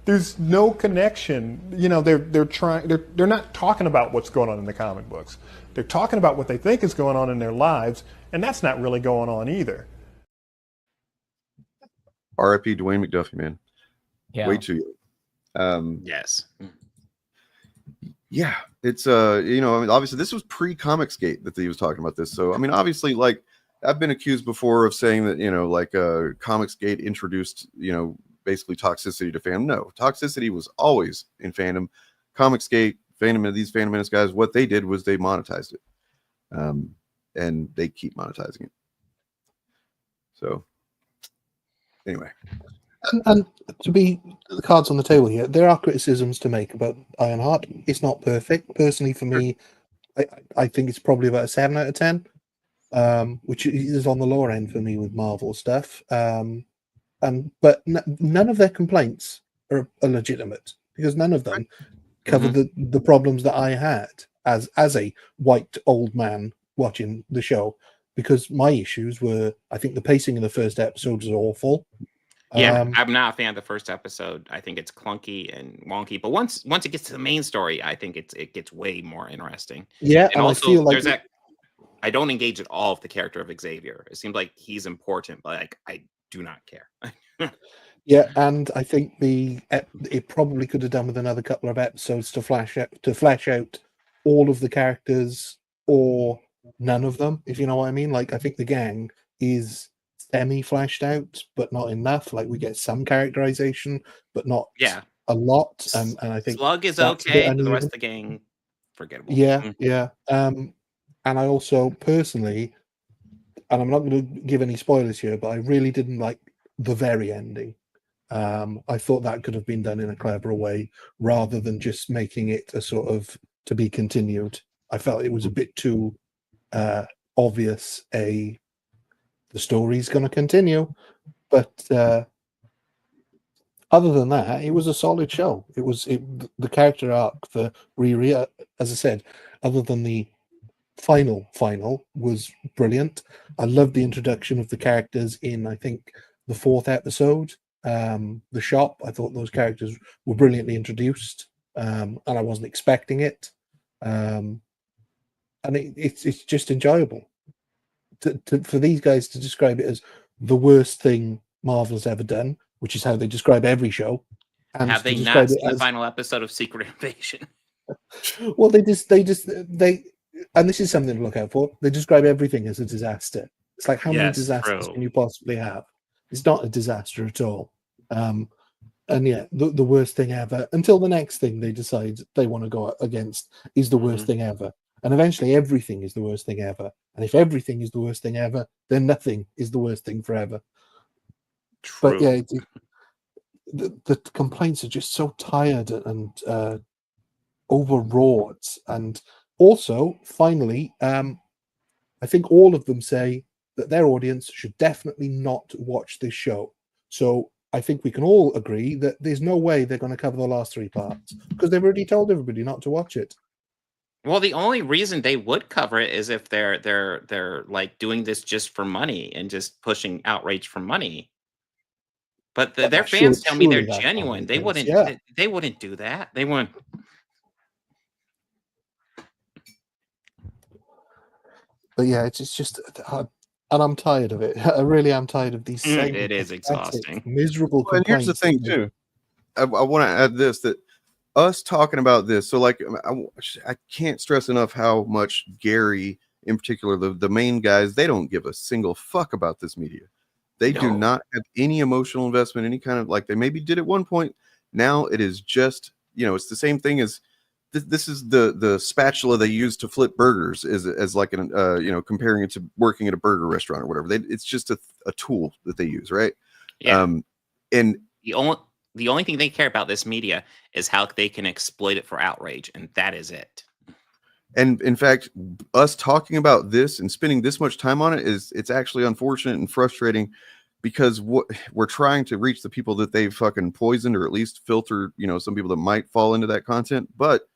Speaker 5: There's no connection. They're not talking about what's going on in the comic books. They're talking about what they think is going on in their lives, and that's not really going on either.
Speaker 3: R.I.P. Dwayne McDuffie, man.
Speaker 11: Yeah.
Speaker 3: Way too young.
Speaker 1: Yes.
Speaker 3: Yeah, it's I mean, obviously this was pre-Comicsgate that he was talking about this. So I mean, obviously, like I've been accused before of saying that Comicsgate introduced basically toxicity to fandom. No, toxicity was always in fandom. Comicsgate, these Phantom Menace guys, what they did was they monetized it, and they keep monetizing it. So anyway,
Speaker 13: and to be the cards on the table here, there are criticisms to make about Ironheart. It's not perfect. Personally, for me, I think it's probably about a 7 out of 10, which is on the lower end for me with Marvel stuff. But none of their complaints are legitimate because none of them cover the problems that I had as a white old man watching the show. Because my issues were, I think the pacing in the first episode was awful.
Speaker 1: Yeah, I'm not a fan of the first episode. I think it's clunky and wonky. But once it gets to the main story, I think it gets way more interesting.
Speaker 13: Yeah,
Speaker 1: and also
Speaker 13: I feel like
Speaker 1: there's that. I don't engage at all with the character of Xavier. It seems like he's important, but like I do not care.
Speaker 13: Yeah, and I think it probably could have done with another couple of episodes to flesh out all of the characters or none of them, if you know what I mean. Like I think the gang is semi-fleshed out, but not enough. Like we get some characterization, but not a lot. And I think
Speaker 1: Slug is
Speaker 13: that's a bit
Speaker 1: okay, but the
Speaker 13: uneven.
Speaker 1: rest of the gang, forgettable.
Speaker 13: Yeah, yeah. And I also personally, and I'm not going to give any spoilers here, but I really didn't like the very ending. I thought that could have been done in a cleverer way rather than just making it a sort of to be continued. I felt it was a bit too obvious. The story's going to continue, but other than that, it was a solid show. The character arc for Riri, as I said, other than the final was brilliant. I loved the introduction of the characters in, I think, the 4th episode. The shop, I thought those characters were brilliantly introduced, and I wasn't expecting it. And it's just enjoyable for these guys to describe it as the worst thing Marvel's ever done, which is how they describe every show. And
Speaker 1: have they
Speaker 13: describe
Speaker 1: not
Speaker 13: it
Speaker 1: seen the
Speaker 13: as,
Speaker 1: final episode of Secret Invasion?
Speaker 13: well, and this is something to look out for. They describe everything as a disaster. It's like, how many
Speaker 1: Yes,
Speaker 13: disasters
Speaker 1: true.
Speaker 13: can you possibly have? It's not a disaster at all. And yeah, the worst thing ever, until the next thing they decide they want to go against is the worst thing ever. And eventually everything is the worst thing ever. And if everything is the worst thing ever, then nothing is the worst thing forever.
Speaker 1: True.
Speaker 13: But yeah, the complaints are just so tired and overwrought. And also, finally, I think all of them say that their audience should definitely not watch this show. So I think we can all agree that there's no way they're going to cover the last 3 parts because they've already told everybody not to watch it.
Speaker 1: Well, the only reason they would cover it is if they're like doing this just for money and just pushing outrage for money. But their fans tell me they're genuine. They wouldn't.
Speaker 13: Yeah.
Speaker 1: They wouldn't do that. They wouldn't.
Speaker 13: But yeah, it's just, and I'm tired of it. I really am tired of these same
Speaker 1: It is
Speaker 13: pathetic,
Speaker 1: exhausting.
Speaker 13: miserable
Speaker 3: Well, and
Speaker 13: complaints.
Speaker 3: here's the thing too. I want to add this, that us talking about this. So like, I can't stress enough how much Gary, in particular, the main guys, they don't give a single fuck about this media. They do not have any emotional investment, any kind of, like, they maybe did at one point. Now it is just, it's the same thing as this is the spatula they use to flip burgers as like an comparing it to working at a burger restaurant or whatever. It's just a tool that they use, right?
Speaker 1: Yeah.
Speaker 3: And
Speaker 1: the only thing they care about this media is how they can exploit it for outrage, and that is it.
Speaker 3: And in fact, us talking about this and spending this much time on it it's actually unfortunate and frustrating, because what we're trying to reach the people that they've fucking poisoned, or at least filter, some people that might fall into that content. But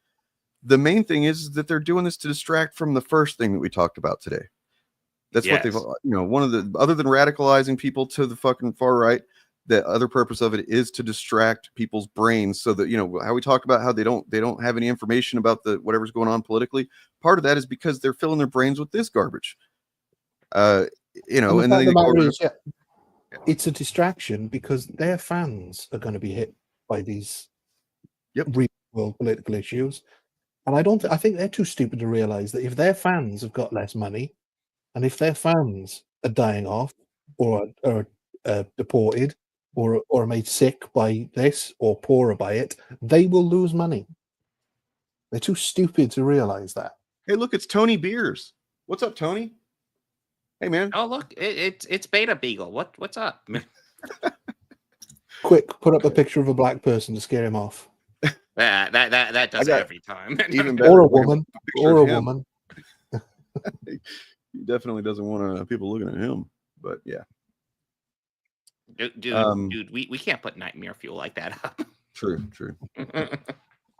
Speaker 3: the main thing is that they're doing this to distract from the first thing that we talked about today. That's what they've, one of the, other than radicalizing people to the fucking far right, the other purpose of it is to distract people's brains so that, how we talked about how they don't have any information about whatever's going on politically. Part of that is because they're filling their brains with this garbage. And then they go over,
Speaker 13: it's a distraction because their fans are going to be hit by these real world political issues. And I think they're too stupid to realize that if their fans have got less money, and if their fans are dying off or are deported or are made sick by this or poorer by it, they will lose money. They're too stupid to realize that.
Speaker 3: Hey, look, it's Tony Beers. What's up, Tony? Hey, man.
Speaker 1: Oh, look, it's Beta Beagle. What's up?
Speaker 13: Quick, put up a picture of a black person to scare him off.
Speaker 1: That does it every time.
Speaker 3: Even better,
Speaker 13: Or a woman. Or a woman.
Speaker 3: He definitely doesn't want people looking at him. But yeah.
Speaker 1: Dude, we can't put nightmare fuel like that up.
Speaker 3: True.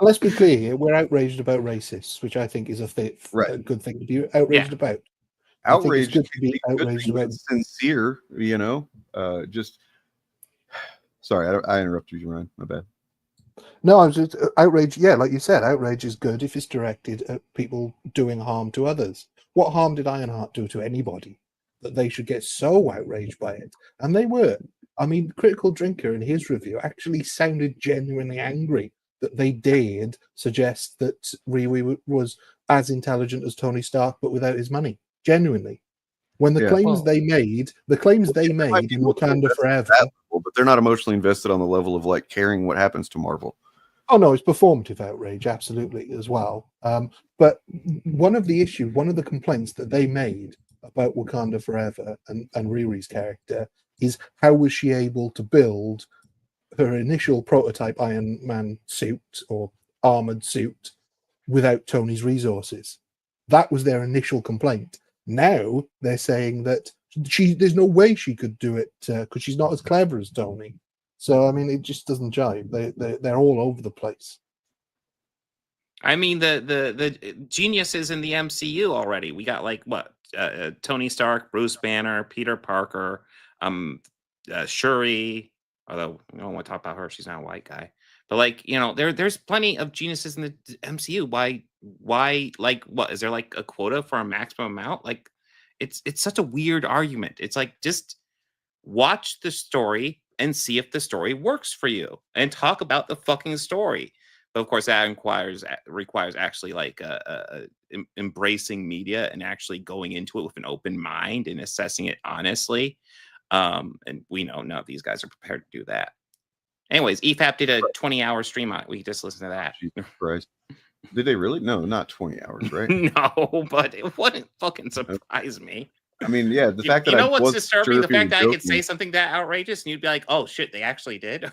Speaker 13: Let's be clear here. We're outraged about racists, which I think is a good thing to be outraged about. I think it's
Speaker 3: Outraged
Speaker 13: good to
Speaker 3: can
Speaker 13: be
Speaker 3: be a good
Speaker 13: outraged
Speaker 3: thing,
Speaker 13: about.
Speaker 3: it's sincere, you know. Just sorry, I interrupted you, Ryan. My bad.
Speaker 13: No, I was just outrage. Yeah, like you said, outrage is good if it's directed at people doing harm to others. What harm did Ironheart do to anybody that they should get so outraged by it? And they were. I mean, Critical Drinker in his review actually sounded genuinely angry that they dared suggest that Riri was as intelligent as Tony Stark, but without his money. Genuinely. When the claims they made in Wakanda Forever.
Speaker 3: But they're not emotionally invested on the level of like caring what happens to Marvel.
Speaker 13: Oh no, it's performative outrage, absolutely, as well. But one of the complaints that they made about Wakanda Forever and Riri's character is how was she able to build her initial prototype Iron Man suit or armored suit without Tony's resources? That was their initial complaint. Now they're saying that there's no way she could do it because she's not as clever as Tony. So I mean, it just doesn't jive. They're all over the place.
Speaker 1: I mean, the geniuses in the MCU already. We got like what? Tony Stark, Bruce Banner, Peter Parker, Shuri. Although I don't want to talk about her, she's not a white guy. But like, you know, there's plenty of geniuses in the MCU. Why like what? Is there like a quota for a maximum amount? Like, it's such a weird argument. It's like, just watch the story and see if the story works for you and talk about the fucking story. But of course, that requires actually like embracing media and actually going into it with an open mind and assessing it honestly. And we know none of these guys are prepared to do that. Anyways, EFAP did a 20-hour stream on it. We just listened to that.
Speaker 3: Jesus Christ. Did they really? No, not 20 hours, right?
Speaker 1: No, but it wouldn't fucking surprise me.
Speaker 3: I mean, yeah, the fact that
Speaker 1: you know
Speaker 3: I
Speaker 1: what's
Speaker 3: wasn't
Speaker 1: disturbing?
Speaker 3: sure
Speaker 1: The
Speaker 3: if he
Speaker 1: fact
Speaker 3: was
Speaker 1: that I could
Speaker 3: joking.
Speaker 1: say something that outrageous and you'd be like, "Oh shit, they actually did."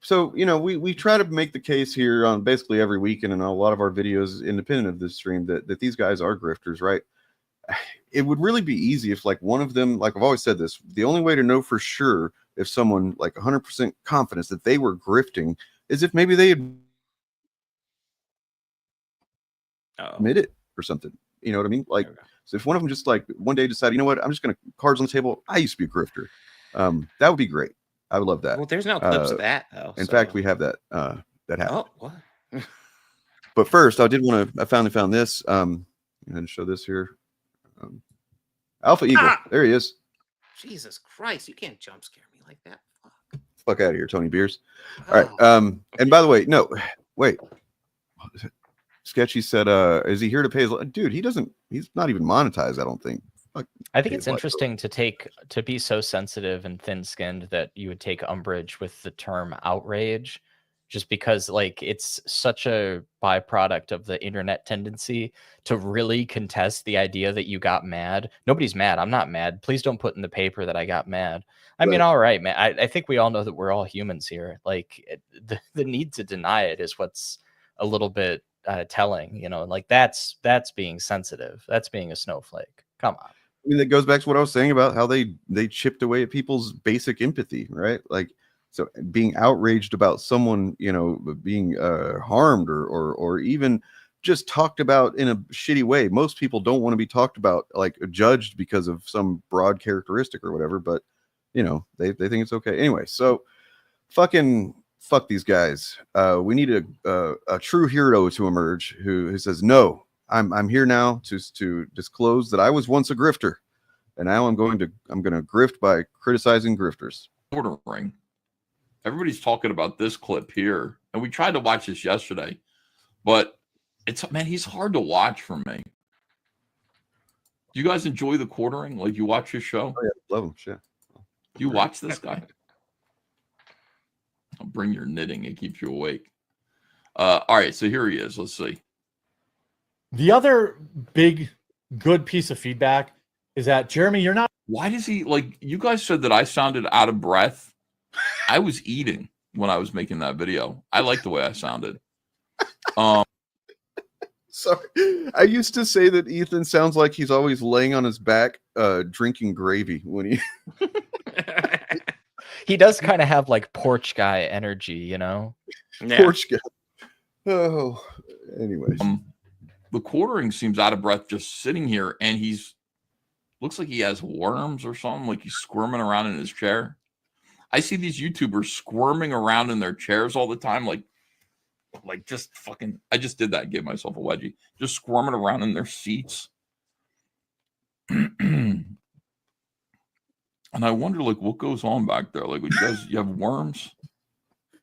Speaker 3: So, you know, we try to make the case here on basically every weekend and a lot of our videos independent of this stream that these guys are grifters, right? It would really be easy if like one of them, like I've always said this, the only way to know for sure if someone like 100% confidence that they were grifting is if maybe they had admit it or something. You know what I mean? Like, so if one of them just like one day decided, you know what, I'm just going to cards on the table. I used to be a grifter. That would be great. I would love that.
Speaker 1: Well, there's no clips of that though.
Speaker 3: In fact, we have that. That happened.
Speaker 1: Oh, what?
Speaker 3: But first, I finally found this. And show this here. Alpha Eagle. There he is.
Speaker 1: Jesus Christ, you can't jump scare me like that.
Speaker 3: Fuck out of here, Tony Beers. All right. And by the way, no, wait. Sketchy said, is he here to pay his dude? He's not even monetized, I don't think.
Speaker 11: I think it's interesting to be so sensitive and thin-skinned that you would take umbrage with the term outrage, just because like it's such a byproduct of the internet tendency to really contest the idea that you got mad. Nobody's mad. I'm not mad. Please don't put in the paper that I got mad. I mean, all right, man. I think we all know that we're all humans here. Like the need to deny it is what's a little bit telling, you know, like that's being sensitive. That's being a snowflake. Come on.
Speaker 3: I mean, that goes back to what I was saying about how they chipped away at people's basic empathy, right? Like, so being outraged about someone, you know, being harmed or even just talked about in a shitty way. Most people don't want to be talked about, like judged because of some broad characteristic or whatever, but you know, they think it's okay. Anyway, so fuck these guys. We need a true hero to emerge who says, no, I'm here now to disclose that I was once a grifter, and now I'm going to grift by criticizing grifters.
Speaker 6: Ordering. Everybody's talking about this clip here, and we tried to watch this yesterday, but he's hard to watch for me. Do you guys enjoy the quartering? Like, you watch his show?
Speaker 3: Oh, yeah, love him. Shit.
Speaker 6: Do you watch this guy? I'll bring your knitting. It keeps you awake. All right, so here he is. Let's see.
Speaker 7: The other big good piece of feedback is that, Jeremy, you're not.
Speaker 6: Why does he, like, you guys said that I sounded out of breath. I was eating when I was making that video. I like the way I sounded.
Speaker 3: Sorry. I used to say that Ethan sounds like he's always laying on his back drinking gravy when he
Speaker 11: He does kind of have like porch guy energy, you know?
Speaker 3: Porch guy. Oh, anyways.
Speaker 6: The quartering seems out of breath just sitting here, and looks like he has worms or something, like he's squirming around in his chair. I see these YouTubers squirming around in their chairs all the time, like just fucking. I just did that, gave myself a wedgie, just squirming around in their seats. And I wonder, like, what goes on back there? Like, you have worms?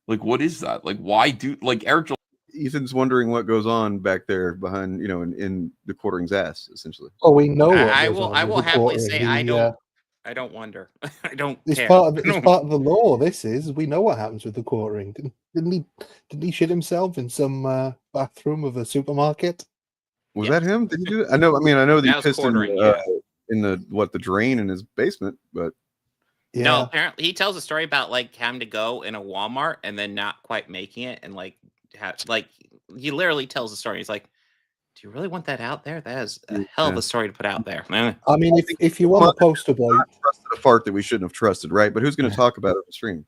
Speaker 6: Like, what is that? Like, why do Eric?
Speaker 3: Ethan's wondering what goes on back there behind, in the quartering's ass, essentially.
Speaker 13: Oh, we know.
Speaker 1: I will happily say I don't wonder. I don't
Speaker 13: It's
Speaker 1: care.
Speaker 13: part of the law. This is. We know what happens with the quartering. Didn't he shit himself in some bathroom of a supermarket?
Speaker 3: Was that him? Did he do it? I know that he
Speaker 1: That was
Speaker 3: pissed
Speaker 1: quartering,
Speaker 3: in the drain in his basement, but
Speaker 1: No, apparently he tells a story about like having to go in a Walmart and then not quite making it, and he literally tells a story. He's like, "Do you really want that out there? That is a hell of a story to put out there."
Speaker 13: I mean, if you want a poster boy,
Speaker 3: trusted a fart that we shouldn't have trusted, right? But who's going to talk about it on the stream?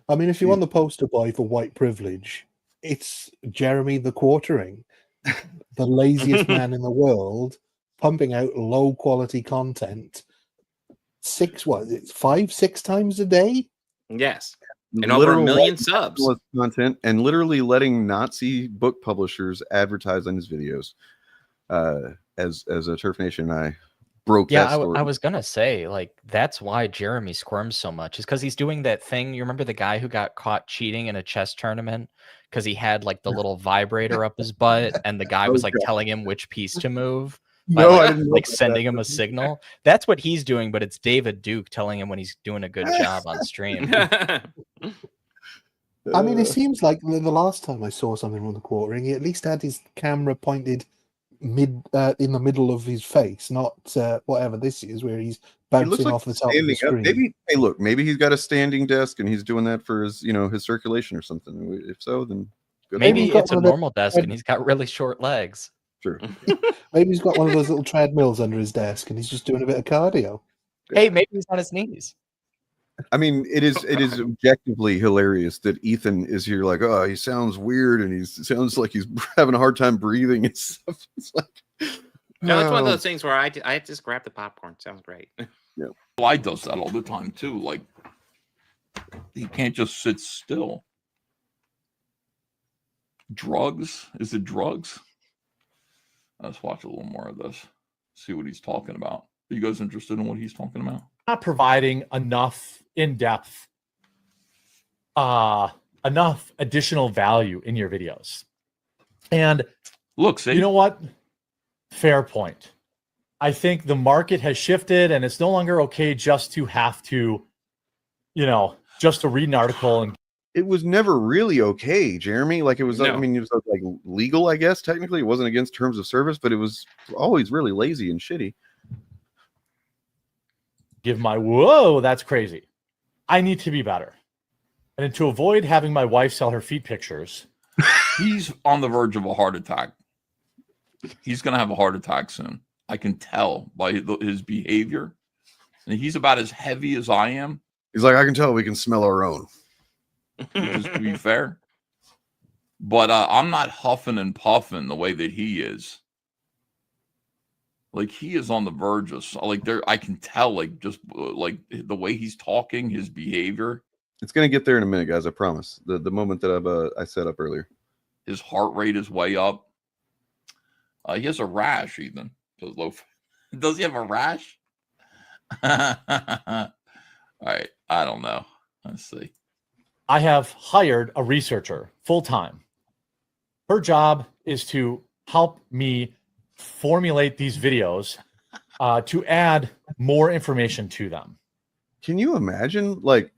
Speaker 13: I mean, if you want the poster boy for white privilege, it's Jeremy the Quartering, the laziest man in the world, pumping out low quality content 5-6 times a day.
Speaker 1: Yes, and over 1 million subs.
Speaker 3: Content, and literally letting Nazi book publishers advertise on his videos. As a Turf Nation, I broke that story.
Speaker 11: I was gonna say, like, that's why Jeremy squirms so much, is because he's doing that thing. You remember the guy who got caught cheating in a chess tournament because he had like the little vibrator up his butt, and the guy was like telling him which piece to move. By,
Speaker 3: No, I didn't know
Speaker 11: like
Speaker 3: about
Speaker 11: sending
Speaker 3: that.
Speaker 11: him a signal. That's what he's doing, but it's David Duke telling him when he's doing a good job on stream.
Speaker 13: I mean, it seems like the last time I saw something from the Quartering, he at least had his camera pointed in the middle of his face, not whatever this is, where he's bouncing off the top of the screen.
Speaker 3: Maybe he's got a standing desk and he's doing that for his his circulation or something. If so, then good.
Speaker 11: Maybe it's a normal desk and he's got really short legs.
Speaker 3: Sure.
Speaker 13: Maybe he's got one of those little treadmills under his desk and he's just doing a bit of cardio.
Speaker 11: Hey, maybe he's on his knees.
Speaker 3: I mean, it is objectively hilarious that Ethan is here like, oh, he sounds weird and he sounds like he's having a hard time breathing and stuff. It's like,
Speaker 1: no, it's one of those things where I just grab the popcorn. Sounds great.
Speaker 3: Yeah,
Speaker 6: Fly does that all the time too. Like, he can't just sit still. Drugs? Is it drugs? Let's watch a little more of this. See what he's talking about. Are you guys interested in what he's talking about?
Speaker 7: Not providing enough in-depth, enough additional value in your videos. And
Speaker 6: look, see,
Speaker 7: you know what? Fair point. I think the market has shifted and it's no longer okay just to have to, just to read an article. And
Speaker 3: it was never really okay, Jeremy. Like, it was,
Speaker 1: No.
Speaker 3: I mean, it was like legal, I guess, technically. It wasn't against terms of service, but it was always really lazy and shitty.
Speaker 7: give my whoa, that's crazy. I need to be better. And to avoid having my wife sell her feet pictures.
Speaker 6: He's on the verge of a heart attack. He's going to have a heart attack soon. I can tell by his behavior. And he's about as heavy as I am.
Speaker 3: He's like, I can tell we can smell our own.
Speaker 6: Just to be fair. But I'm not huffing and puffing the way that he is. Like, he is on the verge of, like, there, I can tell, like, just like the way he's talking, his behavior.
Speaker 3: It's going to get there in a minute, guys. I promise. The moment that I set up earlier.
Speaker 6: His heart rate is way up. He has a rash, even. Does he have a rash? All right. I don't know. Let's see.
Speaker 7: I have hired a researcher full-time. Her job is to help me formulate these videos to add more information to them.
Speaker 3: Can you imagine? Like,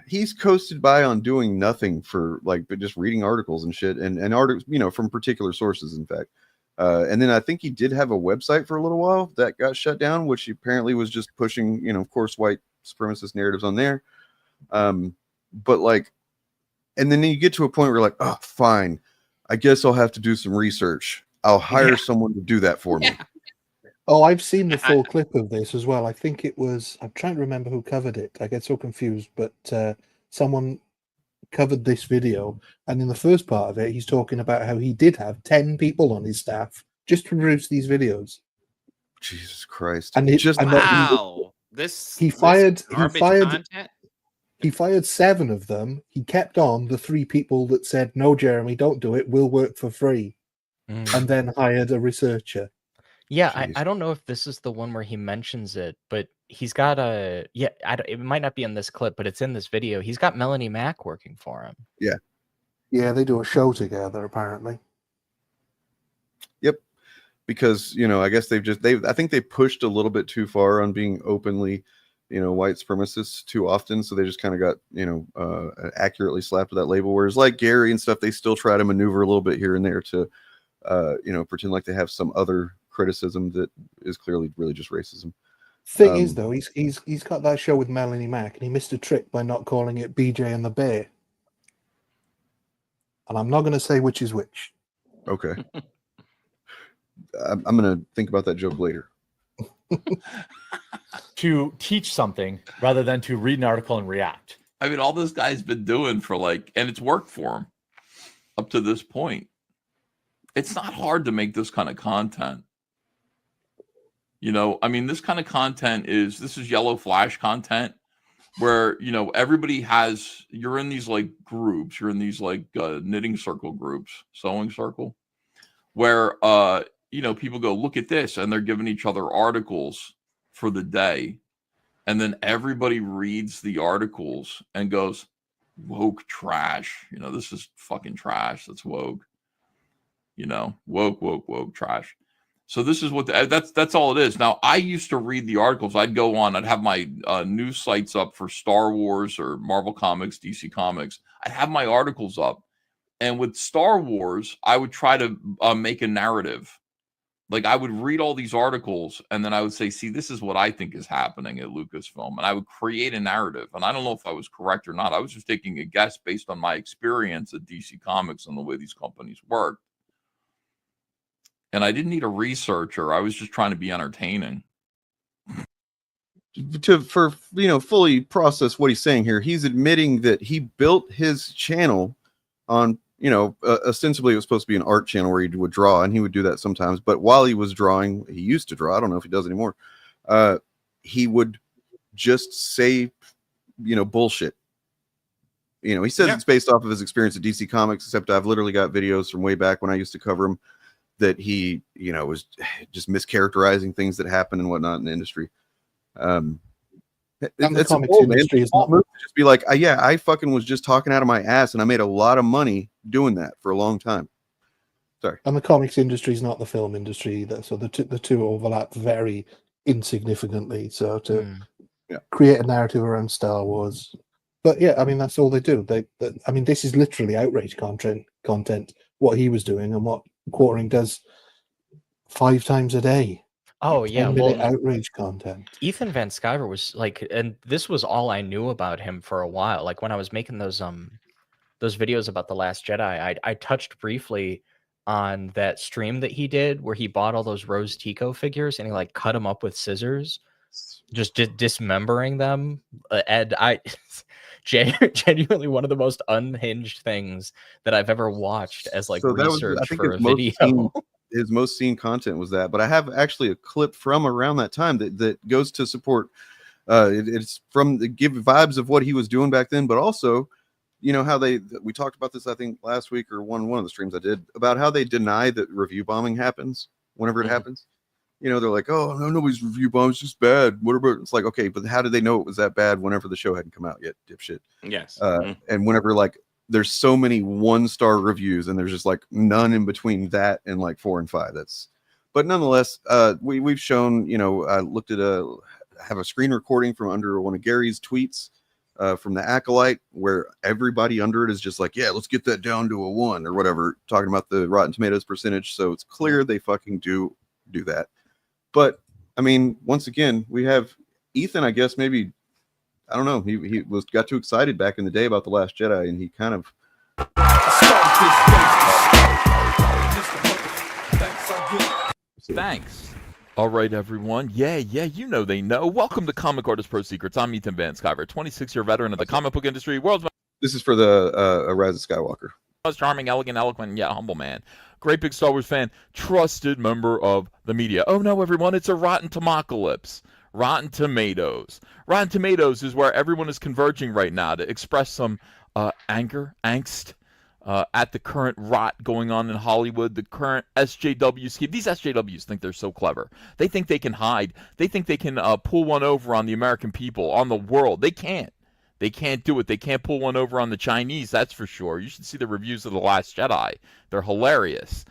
Speaker 3: he's coasted by on doing nothing for, like, but just reading articles and shit, and articles, from particular sources, in fact. And then I think he did have a website for a little while that got shut down, which apparently was just pushing, of course, white supremacist narratives on there. But like, and then you get to a point where you're like, oh, fine, I guess I'll have to do some research. I'll hire someone to do that for me.
Speaker 13: Oh, I've seen the full clip of this as well. I think it was. I'm trying to remember who covered it. I get so confused, but someone covered this video, and in the first part of it, he's talking about how he did have 10 people on his staff just to produce these videos.
Speaker 3: Jesus Christ!
Speaker 13: And
Speaker 1: wow,
Speaker 13: he fired
Speaker 1: content.
Speaker 13: He fired 7 of them. He kept on the 3 people that said, "No, Jeremy, don't do it. We'll work for free," and then hired a researcher.
Speaker 11: Yeah, I don't know if this is the one where he mentions it, but he's got a it might not be in this clip, but it's in this video. He's got Melanie Mack working for him.
Speaker 13: Yeah, they do a show together apparently.
Speaker 3: Yep, because I guess I think they pushed a little bit too far on being openly, white supremacists too often, so they just kind of got accurately slapped with that label. Whereas like Gary and stuff, they still try to maneuver a little bit here and there to pretend like they have some other criticism that is clearly really just racism.
Speaker 13: Thing is, though, he's got that show with Melanie Mack, and he missed a trick by not calling it BJ and the Bear. And I'm not going to say which is which.
Speaker 3: Okay. I'm going to think about that joke later.
Speaker 7: To teach something rather than to read an article and react.
Speaker 6: I mean, all this guy's been doing for and it's worked for him up to this point. It's not hard to make this kind of content. I mean, this kind of content this is yellow flash content where, everybody you're in these like groups, you're in these like knitting circle groups, sewing circle, where, people go, look at this. And they're giving each other articles for the day. And then everybody reads the articles and goes, woke trash. This is fucking trash. That's woke. Woke trash. So this is what that's all it is. Now, I used to read the articles. I'd go on. I'd have my news sites up for Star Wars or Marvel Comics, DC Comics. I'd have my articles up. And with Star Wars, I would try to make a narrative. Like I would read all these articles and then I would say, see, this is what I think is happening at Lucasfilm. And I would create a narrative. And I don't know if I was correct or not. I was just taking a guess based on my experience at DC Comics and the way these companies work. And I didn't need a researcher. I was just trying to be entertaining.
Speaker 3: For fully process what he's saying here, he's admitting that he built his channel on, ostensibly it was supposed to be an art channel where he would draw, and he would do that sometimes. But while he was drawing, he used to draw. I don't know if he does anymore. He would just say, bullshit. He says it's based off of his experience at DC Comics, except I've literally got videos from way back when I used to cover him that he, was just mischaracterizing things that happen and whatnot in the industry. It's a bold move to just be like, I fucking was just talking out of my ass and I made a lot of money doing that for a long time. Sorry.
Speaker 13: And the comics industry is not the film industry either, so the two overlap very insignificantly. So to create a narrative around Star Wars, but I mean that's all they do. I mean this is literally outrage content. What he was doing and what Quartering does 5 times a day.
Speaker 11: Oh yeah,
Speaker 13: outrage content.
Speaker 11: Ethan Van Sciver was like, and this was all I knew about him for a while. Like when I was making those videos about The Last Jedi, I touched briefly on that stream that he did where he bought all those Rose Tico figures and he like cut them up with scissors, just dismembering them. And genuinely one of the most unhinged things that I've ever watched as like research for a video.
Speaker 3: His most seen content was that, but I have actually a clip from around that time that goes to support. It's from the give vibes of what he was doing back then, but also, how we talked about this, I think last week or one of the streams I did about how they deny that review bombing happens whenever it happens. They're like, oh no, nobody's review bomb, it's just bad. Whatever. It's like, okay, but how did they know it was that bad whenever the show hadn't come out yet, dipshit?
Speaker 1: Yes.
Speaker 3: And whenever like there's so many 1-star reviews and there's just like none in between that and like 4 and 5. But nonetheless, we've shown, I looked at have a screen recording from under one of Gary's tweets from the Acolyte where everybody under it is just like, yeah, let's get that down to a 1 or whatever, talking about the Rotten Tomatoes percentage. So it's clear they fucking do that. But I mean, once again, we have Ethan, I guess maybe, I don't know. He got too excited back in the day about The Last Jedi, and he kind of.
Speaker 8: Thanks.
Speaker 6: All right, everyone. Yeah, you know they know. Welcome to Comic Artist Pro Secrets. I'm Ethan Van Skyver, 26-year veteran of the comic book industry, world's
Speaker 3: This is for the Rise of Skywalker.
Speaker 6: most charming, elegant, eloquent, yet humble man. Great big Star Wars fan, trusted member of the media. Oh no, everyone, it's a Rotten Tomacalypse. Rotten Tomatoes. Rotten Tomatoes is where everyone is converging right now to express some anger, angst, at the current rot going on in Hollywood, the current SJW scheme. These SJWs think they're so clever. They think they can hide. They think they can pull one over on the American people, on the world. They can't. They can't do it. They can't pull one over on the Chinese, that's for sure. You should see the reviews of The Last Jedi. They're hilarious.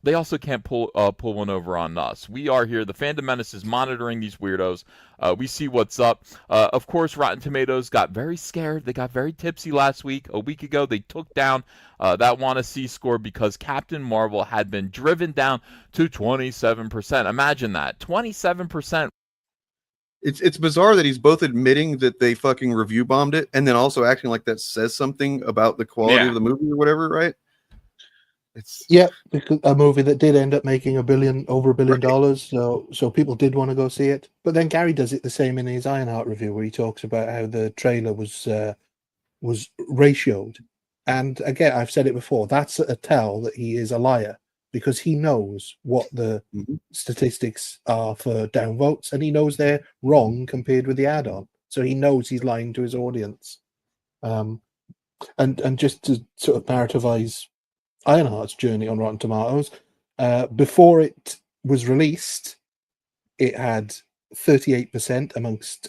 Speaker 6: They also can't pull one over on us. We are here. The Fandom Menace is monitoring these weirdos. We see what's up. Of course, Rotten Tomatoes got very scared. They got very tipsy last week. A week ago, they took down that Wanna See score because Captain Marvel had been driven down to 27%. Imagine that. 27%.
Speaker 3: It's bizarre that he's both admitting that they fucking review bombed it and then also acting like that says something about the quality of the movie or whatever, right?
Speaker 13: Because a movie that did end up making over $1 billion, so people did want to go see it. But then Gary does it the same in his Ironheart review, where he talks about how the trailer was ratioed. And again, I've said it before, that's a tell that he is a liar, because he knows what the statistics are for downvotes, and he knows they're wrong compared with the add-on. So he knows he's lying to his audience. And just to sort of narrativize Ironheart's journey on Rotten Tomatoes, before it was released, it had 38% amongst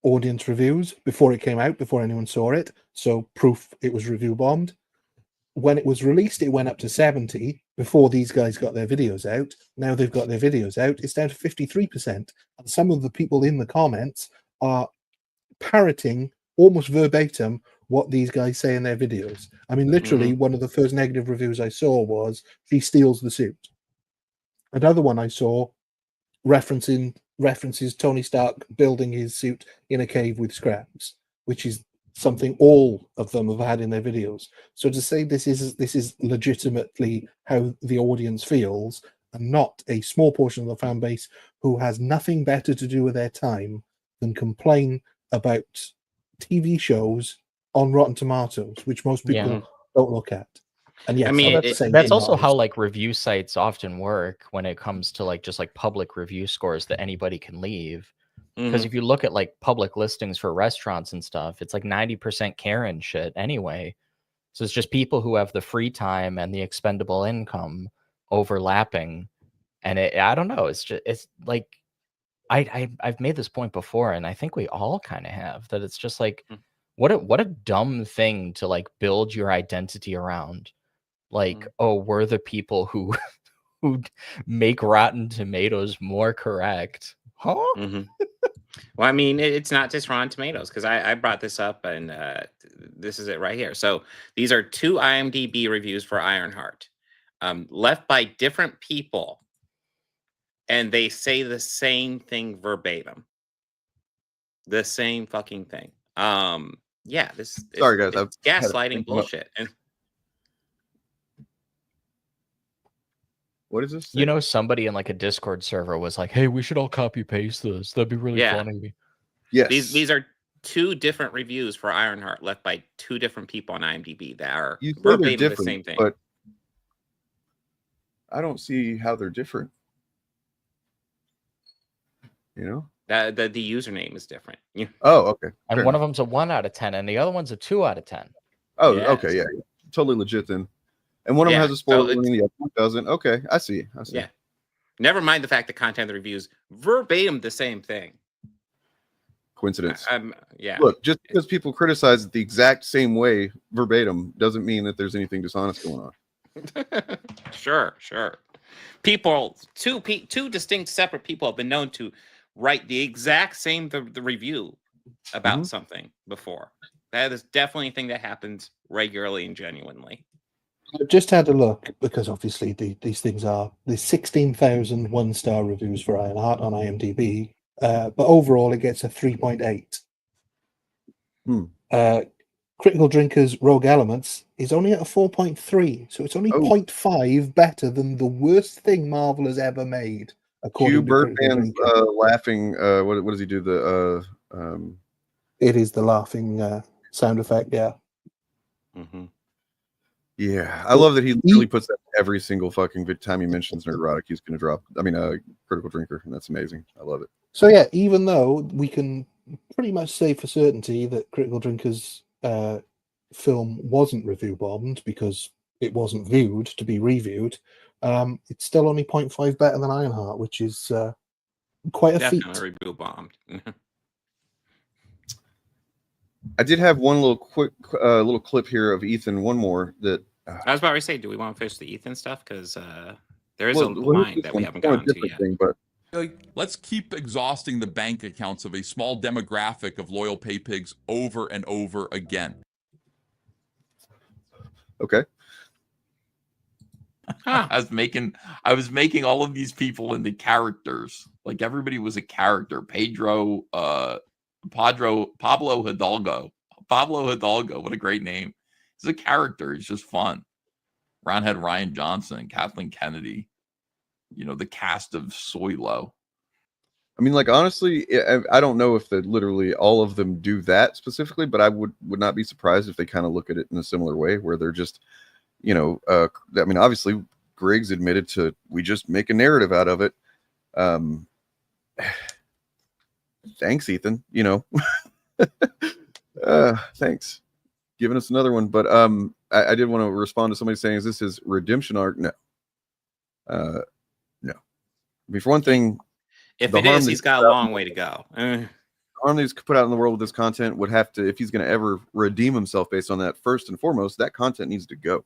Speaker 13: audience reviews before it came out, before anyone saw it. So proof it was review bombed. When it was released, it went up to 70 before these guys got their videos out. Now they've got their videos out, it's down to 53%. And some of the people in the comments are parroting almost verbatim what these guys say in their videos. I mean, literally, one of the first negative reviews I saw was, she steals the suit. Another one I saw references Tony Stark building his suit in a cave with scraps, which is something all of them have had in their videos. So to say this is legitimately how the audience feels, and not a small portion of the fan base who has nothing better to do with their time than complain about TV shows on Rotten Tomatoes, which most people don't look at. And yes,
Speaker 11: I mean, that's also how like review sites often work when it comes to like just like public review scores that anybody can leave. Because if you look at like public listings for restaurants and stuff, it's like 90% Karen shit anyway. So it's just people who have the free time and the expendable income overlapping. And I don't know, it's like I've made this point before, and I think we all kind of have, that it's just like what a dumb thing to like build your identity around. Like, oh, we're the people who make Rotten Tomatoes more correct. Huh?
Speaker 1: Well, I mean, it's not just Rotten Tomatoes, because I brought this up, and this is it right here. So these are 2 IMDb reviews for Ironheart, left by different people, and they say the same thing verbatim. The same fucking thing. Yeah,
Speaker 3: Sorry, guys.
Speaker 1: It's gaslighting bullshit. And
Speaker 3: what is this?
Speaker 11: You know, somebody in like a Discord server was like, "Hey, we should all copy paste this. That'd be really funny."
Speaker 3: Yes.
Speaker 1: These are 2 different reviews for Ironheart, left by 2 different people on IMDb that are
Speaker 3: You say they're
Speaker 1: verbatim the
Speaker 3: different,
Speaker 1: same thing.
Speaker 3: but I don't see how they're different. You know?
Speaker 1: The username is different.
Speaker 3: Oh, okay.
Speaker 11: And
Speaker 3: Fair
Speaker 11: one
Speaker 3: enough.
Speaker 11: of them's a 1 out of 10, and the other one's a 2 out of 10.
Speaker 3: Oh,
Speaker 1: Yeah,
Speaker 3: okay, yeah. Totally legit then. And one of them has a spoiler warning, the other one doesn't. Okay, I see.
Speaker 1: Yeah. Never mind the fact that content of the reviews verbatim the same thing.
Speaker 3: Coincidence.
Speaker 1: Yeah.
Speaker 3: Look, just because people criticize it the exact same way verbatim doesn't mean that there's anything dishonest going on.
Speaker 1: Sure. People, two distinct separate people have been known to write the exact same the review about something before. That is definitely a thing that happens regularly and genuinely.
Speaker 13: I've just had a look, because obviously these things are, there's 16,000 1-star reviews for Ironheart on IMDb, but overall it gets a 3.8. Critical Drinker's Rogue Elements is only at a 4.3, so it's only 0.5 better than the worst thing Marvel has ever made, according to Critical
Speaker 3: Birdman's
Speaker 13: Drinker.
Speaker 3: laughing. What does he do?
Speaker 13: It is the laughing sound effect, yeah.
Speaker 3: Mm-hmm. Yeah, I love that he literally puts that every single fucking time he mentions Neurotic, he's going to drop. I mean, Critical Drinker, and that's amazing. I love it.
Speaker 13: So yeah, even though we can pretty much say for certainty that Critical Drinker's film wasn't review bombed because it wasn't viewed to be reviewed, it's still only 0.5 better than Ironheart, which is quite a feat.
Speaker 1: Definitely review bombed.
Speaker 3: I did have one little quick little clip here of Ethan. One more that
Speaker 1: I was about to say, do we want to finish the Ethan stuff? Because there is a line that we haven't gotten to yet.
Speaker 3: Thing, but
Speaker 8: let's keep exhausting the bank accounts of a small demographic of loyal pay pigs over and over again.
Speaker 3: Okay.
Speaker 6: I was making all of these people into characters. Like everybody was a character. Pablo Hidalgo. What a great name. He's a character. He's just fun. Roundhead Ryan Johnson, Kathleen Kennedy. You know, the cast of Soylo.
Speaker 3: I mean, like, honestly, I don't know if literally all of them do that specifically, but I would not be surprised if they kind of look at it in a similar way where they're just, you know, I mean, obviously Griggs admitted to, we just make a narrative out of it. Thanks, Ethan, you know, thanks giving us another one. But I did want to respond to somebody saying, is this his redemption arc? No. No. I mean, for one thing,
Speaker 1: if it is, he's got a long way to go.
Speaker 3: The harm that he's put out in the world with this content would have to, if he's going to ever redeem himself based on that, first and foremost, that content needs to go.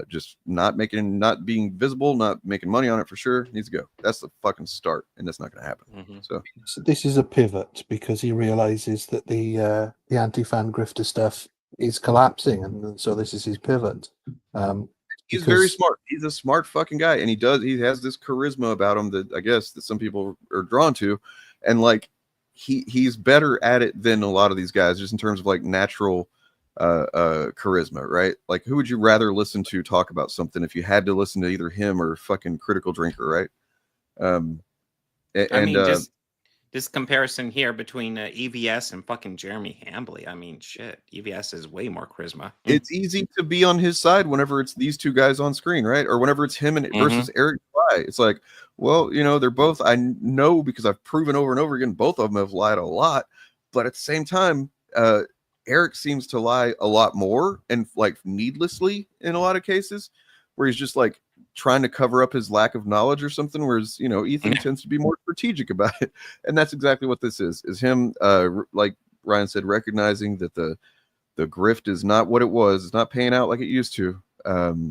Speaker 3: Just not being visible, not making money on it for sure, needs to go. That's the fucking start, and that's not going to happen.
Speaker 1: Mm-hmm.
Speaker 3: So
Speaker 13: this is a pivot because he realizes that the anti-fan grifter stuff is collapsing, and so this is his pivot.
Speaker 3: He's very smart. He's a smart fucking guy, and he has this charisma about him that I guess that some people are drawn to, and like he's better at it than a lot of these guys, just in terms of like natural charisma, right? Like, who would you rather listen to talk about something if you had to listen to either him or fucking Critical Drinker, right?
Speaker 1: I mean, just this comparison here between EVS and fucking Jeremy Hambley. I mean, shit, EVS is way more charisma.
Speaker 3: It's easy to be on his side whenever it's these two guys on screen, right? Or whenever it's him and versus Eric Fry. It's like, well, you know, they're both, I know because I've proven over and over again, both of them have lied a lot. But at the same time, Eric seems to lie a lot more and like needlessly in a lot of cases, where he's just like trying to cover up his lack of knowledge or something, whereas, you know, Ethan tends to be more strategic about it. And that's exactly what this is him, like Ryan said, recognizing that the grift is not what it was. It's not paying out like it used to.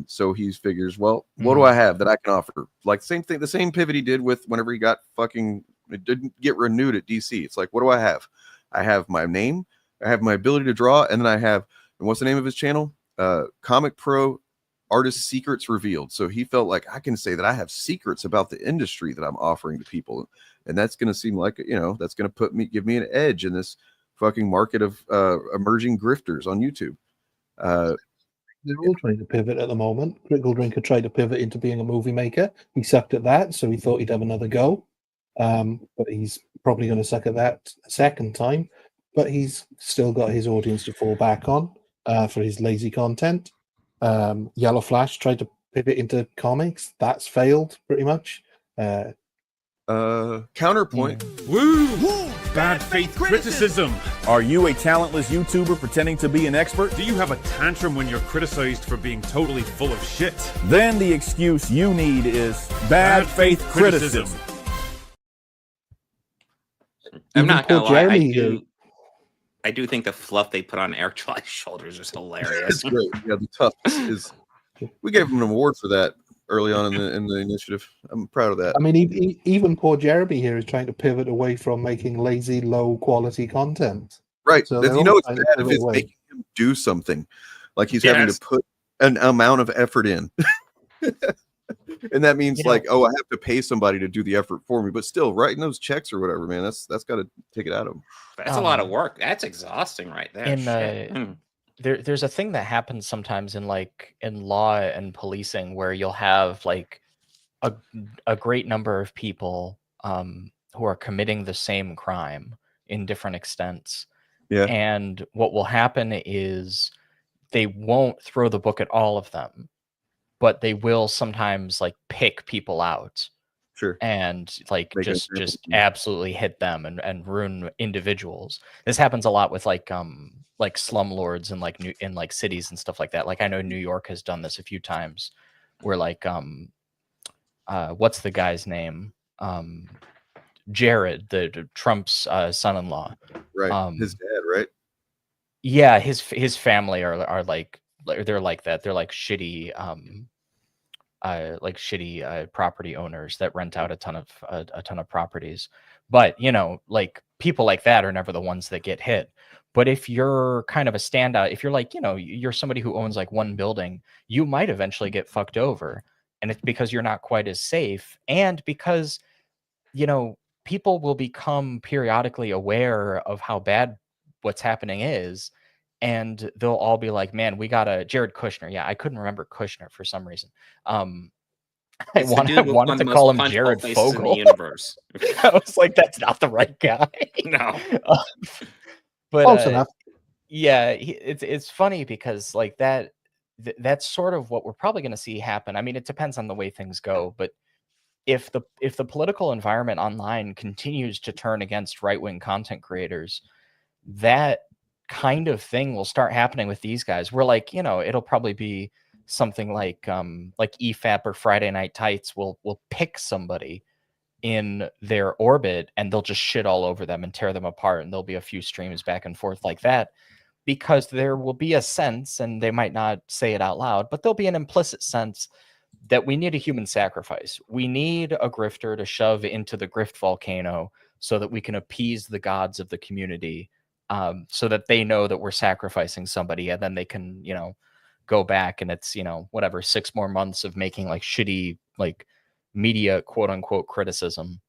Speaker 3: So he figures, well, what do I have that I can offer? Like same thing, the same pivot he did with whenever he got it didn't get renewed at DC. It's like, what do I have? I have my name, I have my ability to draw, and then I have, and what's the name of his channel? Comic Pro Artist Secrets Revealed. So he felt like I can say that I have secrets about the industry that I'm offering to people, and that's going to seem like, you know, that's going to give me an edge in this fucking market of emerging grifters on YouTube.
Speaker 13: They're all trying to pivot at the moment. Critical Drinker tried to pivot into being a movie maker. He sucked at that, so he thought he'd have another go. But he's probably going to suck at that a second time. But he's still got his audience to fall back on for his lazy content. Yellow Flash tried to pivot into comics. That's failed pretty much.
Speaker 3: Counterpoint.
Speaker 24: Woo! Bad faith criticism.
Speaker 10: Are you a talentless YouTuber pretending to be an expert?
Speaker 24: Do you have a tantrum when you're criticized for being totally full of shit?
Speaker 10: Then the excuse you need is bad faith criticism.
Speaker 1: I'm not gonna lie, I do think the fluff they put on Eric July's shoulders is hilarious.
Speaker 3: It's great. Yeah, the toughness is. We gave him an award for that early on in the initiative. I'm proud of that.
Speaker 13: I mean, even poor Jeremy here is trying to pivot away from making lazy, low quality content.
Speaker 3: Right.
Speaker 13: So
Speaker 3: you know, it's bad if it's making him do something, like he's having to put an amount of effort in. And that means
Speaker 11: You know-
Speaker 3: like, oh, I have to pay somebody to do the effort for me, but still writing those checks or whatever, man, that's got to take it out of them.
Speaker 1: That's a lot of work. That's exhausting right there.
Speaker 11: in
Speaker 1: Shit.
Speaker 11: there's a thing that happens sometimes in law and policing where you'll have like a great number of people who are committing the same crime in different extents.
Speaker 3: Yeah.
Speaker 11: And what will happen is they won't throw the book at all of them, but they will sometimes like pick people out.
Speaker 3: Sure.
Speaker 11: And like
Speaker 3: Make an
Speaker 11: just
Speaker 3: example.
Speaker 11: absolutely hit them and ruin individuals. This happens a lot with like slumlords and like in cities and stuff like that. Like I know New York has done this a few times where like what's the guy's name? Jared, the Trump's son-in-law.
Speaker 3: Right. His dad, right?
Speaker 11: Yeah, his family are like they're like that. They're like shitty property owners that rent out a ton of properties. But you know, like people like that are never the ones that get hit. But if you're kind of a standout, if you're like, you know, you're somebody who owns like one building, you might eventually get fucked over. And it's because you're not quite as safe, and because, you know, people will become periodically aware of how bad what's happening is, and they'll all be like, man, we got a Jared Kushner. Yeah, I couldn't remember Kushner for some reason. I
Speaker 1: It's the dude with one
Speaker 11: wanted
Speaker 1: of
Speaker 11: to
Speaker 1: the
Speaker 11: call
Speaker 1: most
Speaker 11: him
Speaker 1: punchable
Speaker 11: Jared
Speaker 1: faces in the
Speaker 11: Fogle.
Speaker 1: universe.
Speaker 11: I was like, that's not the right guy.
Speaker 1: No.
Speaker 11: But
Speaker 13: Close enough.
Speaker 11: yeah, it's funny because like that's sort of what we're probably going to see happen. I mean, it depends on the way things go, but if the political environment online continues to turn against right-wing content creators, that kind of thing will start happening with these guys. We're like, you know, it'll probably be something like EFAP or Friday Night Tights will pick somebody in their orbit and they'll just shit all over them and tear them apart, and there'll be a few streams back and forth like that, because there will be a sense, and they might not say it out loud, but there'll be an implicit sense that we need a human sacrifice. We need a grifter to shove into the grift volcano so that we can appease the gods of the community, so that they know that we're sacrificing somebody, and then they can, you know, go back and it's, you know, whatever, 6 more months of making like shitty, like media quote unquote criticism.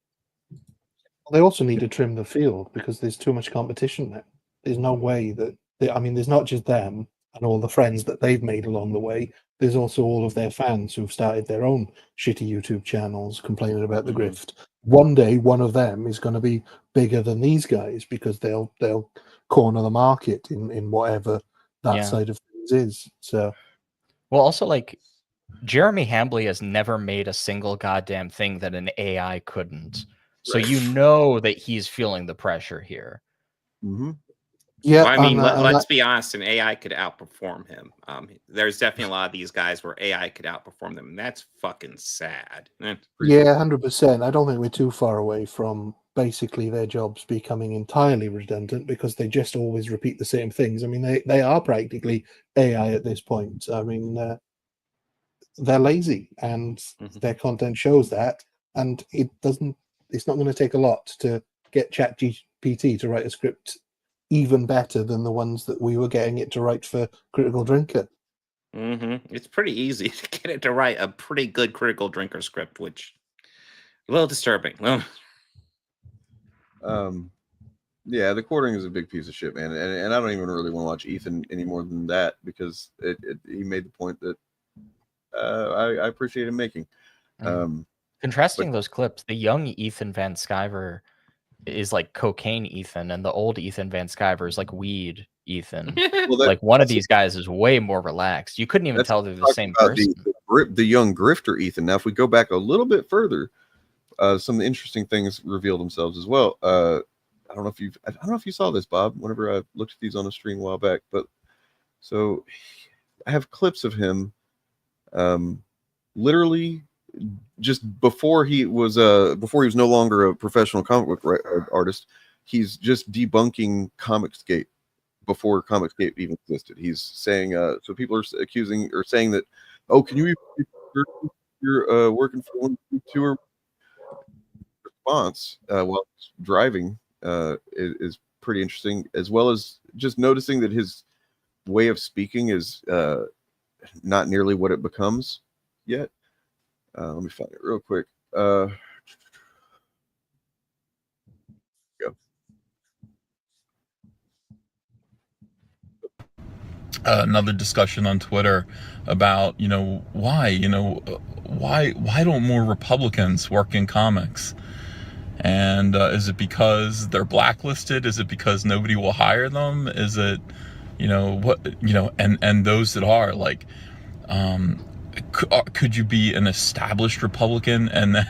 Speaker 13: They also need to trim the field because there's too much competition there. There's no way that I mean, there's not just them and all the friends that they've made along the way. There's also all of their fans who've started their own shitty YouTube channels complaining about the grift. One day, one of them is going to be bigger than these guys because they'll corner the market in whatever that side of things is. So,
Speaker 11: well, also like Jeremy Hambley has never made a single goddamn thing that an AI couldn't. So you know that he's feeling the pressure here.
Speaker 3: Mm-hmm.
Speaker 13: Yeah,
Speaker 1: well, I mean, let's be honest, an AI could outperform him. There's definitely a lot of these guys where AI could outperform them, and that's fucking sad.
Speaker 13: yeah, 100%. I don't think we're too far away from basically their jobs becoming entirely redundant because they just always repeat the same things. I mean, they are practically AI at this point. I mean, they're lazy, and their content shows that. And it's not going to take a lot to get ChatGPT to write a script even better than the ones that we were getting it to write for Critical Drinker.
Speaker 1: It's pretty easy to get it to write a pretty good Critical Drinker script, which a little disturbing.
Speaker 3: Yeah, the quartering is a big piece of shit, man, and I don't even really want to watch Ethan any more than that because he made the point that I appreciate him making.
Speaker 11: Contrasting those clips, the young Ethan Van Sciver is like cocaine Ethan, and the old Ethan Van Sciver is like weed Ethan.
Speaker 3: Well,
Speaker 11: like one of these guys is way more relaxed. You couldn't even tell they're the same person.
Speaker 3: The young grifter Ethan. Now, if we go back a little bit further, some interesting things reveal themselves as well. I don't know if you saw this, Bob. Whenever I looked at these on the stream a while back, but so I have clips of him, literally just before he was no longer a professional comic book artist. He's just debunking Comicsgate before Comicsgate even existed. He's saying so people are accusing or saying that, oh, can you you're working for one tour response while driving is pretty interesting, as well as just noticing that his way of speaking is not nearly what it becomes yet. Let me find it real quick.
Speaker 8: Another discussion on Twitter about, why don't more Republicans work in comics? And is it because they're blacklisted? Is it because nobody will hire them? Is it, and those that are like, could you be an established Republican and then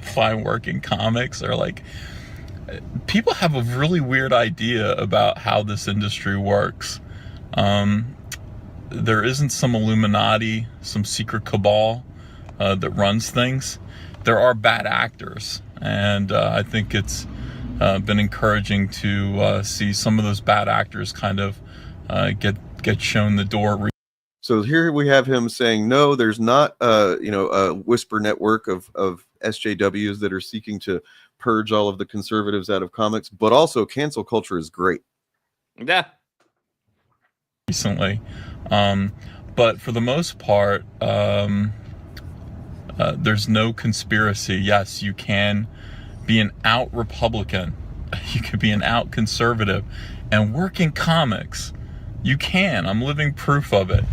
Speaker 8: find work in comics? Or like, people have a really weird idea about how this industry works. There isn't some Illuminati, some secret cabal that runs things. There are bad actors, and I think it's been encouraging to see some of those bad actors kind of get shown the door.
Speaker 3: So here we have him saying, no, there's not a whisper network of SJWs that are seeking to purge all of the conservatives out of comics, but also cancel culture is great.
Speaker 1: Yeah.
Speaker 8: Recently, but for the most part, there's no conspiracy. Yes, you can be an out Republican, you could be an out conservative, and work in comics. You can. I'm living proof of it.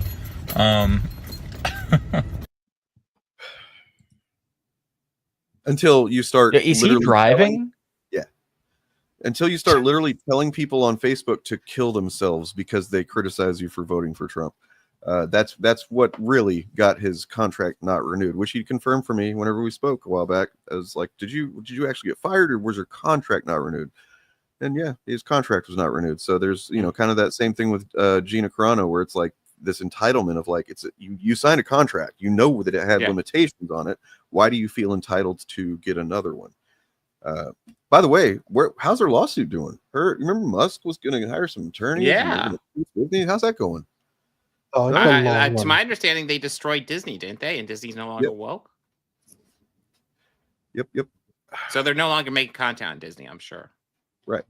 Speaker 3: Until you start.
Speaker 11: Is he driving?
Speaker 3: Until you start literally telling people on Facebook to kill themselves because they criticize you for voting for Trump. That's what really got his contract not renewed, which he confirmed for me whenever we spoke a while back. I was like, did you actually get fired, or was your contract not renewed? And yeah, his contract was not renewed. So there's kind of that same thing with Gina Carano, where it's like this entitlement of like, you signed a contract, that it had limitations on it. Why do you feel entitled to get another one? By the way, how's her lawsuit doing? Remember Musk was going to hire some attorneys?
Speaker 1: Yeah.
Speaker 3: How's that going?
Speaker 1: To my understanding, they destroyed Disney, didn't they? And Disney's no longer woke.
Speaker 3: Yep.
Speaker 1: So they're no longer making content on Disney, I'm sure.
Speaker 3: Right.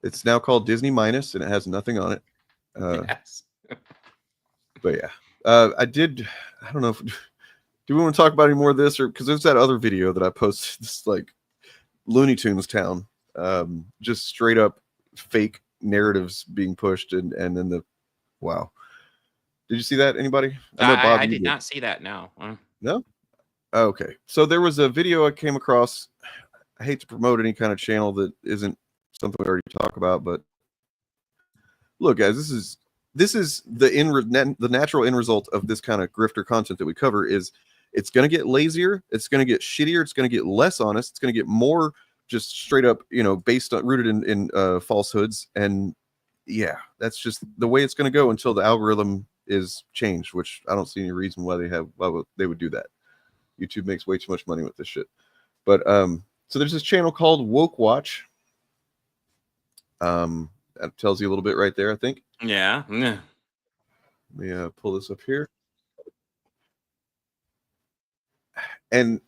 Speaker 3: It's now called Disney Minus, and it has nothing on it.
Speaker 1: Yes.
Speaker 3: But yeah, I don't know if. Do we want to talk about any more of this, or because there's that other video that I posted, this like Looney Tunes town, just straight up fake narratives being pushed, and then wow. Did you see that? Anybody?
Speaker 1: I did not see that. No.
Speaker 3: No. Okay. So there was a video I came across. I hate to promote any kind of channel that isn't something we already talk about, but look, guys, this is the natural end result of this kind of grifter content that we cover is. It's going to get lazier. It's going to get shittier. It's going to get less honest. It's going to get more just straight up, rooted in falsehoods. And yeah, that's just the way it's going to go until the algorithm is changed, which I don't see any reason why they would do that. YouTube makes way too much money with this shit. But so there's this channel called Woke Watch. That tells you a little bit right there, I think.
Speaker 1: Yeah.
Speaker 3: Let me pull this up here. And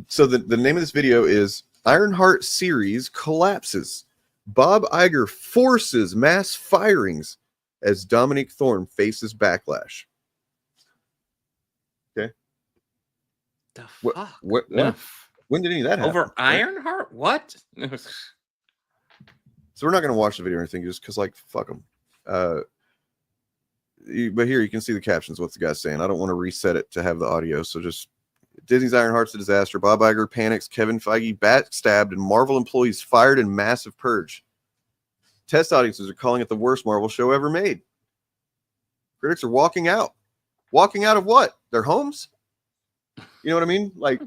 Speaker 3: so the name of this video is Ironheart Series Collapses. Bob Iger forces mass firings as Dominique Thorne faces backlash. Okay.
Speaker 1: The fuck?
Speaker 3: When did any of that happen?
Speaker 1: Over Ironheart? What?
Speaker 3: So we're not going to watch the video or anything just because, like, fuck them. But here you can see the captions. What's the guy saying? I don't want to reset it to have the audio, so just Disney's Ironheart's a disaster. Bob Iger panics. Kevin Feige backstabbed, and Marvel employees fired in massive purge. Test audiences are calling it the worst Marvel show ever made. Critics are walking out. Walking out of what? Their homes? You know what I mean? Like,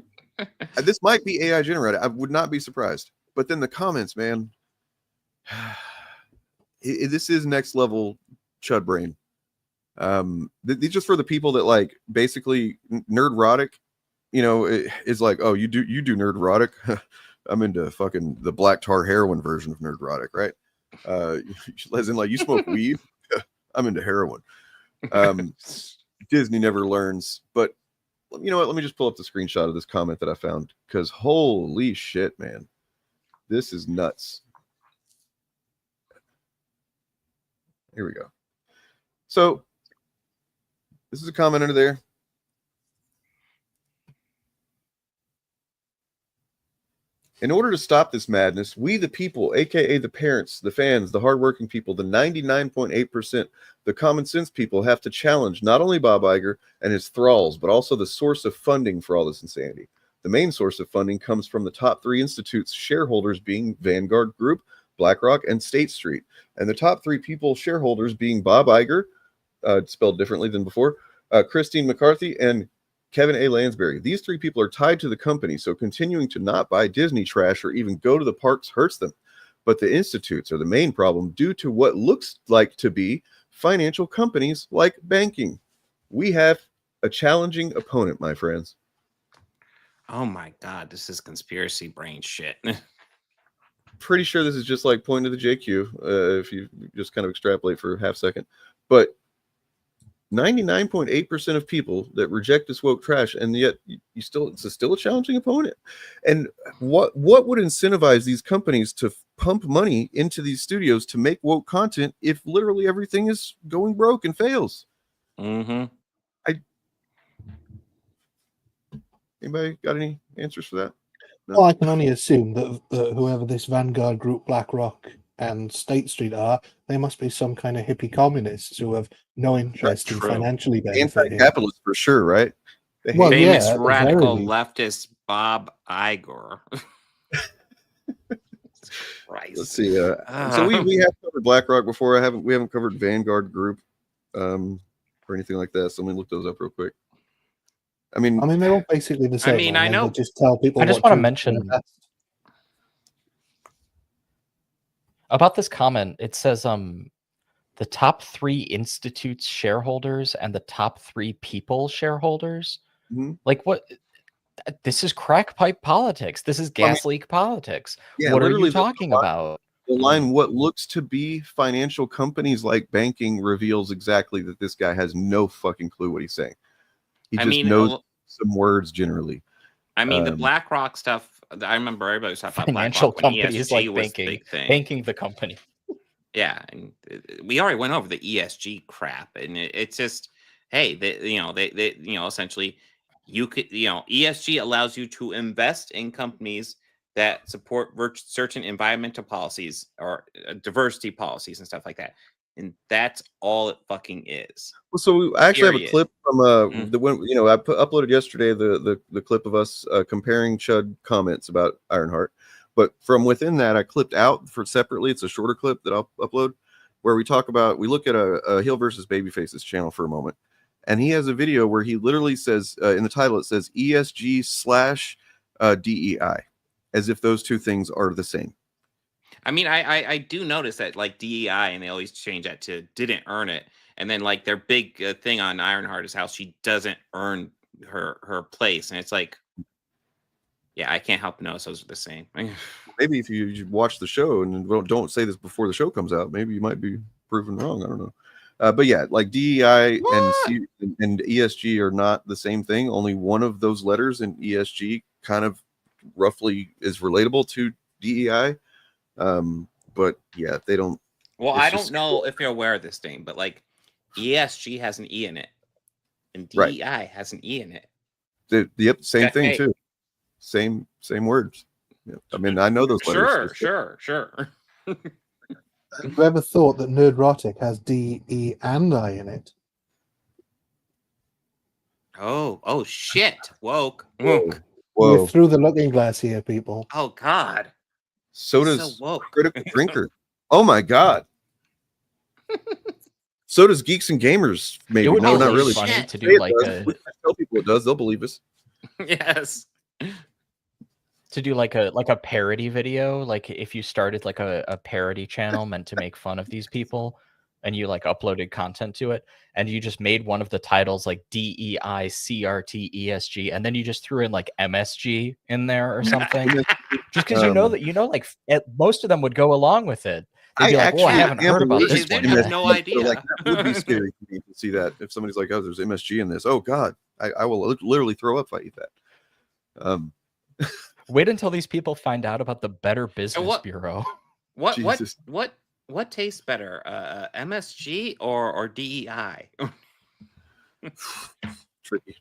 Speaker 3: this might be AI generated. I would not be surprised. But then the comments, man. This is next level chud brain. These just for the people that like basically nerdrotic. Is like, oh, you do nerdrotic. I'm into fucking the black tar heroin version of nerdrotic, right? As in like you smoke weed. I'm into heroin. Disney never learns. But you know what? Let me just pull up the screenshot of this comment that I found because holy shit, man, this is nuts. Here we go. So this is a comment under there. In order to stop this madness, we the people, aka the parents, the fans, the hardworking people, the 99.8%, the common sense people, have to challenge not only Bob Iger and his thralls, but also the source of funding for all this insanity. The main source of funding comes from the top 3 institutes' shareholders being Vanguard Group, BlackRock, and State Street. And the top 3 people shareholders being Bob Iger, spelled differently than before, Christine McCarthy, and Kevin A. Lansbury. These 3 people are tied to the company, so continuing to not buy Disney trash or even go to the parks hurts them. But the institutes are the main problem due to what looks like to be financial companies like banking. We have a challenging opponent, my friends.
Speaker 1: Oh my God, this is conspiracy brain shit.
Speaker 3: Pretty sure this is just like pointing to the JQ, if you just kind of extrapolate for a half second. But 99.8% of people that reject this woke trash, and yet it's still a challenging opponent. And what would incentivize these companies to pump money into these studios to make woke content if literally everything is going broke and fails?
Speaker 1: Mm-hmm.
Speaker 3: Anybody got any answers for that?
Speaker 13: No? Well, I can only assume that whoever this Vanguard Group, BlackRock, and State Street are, they must be some kind of hippie communists who have no interest in financially benefiting.
Speaker 3: Anti-capitalist for sure, right?
Speaker 13: Well,
Speaker 1: Famous
Speaker 13: yeah,
Speaker 1: radical
Speaker 13: very.
Speaker 1: leftist Bob Iger. Christ.
Speaker 3: Let's see. So we have covered BlackRock before. We haven't covered Vanguard Group or anything like that. So let me look those up real quick. I mean,
Speaker 13: they're all basically the same.
Speaker 1: I mean, I know.
Speaker 13: They just tell people.
Speaker 11: I just want to mention about this comment. It says the top 3 institutes shareholders and the top 3 people shareholders.
Speaker 3: Mm-hmm.
Speaker 11: Like what? This is crack pipe politics. This is gas leak politics.
Speaker 3: Yeah,
Speaker 11: what are you talking about?
Speaker 3: The line, what looks to be financial companies like banking, reveals exactly that this guy has no fucking clue what he's saying. He just knows some words generally.
Speaker 1: I mean, the BlackRock stuff, I remember everybody was talking about
Speaker 11: Financial
Speaker 1: BlackRock when
Speaker 11: companies
Speaker 1: ESG
Speaker 11: like
Speaker 1: was
Speaker 11: banking,
Speaker 1: the big thing.
Speaker 11: banking the company.
Speaker 1: Yeah, and we already went over the ESG crap, and it's just, hey, they essentially, you could, ESG allows you to invest in companies that support certain environmental policies or diversity policies and stuff like that. And that's all it fucking is.
Speaker 3: Well, so I actually have a clip from the one I uploaded yesterday, the clip of us comparing Chud comments about Ironheart. But from within that, I clipped out for separately. It's a shorter clip that I'll upload where we look at a Heel versus Babyface's channel for a moment. And he has a video where he literally says, in the title, it says ESG/DEI, as if those two things are the same.
Speaker 1: I mean, I do notice that, like, DEI, and they always change that to didn't earn it. And then, like, their big thing on Ironheart is how she doesn't earn her place. And it's like, yeah, I can't help but notice those are the same.
Speaker 3: Maybe if you watch the show and don't say this before the show comes out, maybe you might be proven wrong. I don't know. But yeah, like DEI and ESG are not the same thing. Only one of those letters in ESG kind of roughly is relatable to DEI. But yeah, they don't.
Speaker 1: Well, I don't know if you're aware of this thing, but like ESG has an E in it, and DEI has an E in it.
Speaker 3: Yep, same thing too. Same words. Yeah. I mean, I know those letters.
Speaker 1: Sure.
Speaker 13: Have you ever thought that Nerdrotic has D, E, and I in it?
Speaker 1: Oh shit! Woke.
Speaker 13: We're through the looking glass here, people.
Speaker 1: Oh God.
Speaker 3: So does Critical Drinker. Oh my God. So does Geeks and Gamers. Maybe no, not really.
Speaker 11: Funny to do like
Speaker 3: tell people it does. They'll believe us.
Speaker 1: Yes.
Speaker 11: To do like a parody video, like if you started like a parody channel meant to make fun of these people, and you like uploaded content to it, and you just made one of the titles like DEI CRT ESG, and then you just threw in like MSG in there or something, just because like most of them would go along with it. They'd be like, "Oh, I haven't heard about this one."
Speaker 1: They have no idea.
Speaker 3: Like, that would be scary for me to see that if somebody's like, "Oh, there's MSG in this." Oh God, I will literally throw up if I eat that.
Speaker 11: Wait until these people find out about the Better Business Bureau.
Speaker 1: What tastes better, MSG or DEI?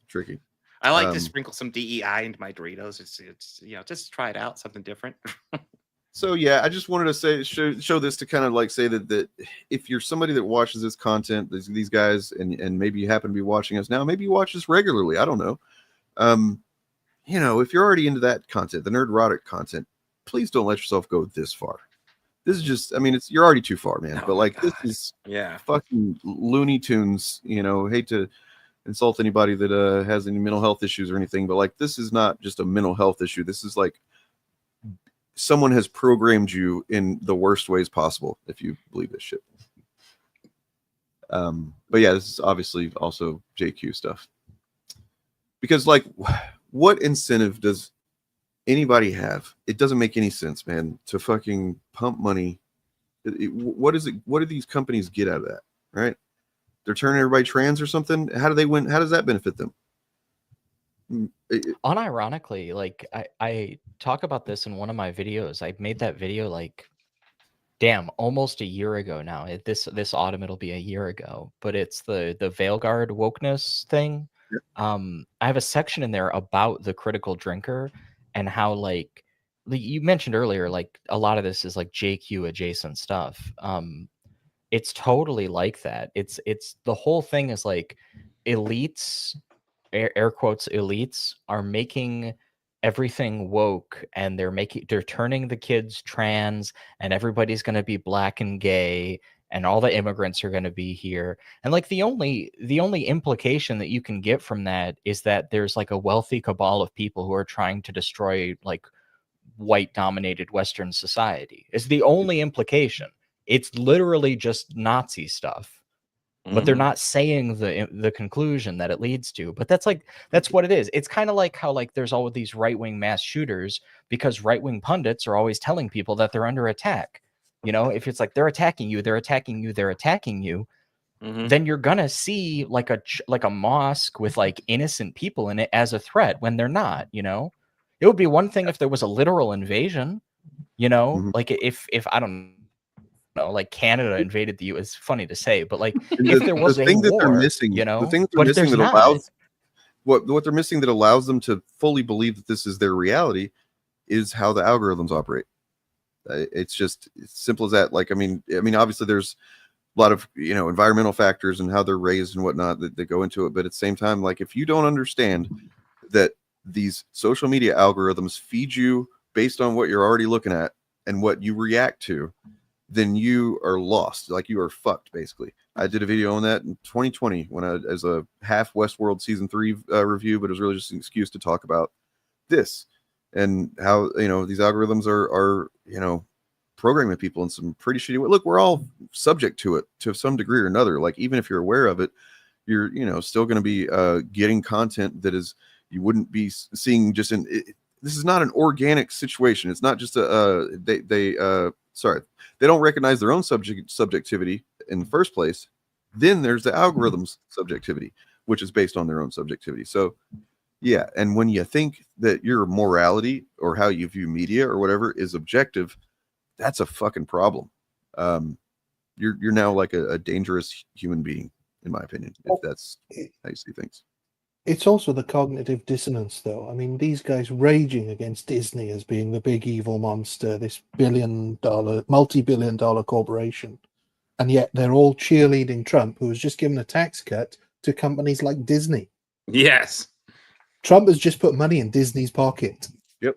Speaker 3: Tricky.
Speaker 1: I like to sprinkle some DEI into my Doritos. It's just try it out, something different.
Speaker 3: So yeah, I just wanted to show this to kind of like say that if you're somebody that watches this content, these guys, and maybe you happen to be watching us now, maybe you watch this regularly. I don't know. If you're already into that content, the nerdrotic content, please don't let yourself go this far. This is just, I mean, you're already too far, man. But like, this is fucking Looney Tunes. Hate to insult anybody that has any mental health issues or anything, but like, this is not just a mental health issue. This is like someone has programmed you in the worst ways possible, if you believe this shit. But yeah, this is obviously also JQ stuff. Because like, what incentive does anybody have? It doesn't make any sense, man, to fucking pump money. What is it? What do these companies get out of that? Right? They're turning everybody trans or something. How do they win? How does that benefit them?
Speaker 11: Unironically, like I talk about this in one of my videos. I made that video like, damn, almost a year ago now. This autumn it'll be a year ago. But it's the Veilguard wokeness thing. I have a section in there about the critical drinker and how like you mentioned earlier, like a lot of this is like JQ adjacent stuff. It's totally like that. It's the whole thing is like elites, air quotes elites, are making everything woke, and they're turning the kids trans, and everybody's going to be black and gay, and all the immigrants are going to be here. And like the only implication that you can get from that is that there's like a wealthy cabal of people who are trying to destroy like white dominated Western society. Is the only implication. It's literally just Nazi stuff. But they're not saying the conclusion that it leads to. But that's what it is. It's kind of like how like there's all of these right-wing mass shooters because right-wing pundits are always telling people that they're under attack. If it's like they're attacking you, then you're gonna see like a mosque with like innocent people in it as a threat when they're not. It would be one thing if there was a literal invasion. Like if I don't know, like Canada invaded the U.S. It's funny to say, but like if there was a war,
Speaker 3: that they're missing, the thing they're missing that allows what they're missing that allows them to fully believe that this is their reality is how the algorithms operate. It's just it's simple as that. Like, I mean, obviously there's a lot of environmental factors and how they're raised and whatnot that go into it, but at the same time, like if you don't understand that these social media algorithms feed you based on what you're already looking at and what you react to, then you are lost. Like you are fucked, basically. I did a video on that in 2020 as a half Westworld season 3 review, but it was really just an excuse to talk about this and how these algorithms are programming people in some pretty shitty way. Look, we're all subject to it to some degree or another. Like even if you're aware of it, you're still going to be getting content that is you wouldn't be seeing just in. This is not an organic situation. It's not just they don't recognize their own subjectivity in the first place. Then there's the algorithm's subjectivity, which is based on their own subjectivity. So yeah, and when you think that your morality or how you view media or whatever is objective, that's a fucking problem. You're now like a dangerous human being, in my opinion, if that's how you see things.
Speaker 13: It's also the cognitive dissonance, though. I mean, these guys raging against Disney as being the big evil monster, this multi-billion-dollar corporation. And yet they're all cheerleading Trump, who was just given a tax cut to companies like Disney.
Speaker 1: Yes.
Speaker 13: Trump has just put money in Disney's pocket.
Speaker 3: Yep.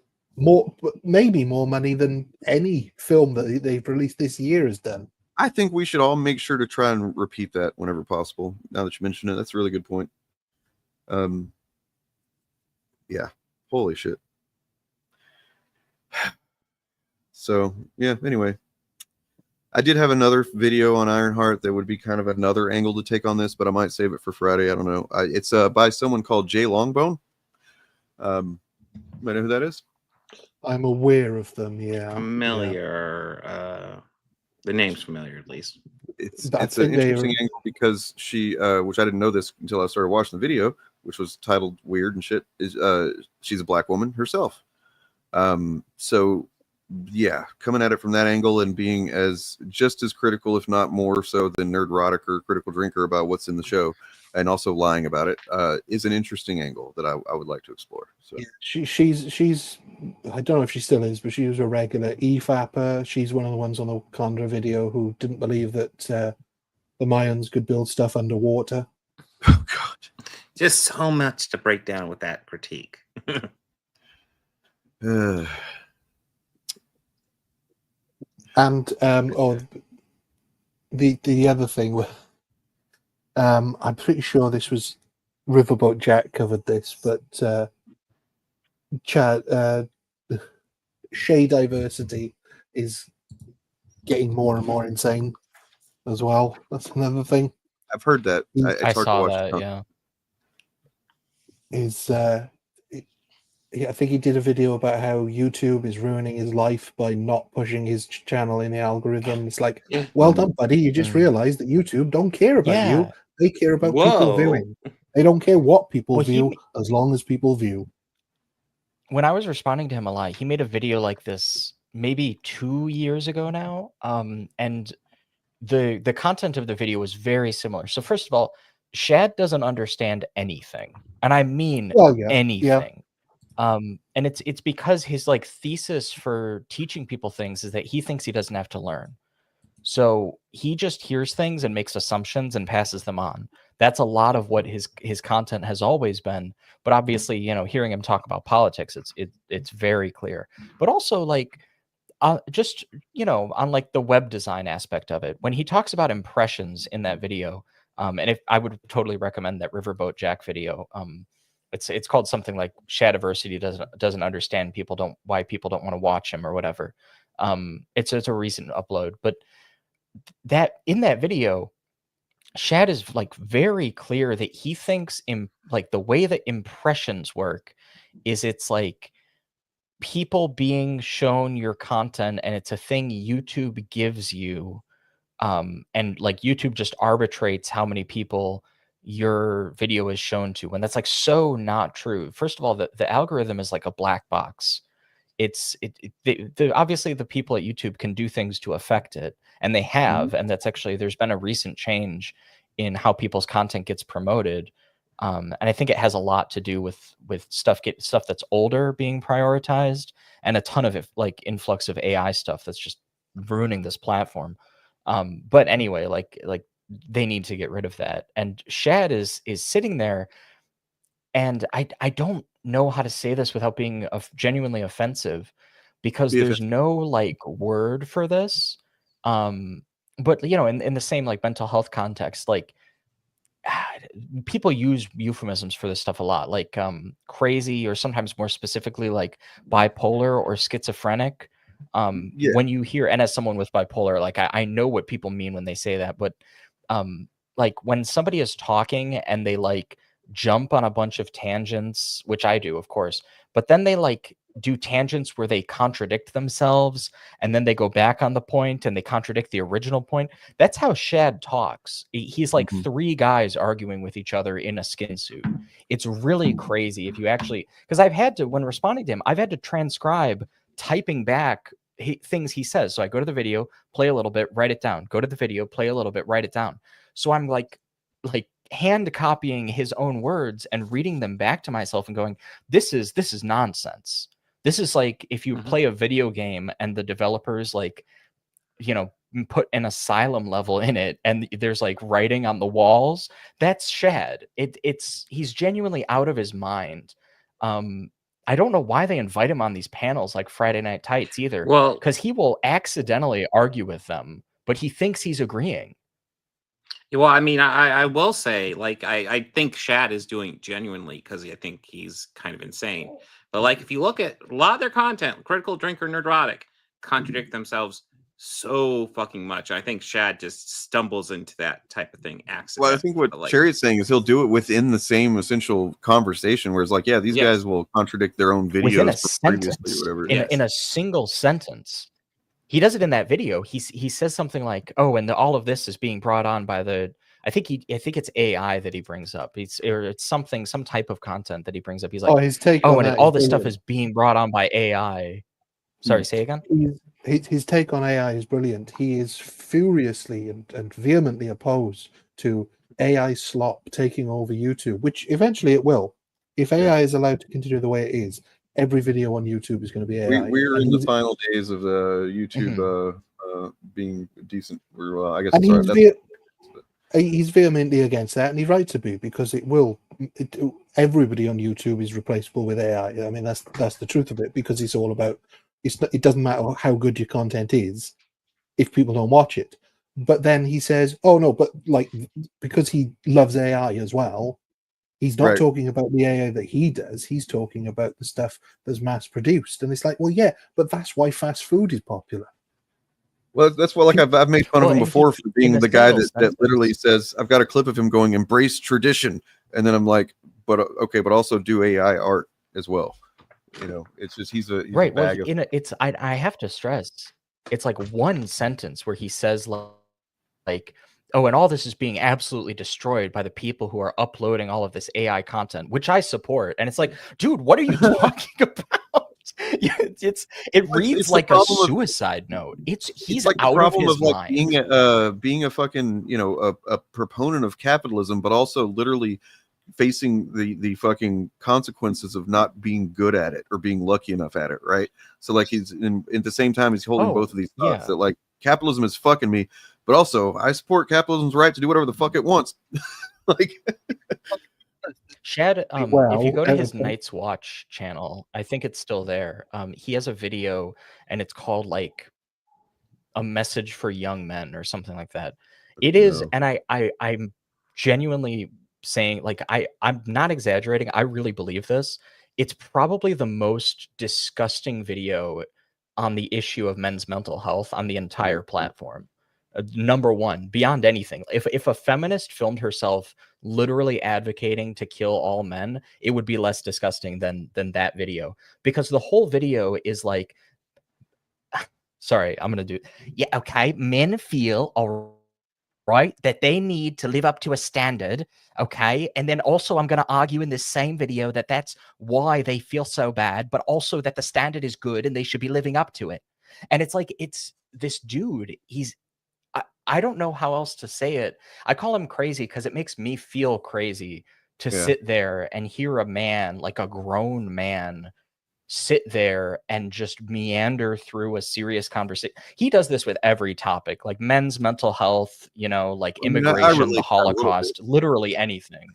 Speaker 13: Maybe more money than any film that they've released this year has done.
Speaker 3: I think we should all make sure to try and repeat that whenever possible. Now that you mention it, that's a really good point. Yeah, holy shit. So yeah, anyway, I did have another video on Ironheart that would be kind of another angle to take on this, but I might save it for Friday. I don't know. It's by someone called Jay Longbone. You might know who that is?
Speaker 13: I'm aware of them, yeah.
Speaker 1: Familiar. Yeah. The name's familiar, at least.
Speaker 3: It's an interesting angle because she, which I didn't know this until I started watching the video, which was titled Weird and shit, is she's a black woman herself. So yeah, coming at it from that angle and being just as critical, if not more so, than Nerdrotic or Critical Drinker about what's in the show. and also lying about it, is an interesting angle that I would like to explore. So
Speaker 13: She's I don't know if she still is, but she was a regular EFAPper. She's one of the ones on the Condra video who didn't believe that the Mayans could build stuff underwater.
Speaker 3: Oh God!
Speaker 1: Just so much to break down with that critique.
Speaker 13: And the other thing, I'm pretty sure this was Riverboat Jack covered this, but Shea diversity is getting more and more insane as well. That's another thing.
Speaker 3: I've heard that. It's
Speaker 11: I
Speaker 3: hard
Speaker 11: saw
Speaker 3: to watch.
Speaker 11: that. Yeah.
Speaker 13: I think he did a video about how YouTube is ruining his life by not pushing his channel in the algorithm. It's like, well done, buddy. You just realized that YouTube don't care about you. They care about people viewing. They don't care what people view as long as people view.
Speaker 11: When I was responding to him a lot, he made a video like this maybe 2 years ago now. And the content of the video was very similar. So first of all, Shad doesn't understand anything. And I mean anything. And it's because his like thesis for teaching people things is that he thinks he doesn't have to learn. So he just hears things and makes assumptions and passes them on. That's a lot of what his content has always been. But obviously, you know, hearing him talk about politics, it's very clear. But also like just, you know, on like the web design aspect of it, when he talks about impressions in that video, and if I would totally recommend that Riverboat Jack video. It's called something like Shadiversity doesn't understand why people don't want to watch him or whatever. It's a recent upload, but that in that video, Shad is like very clear that he thinks like the way that impressions work is it's like people being shown your content and it's a thing YouTube gives you, and like YouTube just arbitrates how many people your video is shown to, and that's like so not true. First of all, the algorithm is like a black box. Obviously the people at YouTube can do things to affect it, and they have, and that's actually there's been a recent change in how people's content gets promoted, and I think it has a lot to do with stuff that's older being prioritized, and a ton of it, like influx of AI stuff that's just ruining this platform. But anyway, like they need to get rid of that. And Shad is sitting there, and I don't know how to say this without being genuinely offensive, because there's no like word for this. But you know, in the same like mental health context, like people use euphemisms for this stuff a lot, like crazy, or sometimes more specifically like bipolar or schizophrenic. When you hear, and as someone with bipolar, like I know what people mean when they say that, but like when somebody is talking and they like jump on a bunch of tangents, which I do, of course, but then they like do tangents where they contradict themselves, and then they go back on the point and they contradict the original point. That's how Shad talks. He's like three guys arguing with each other in a skin suit. It's really crazy if you actually, because I've had to, when responding to him, I've had to transcribe typing back things he says. So I go to the video, play a little bit, write it down, go to the video, play a little bit, write it down. So I'm like hand copying his own words and reading them back to myself and going, this is nonsense. This is like if you play a video game and the developers like, you know, put an asylum level in it and there's like writing on the walls. That's Shad. He's genuinely out of his mind. I don't know why they invite him on these panels like Friday Night Tights either. Well, because he will accidentally argue with them, but he thinks he's agreeing.
Speaker 1: Well, I mean, I will say, like, I think Shad is doing it genuinely because I think he's kind of insane. But like, if you look at a lot of their content, Critical Drinker, Nerdrotic, contradict themselves so fucking much. I think Shad just stumbles into that type of thing accidentally.
Speaker 3: Well, I think what Chariot's saying is he'll do it within the same essential conversation, where it's like, yeah, these guys will contradict their own videos
Speaker 11: within a sentence, in a single sentence. He does it in that video. He says something like, "Oh, and all of this is being brought on by the." I think it's AI that he brings up. It's some type of content that he brings up. He's like,
Speaker 13: his take
Speaker 11: "Oh,
Speaker 13: on
Speaker 11: and all this stuff is being brought on by AI." Sorry, say again.
Speaker 13: His take on AI is brilliant. He is furiously and vehemently opposed to AI slop taking over YouTube, which eventually it will. If AI is allowed to continue the way it is, every video on YouTube is going to be AI.
Speaker 3: We're
Speaker 13: And
Speaker 3: in the
Speaker 13: he's-
Speaker 3: final days of YouTube being decent. We're I guess
Speaker 13: and
Speaker 3: sorry,
Speaker 13: he's vehemently against that, and he's right to be, because it will. Everybody on YouTube is replaceable with AI. I mean, that's the truth of it, because it's all about. It doesn't matter how good your content is if people don't watch it. But then he says, "Oh no, but like because he loves AI as well, he's not
Speaker 3: Right.
Speaker 13: talking about the AI that he does. He's talking about the stuff that's mass produced." And it's like, well, yeah, but that's why fast food is popular.
Speaker 3: Well, that's what I've made fun of him
Speaker 13: and
Speaker 3: before for being
Speaker 13: in a
Speaker 3: the guy
Speaker 13: single
Speaker 3: that literally says, I've got a clip of him going, embrace tradition. And then I'm like, but okay, but also do AI art as well. You know, it's just he's a
Speaker 11: Right. Well,
Speaker 3: bag of
Speaker 11: I have to stress, it's like one sentence where he says like, oh, and all this is being absolutely destroyed by the people who are uploading all of this AI content, which I support. And it's like, dude, what are you talking about? It reads
Speaker 3: it's the
Speaker 11: like a
Speaker 3: problem of-
Speaker 11: suicide note. He's
Speaker 3: like the
Speaker 11: out of
Speaker 3: problem
Speaker 11: his
Speaker 3: of like
Speaker 11: mind.
Speaker 3: being a fucking, you know, a proponent of capitalism, but also literally facing the fucking consequences of not being good at it or being lucky enough at it, right? So like he's at the same time he's holding both of these thoughts that like capitalism is fucking me, but also I support capitalism's right to do whatever the fuck it wants. Like
Speaker 11: Shad,
Speaker 13: Well,
Speaker 11: if you go to his
Speaker 13: okay.
Speaker 11: Night's Watch channel, I think it's still there. He has a video and it's called like a message for young men or something like that. It is, and I'm genuinely saying, like, I'm not exaggerating. I really believe this. It's probably the most disgusting video on the issue of men's mental health on the entire platform. Number one, beyond anything. If a feminist filmed herself literally advocating to kill all men, it would be less disgusting than that video, because the whole video is like, sorry, I'm gonna do. Yeah, okay. Men feel all right that they need to live up to a standard, okay, and then also I'm gonna argue in this same video that that's why they feel so bad, but also that the standard is good and they should be living up to it. And it's like, it's this dude. I don't know how else to say it. I call him crazy because it makes me feel crazy to sit there and hear a man, like a grown man, sit there and just meander through a serious conversation. He does this with every topic, like men's mental health, you know, like immigration, the Holocaust, literally anything.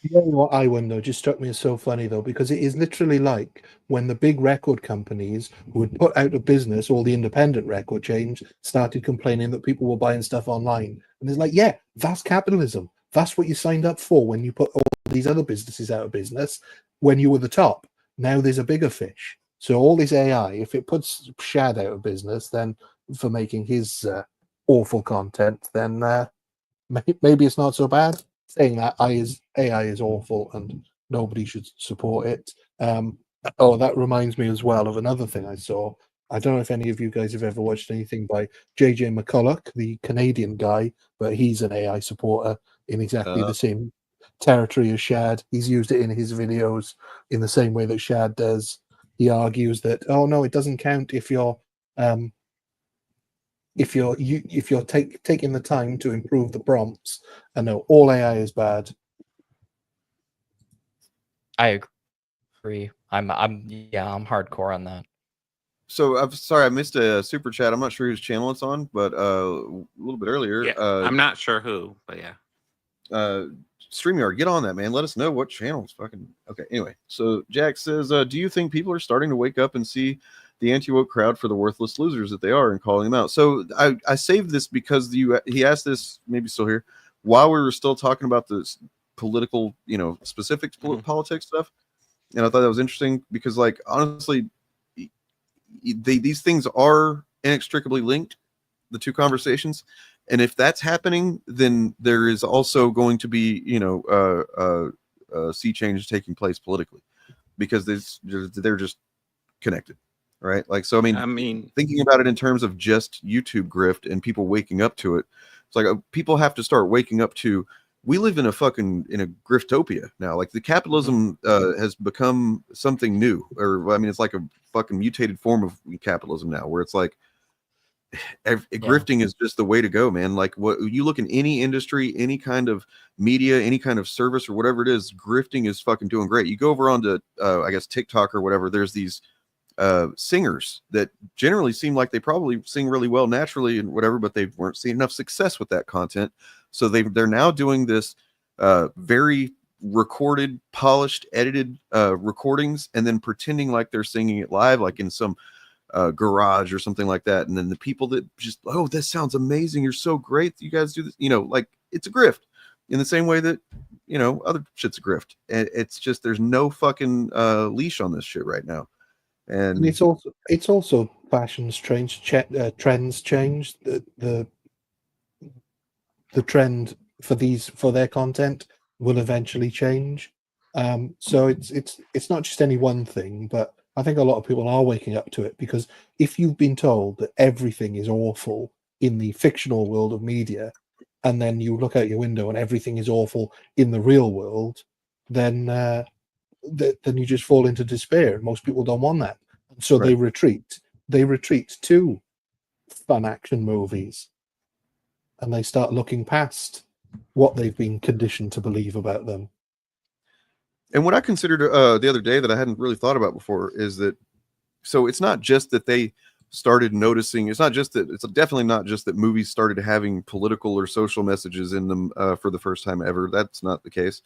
Speaker 13: You know what I wonder just struck me as so funny though, because it is literally like when the big record companies who had put out of business all the independent record chains started complaining that people were buying stuff online. And it's like, yeah, that's capitalism. That's what you signed up for when you put all these other businesses out of business when you were the top. Now there's a bigger fish. So all this AI, if it puts Shad out of business, then for making his awful content, then maybe it's not so bad. Saying that AI is awful and nobody should support it. That reminds me as well of another thing I saw. I don't know if any of you guys have ever watched anything by JJ McCulloch, the Canadian guy, but he's an AI supporter in exactly the same territory as Shad. He's used it in his videos in the same way that Shad does. He argues that, oh no, it doesn't count if you're taking the time to improve the prompts. I know all AI is bad.
Speaker 11: I agree. I'm hardcore on that.
Speaker 3: So I'm sorry I missed a super chat. I'm not sure whose channel it's on, but a little bit earlier.
Speaker 1: Yeah, I'm not sure who, but yeah.
Speaker 3: StreamYard, get on that, man. Let us know what channel's fucking okay. Anyway, so Jack says, do you think people are starting to wake up and see the anti-woke crowd for the worthless losers that they are and calling them out? So I saved this because he asked this, maybe still here, while we were still talking about this political, you know, specific politics stuff. And I thought that was interesting because, like, honestly, these things are inextricably linked, the two conversations. And if that's happening, then there is also going to be, you know, sea change taking place politically, because they're just connected, right? Like, so I mean, thinking about it in terms of just YouTube grift and people waking up to it, it's like people have to start waking up to. We live in a griftopia now. Like, the capitalism has become something new, or I mean, it's like a fucking mutated form of capitalism now, where it's like grifting is just the way to go, man. Like, what you look in any industry, any kind of media, any kind of service or whatever it is, grifting is fucking doing great. You go over onto I guess TikTok or whatever, there's these singers that generally seem like they probably sing really well naturally and whatever, but they weren't seeing enough success with that content, so they're now doing this very recorded, polished, edited recordings, and then pretending like they're singing it live, like in some garage or something like that. And then the people that just, oh, that sounds amazing, you're so great, you guys do this, like, it's a grift in the same way that other shit's a grift. And it's just, there's no fucking leash on this shit right now. And
Speaker 13: it's also fashions change, trends change. The trend for their content will eventually change. So it's not just any one thing, but I think a lot of people are waking up to it, because if you've been told that everything is awful in the fictional world of media, and then you look out your window and everything is awful in the real world, then you just fall into despair. Most people don't want that, so they retreat. They retreat to fun action movies, and they start looking past what they've been conditioned to believe about them.
Speaker 3: And what I considered the other day that I hadn't really thought about before is that, so it's not just that they started noticing, it's definitely not just that movies started having political or social messages in them for the first time ever. That's not the case.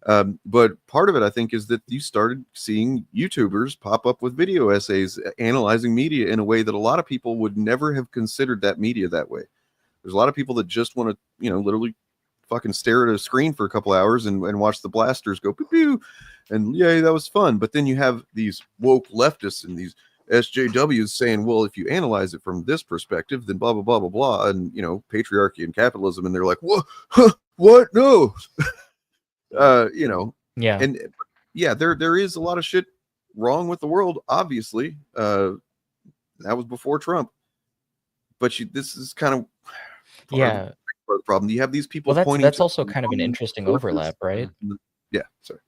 Speaker 3: But part of it, I think, is that you started seeing YouTubers pop up with video essays analyzing media in a way that a lot of people would never have considered that media that way. There's a lot of people that just want to, literally fucking stare at a screen for a couple hours and watch the blasters go pew pew, and yay, that was fun. But then you have these woke leftists and these SJWs saying, well, if you analyze it from this perspective, then blah blah blah blah blah, and patriarchy and capitalism, and they're like, what? What? No.
Speaker 11: Yeah.
Speaker 3: And yeah, there is a lot of shit wrong with the world, obviously. That was before Trump, but this is kind of
Speaker 11: yeah.
Speaker 3: Part of the problem. You have these people
Speaker 11: Well,
Speaker 3: pointing.
Speaker 11: that's also kind of an interesting overlap, right?
Speaker 3: Yeah. Sorry.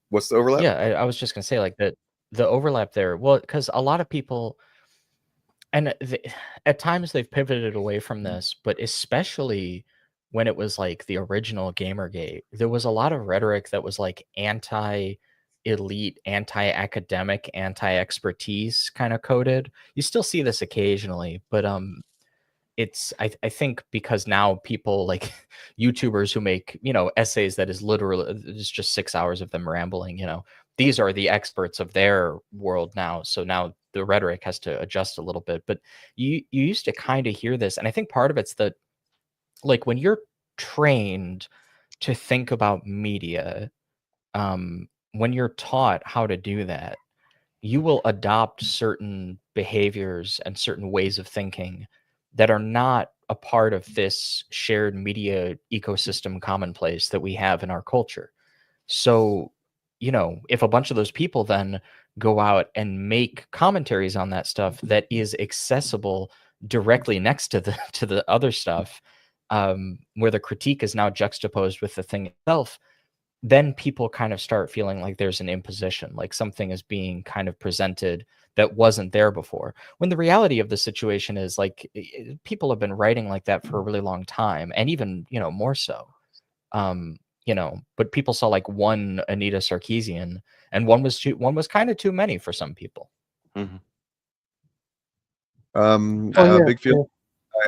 Speaker 3: What's the overlap?
Speaker 11: Yeah, I was just gonna say, like, that the overlap there. Well, because a lot of people, and at times they've pivoted away from this, but especially when it was like the original Gamergate, there was a lot of rhetoric that was like anti-elite, anti-academic, anti-expertise kind of coded. You still see this occasionally, but it's I think because now people like YouTubers who make essays that is literally, it's just 6 hours of them rambling, these are the experts of their world now, so now the rhetoric has to adjust a little bit. But you used to kind of hear this, and I think part of it's that, like, when you're trained to think about media, when you're taught how to do that, you will adopt certain behaviors and certain ways of thinking that are not a part of this shared media ecosystem commonplace that we have in our culture. So, if a bunch of those people then go out and make commentaries on that stuff that is accessible directly next to the other stuff, where the critique is now juxtaposed with the thing itself, then people kind of start feeling like there's an imposition, like something is being kind of presented that wasn't there before. When the reality of the situation is, like, people have been writing like that for a really long time, and even, more so. But people saw like one Anita Sarkeesian, and one was kind of too many for some people.
Speaker 3: Mm-hmm. Big Field.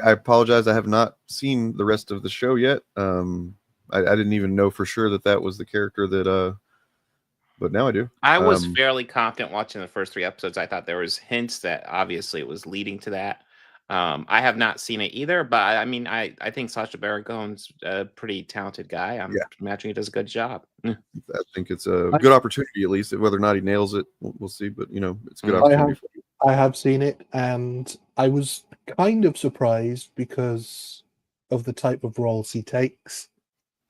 Speaker 3: I apologize. I have not seen the rest of the show yet. I didn't even know for sure that was the character that, but now I do.
Speaker 1: I was fairly confident watching the first 3 episodes. I thought there was hints that obviously it was leading to that. I have not seen it either, but I mean, I think Sacha Baron Cohen's a pretty talented guy. I'm imagining he does a good job.
Speaker 3: I think it's a good opportunity, at least. Whether or not he nails it, we'll see. But it's a good opportunity.
Speaker 13: I have seen it, and I was kind of surprised because of the type of roles he takes.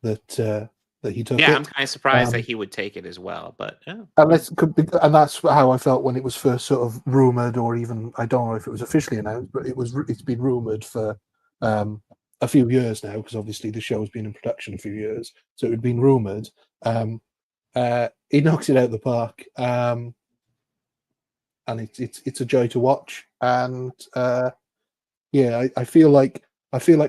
Speaker 13: That he took.
Speaker 1: Yeah, I'm kind of surprised that he would take it as well. But yeah.
Speaker 13: And that's how I felt when it was first sort of rumored, or even, I don't know if it was officially announced, but it's been rumored for a few years now, because obviously the show has been in production a few years, so it had been rumored. He knocks it out of the park, and it's a joy to watch. and I feel like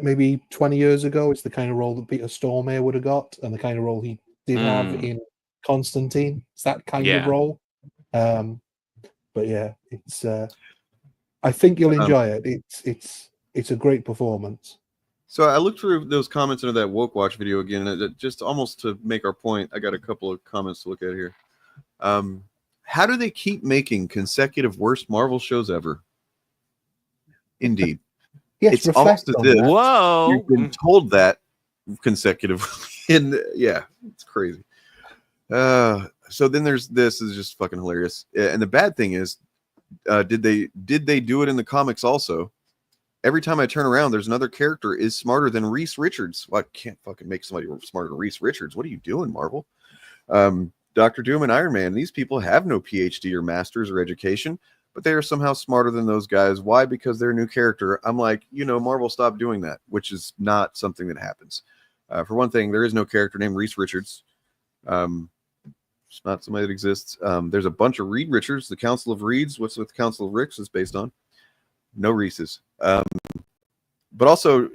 Speaker 13: maybe 20 years ago, it's the kind of role that Peter Stormare would have got, and the kind of role he did have in Constantine. It's that kind of role. But yeah, it's. I think you'll enjoy it. It's a great performance.
Speaker 3: So I looked through those comments into that Woke Watch video again, and just almost to make our point. I got a couple of comments to look at here. How do they keep making consecutive worst Marvel shows ever? Indeed.
Speaker 13: Yes,
Speaker 3: it's almost as if
Speaker 1: Whoa.
Speaker 3: you've been told that consecutively. And yeah, it's crazy. So then there's this is just fucking hilarious. And the bad thing is, did they do it in the comics also? Every time I turn around, there's another character is smarter than Reese Richards. Well, I can't fucking make somebody smarter than Reese Richards. What are you doing, Marvel? Dr. Doom and Iron Man, these people have no PhD or master's or education, but they are somehow smarter than those guys. Why? Because they're a new character. I'm like, Marvel, stop doing that, which is not something that happens. For one thing, there is no character named Reese Richards. It's not somebody that exists. There's a bunch of Reed Richards. The Council of Reeds, what's with the Council of Ricks is based on. No Reese's. But also,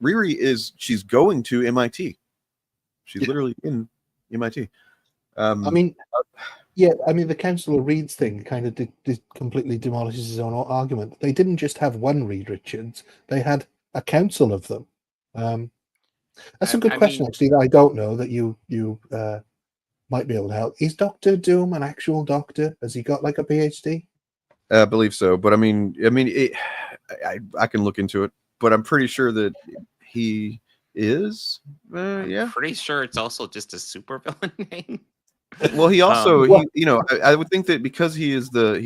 Speaker 3: Riri she's going to MIT. She's literally in MIT.
Speaker 13: The Council of Reeds thing kind of completely demolishes his own argument. They didn't just have one Reed Richards; they had a council of them. That's a good question, actually. That I don't know that you might be able to help. Is Doctor Doom an actual doctor? Has he got like a PhD?
Speaker 3: I believe so, but I can look into it, but I'm pretty sure that he is. Yeah,
Speaker 1: pretty sure it's also just a supervillain name.
Speaker 3: Well, he also I would think that because he is the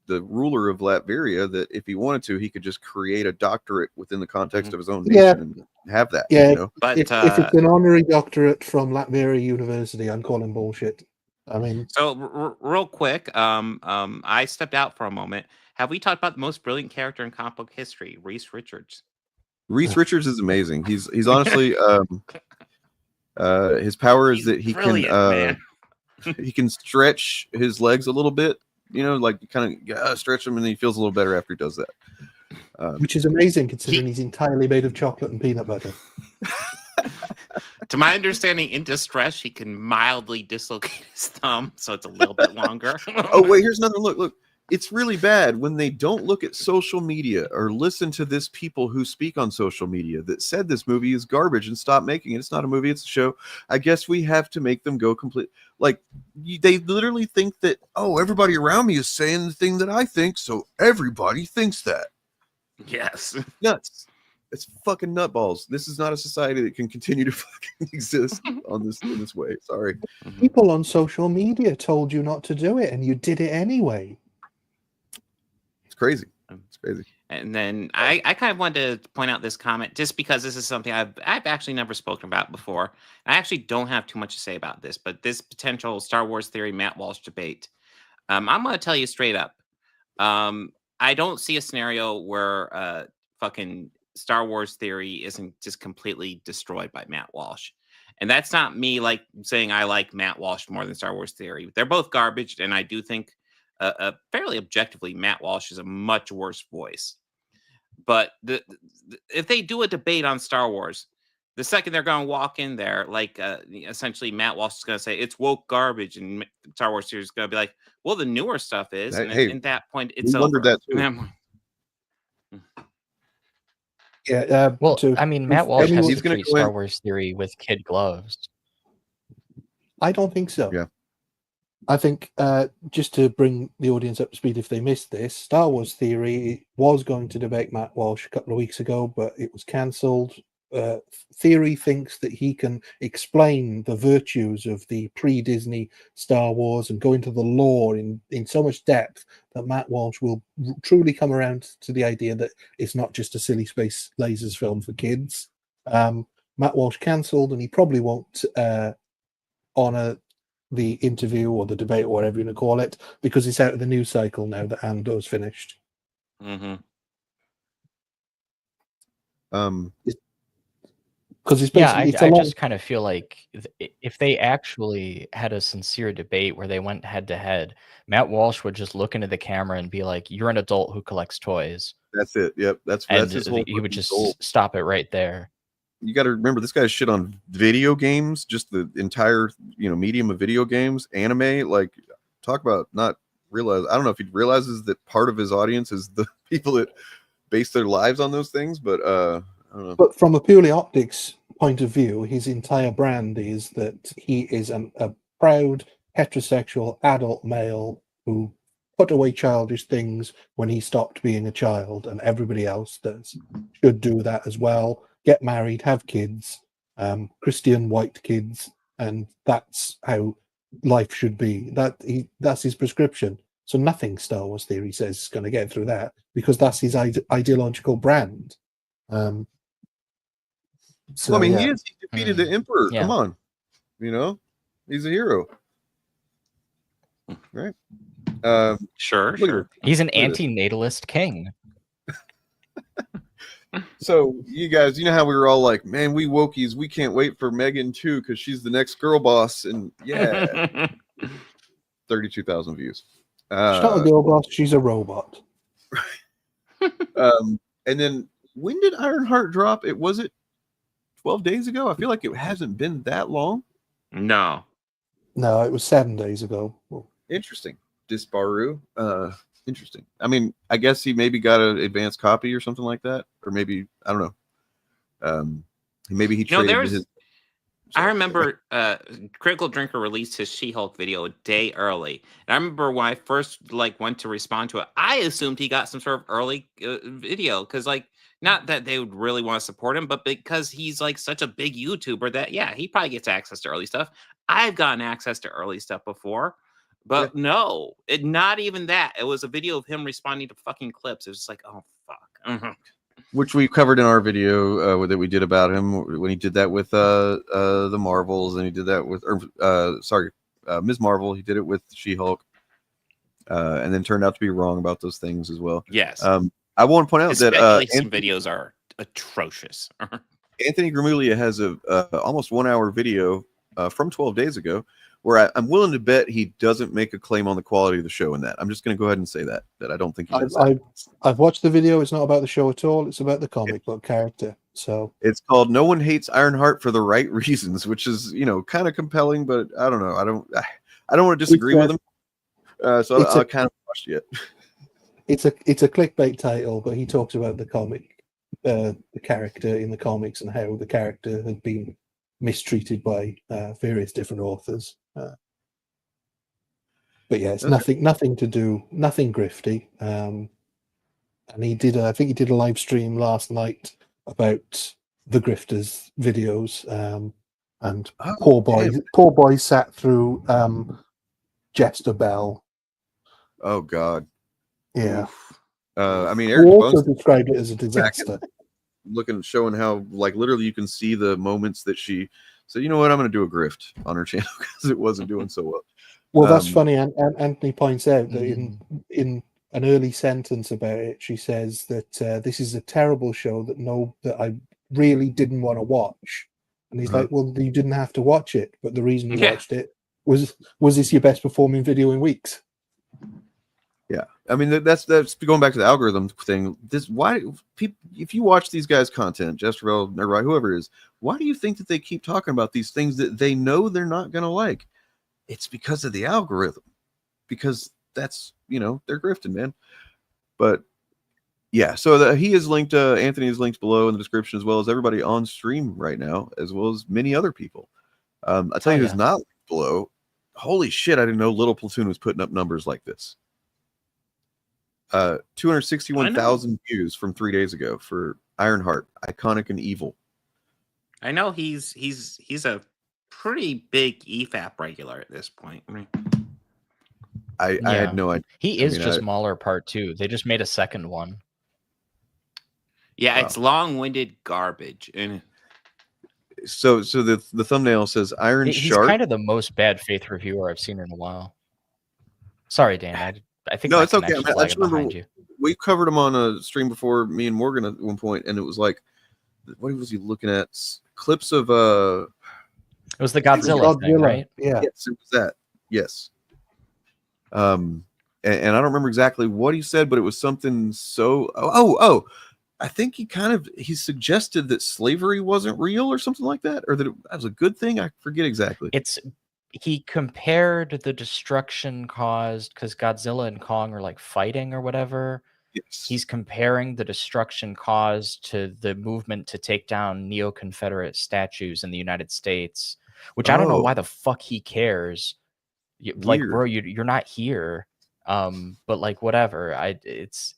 Speaker 3: ruler of Latveria, that if he wanted to, he could just create a doctorate within the context of his own nation and have that.
Speaker 13: Yeah, but if it's an honorary doctorate from Latveria University, I'm calling bullshit.
Speaker 1: So real quick, I stepped out for a moment. Have we talked about the most brilliant character in comic book history, Reese Richards?
Speaker 3: Reese Richards is amazing. He's honestly his power is that he can he can stretch his legs a little bit, like kind of stretch them, and he feels a little better after he does that.
Speaker 13: Which is amazing considering he's entirely made of chocolate and peanut butter.
Speaker 1: To my understanding, in distress, he can mildly dislocate his thumb, so it's a little bit longer.
Speaker 3: Oh, wait, here's another look. Look, it's really bad when they don't look at social media or listen to this people who speak on social media that said this movie is garbage and stop making it. It's not a movie, it's a show. I guess we have to make them go complete. Like, they literally think that, everybody around me is saying the thing that I think, so everybody thinks that.
Speaker 1: Yes.
Speaker 3: Nuts. It's fucking nutballs. This is not a society that can continue to fucking exist in this way. Sorry.
Speaker 13: People on social media told you not to do it, and you did it anyway.
Speaker 3: It's crazy. It's crazy.
Speaker 1: And then I kind of wanted to point out this comment just because this is something I've actually never spoken about before. I actually don't have too much to say about this, but this potential Star Wars theory Matt Walsh debate. I'm going to tell you straight up. I don't see a scenario where fucking Star Wars theory isn't just completely destroyed by Matt Walsh. And that's not me like saying I like Matt Walsh more than Star Wars theory. They're both garbage, and I do think fairly objectively Matt Walsh is a much worse voice. But if they do a debate on Star Wars, the second they're going to walk in there, like essentially Matt Walsh is going to say it's woke garbage, and Star Wars series is going to be like, well, the newer stuff is, and at that point it's over.
Speaker 3: That too.
Speaker 13: Yeah.
Speaker 11: Matt Walsh has to treat Star Wars theory with kid gloves.
Speaker 13: I don't think so.
Speaker 3: Yeah.
Speaker 13: I think just to bring the audience up to speed, if they missed this, Star Wars Theory was going to debate Matt Walsh a couple of weeks ago, but it was cancelled. Theory thinks that he can explain the virtues of the pre-Disney Star Wars and go into the lore in so much depth that Matt Walsh will truly come around to the idea that it's not just a silly space lasers film for kids. Matt Walsh cancelled, and he probably won't honour the interview or the debate or whatever you want to call it, because it's out of the news cycle now that Andor's finished. because it's
Speaker 11: Yeah,
Speaker 13: basically
Speaker 11: I
Speaker 13: it's a
Speaker 11: just kind of feel like if they actually had a sincere debate where they went head to head, Matt Walsh would just look into the camera and be like, "You're an adult who collects toys."
Speaker 3: That's it. Yep, that's his whole.
Speaker 11: He would just
Speaker 3: goal.
Speaker 11: stop it right there.
Speaker 3: You got to remember, this guy's shit on video games, just the entire medium of video games, anime. Like, talk about not realize. I don't know if he realizes that part of his audience is the people that base their lives on those things, but I don't know.
Speaker 13: But from a purely optics point of view, his entire brand is that he is a proud heterosexual adult male who put away childish things when he stopped being a child, and everybody else should do that as well. Get married, have kids, Christian white kids, and that's how life should be. That's his prescription. So nothing Star Wars Theory says is going to get through that, because that's his ideological brand. So,
Speaker 3: well, I mean,
Speaker 13: yeah.
Speaker 3: he defeated the Emperor.
Speaker 11: Yeah.
Speaker 3: Come on, he's a hero, right?
Speaker 1: Sure.
Speaker 11: He's an anti-natalist king.
Speaker 3: So you guys, you know how we were all like, man, we wokies, we can't wait for Megan too because she's the next girl boss, and yeah, 32,000 views.
Speaker 13: She's not a girl boss; she's a robot.
Speaker 3: And then when did Ironheart drop? Was it 12 days ago? I feel like it hasn't been that long.
Speaker 1: No,
Speaker 13: it was 7 days ago.
Speaker 3: Interesting. Disparu. Interesting. I mean, I guess he maybe got an advanced copy or something like that, or maybe I don't know. Maybe he traded his.
Speaker 1: I remember Critical Drinker released his She-Hulk video a day early. And I remember when I first went to respond to it, I assumed he got some sort of early video because not that they would really want to support him, but because he's such a big YouTuber that he probably gets access to early stuff. I've gotten access to early stuff before, but no, not even that. It was a video of him responding to fucking clips. It was just like, oh fuck.
Speaker 3: Which we covered in our video that we did about him when he did that with the Marvels, and he did that with Ms. Marvel. He did it with She-Hulk, and then turned out to be wrong about those things as well.
Speaker 1: Yes.
Speaker 3: I want to point out
Speaker 1: His
Speaker 3: that
Speaker 1: speculation videos are atrocious.
Speaker 3: Anthony Gramuglia has a almost 1 hour video from 12 days ago where I'm willing to bet he doesn't make a claim on the quality of the show in that. I'm just going to go ahead and say that I don't think he does.
Speaker 13: I've watched the video. It's not about the show at all. It's about the comic book character. So
Speaker 3: it's called "No One Hates Ironheart for the Right Reasons," which is kind of compelling, but I don't know. I don't want to disagree with him. So I kind of watched it.
Speaker 13: It's a clickbait title, but he talks about the comic, the character in the comics, and how the character had been mistreated by various different authors. But yeah, it's nothing grifty. And he did, I think he did a live stream last night about the grifters videos. And poor boy sat through Jester Bell.
Speaker 3: Oh God.
Speaker 13: Yeah.
Speaker 3: I mean,
Speaker 13: Eric also described it as a disaster.
Speaker 3: Showing how literally you can see the moments that she said, you know what, I'm going to do a grift on her channel because it wasn't doing so well.
Speaker 13: Well, that's funny. And Anthony points out that in an early sentence about it, she says that this is a terrible show that I really didn't want to watch. And he's like, well, you didn't have to watch it, but the reason you watched it was this your best performing video in weeks?
Speaker 3: Yeah, I mean that's going back to the algorithm thing. If you watch these guys' content, Jesterville, whoever it is, why do you think that they keep talking about these things that they know they're not going to like? It's because of the algorithm, because that's they're grifting, man. But yeah, so he is linked. Anthony is linked below in the description, as well as everybody on stream right now, as well as many other people. I'll tell you who's not linked below. Holy shit! I didn't know Little Platoon was putting up numbers like this. 261,000 views from 3 days ago for Ironheart, Iconic and Evil.
Speaker 1: I know he's a pretty big EFAP regular at this point.
Speaker 3: I had no idea.
Speaker 11: He is just Mahler Part 2. They just made a second one.
Speaker 1: Yeah, it's long-winded garbage. And
Speaker 3: so the thumbnail says Iron Shark.
Speaker 11: He's kind of the most bad faith reviewer I've seen in a while. Sorry, Dan. I think
Speaker 3: no, it's okay.
Speaker 11: I just remember
Speaker 3: we covered him on a stream before, me and Morgan at one point, and it was like, what was he looking at? clips of
Speaker 11: It was the Godzilla thing, right?
Speaker 13: Yeah.
Speaker 3: Yes, it was that. Yes. And I don't remember exactly what he said, but it was something so. I think he suggested that slavery wasn't real or something like that, or that it was a good thing. I forget exactly.
Speaker 11: He compared the destruction caused because Godzilla and Kong are like fighting or whatever.
Speaker 3: Yes.
Speaker 11: He's comparing the destruction caused to the movement to take down neo-Confederate statues in the United States, which I don't know why the fuck he cares. Like,
Speaker 3: Weird.
Speaker 11: bro, you're not here. But like, whatever. It's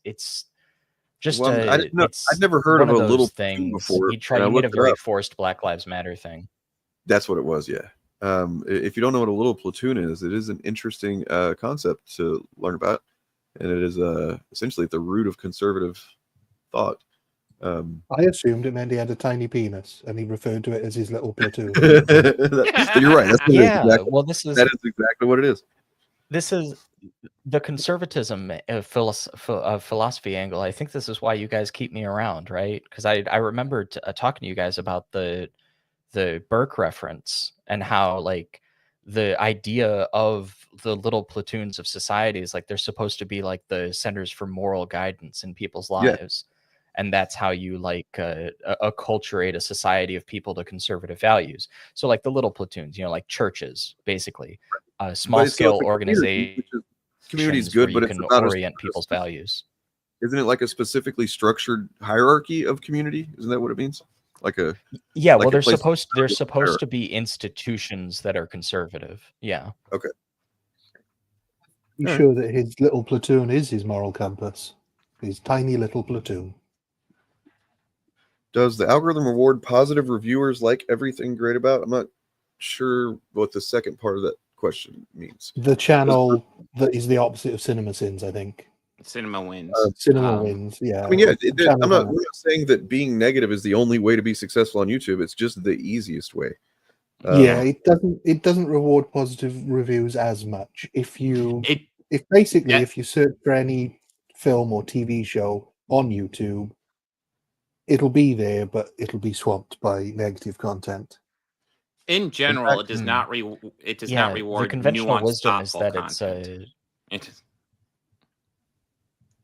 Speaker 11: just
Speaker 3: I'd never heard
Speaker 11: one
Speaker 3: of a
Speaker 11: those
Speaker 3: little
Speaker 11: things.
Speaker 3: before.
Speaker 11: He made a
Speaker 3: looked it
Speaker 11: very
Speaker 3: up.
Speaker 11: forced Black Lives Matter thing.
Speaker 3: That's what it was. Yeah. If you don't know what a little platoon is, it is an interesting concept to learn about, and it is essentially at the root of conservative thought.
Speaker 13: I assumed it meant he had a tiny penis, and he referred to it as his little platoon.
Speaker 3: But you're right. That is exactly what it is.
Speaker 11: This is the conservatism philosophy angle. I think this is why you guys keep me around, right? Because I remember talking to you guys about the Burke reference and how like the idea of the little platoons of society is like they're supposed to be like the centers for moral guidance in people's lives. And that's how you like acculturate a society of people to conservative values. So like the little platoons, like churches, basically, small scale organizations.
Speaker 3: Community is good, but
Speaker 11: you
Speaker 3: it's
Speaker 11: can
Speaker 3: about
Speaker 11: orient people's values.
Speaker 3: Isn't it like a specifically structured hierarchy of community? Isn't that what it means?
Speaker 11: Well, they're supposed to be institutions that are conservative. Yeah.
Speaker 3: Okay.
Speaker 13: You sure that his little platoon is his moral compass? His tiny little platoon.
Speaker 3: Does the algorithm reward positive reviewers like everything great about? I'm not sure what the second part of that question means.
Speaker 13: The channel that is the opposite of Cinema Sins, I think.
Speaker 1: Cinema wins.
Speaker 13: Cinema wins, yeah.
Speaker 3: I mean, yeah, we're not saying that being negative is the only way to be successful on YouTube. It's just the easiest way.
Speaker 13: It doesn't reward positive reviews as much. If you search for any film or TV show on YouTube, it'll be there, but it'll be swamped by negative content.
Speaker 1: In general, it does not reward.
Speaker 11: The conventional wisdom is that
Speaker 1: content.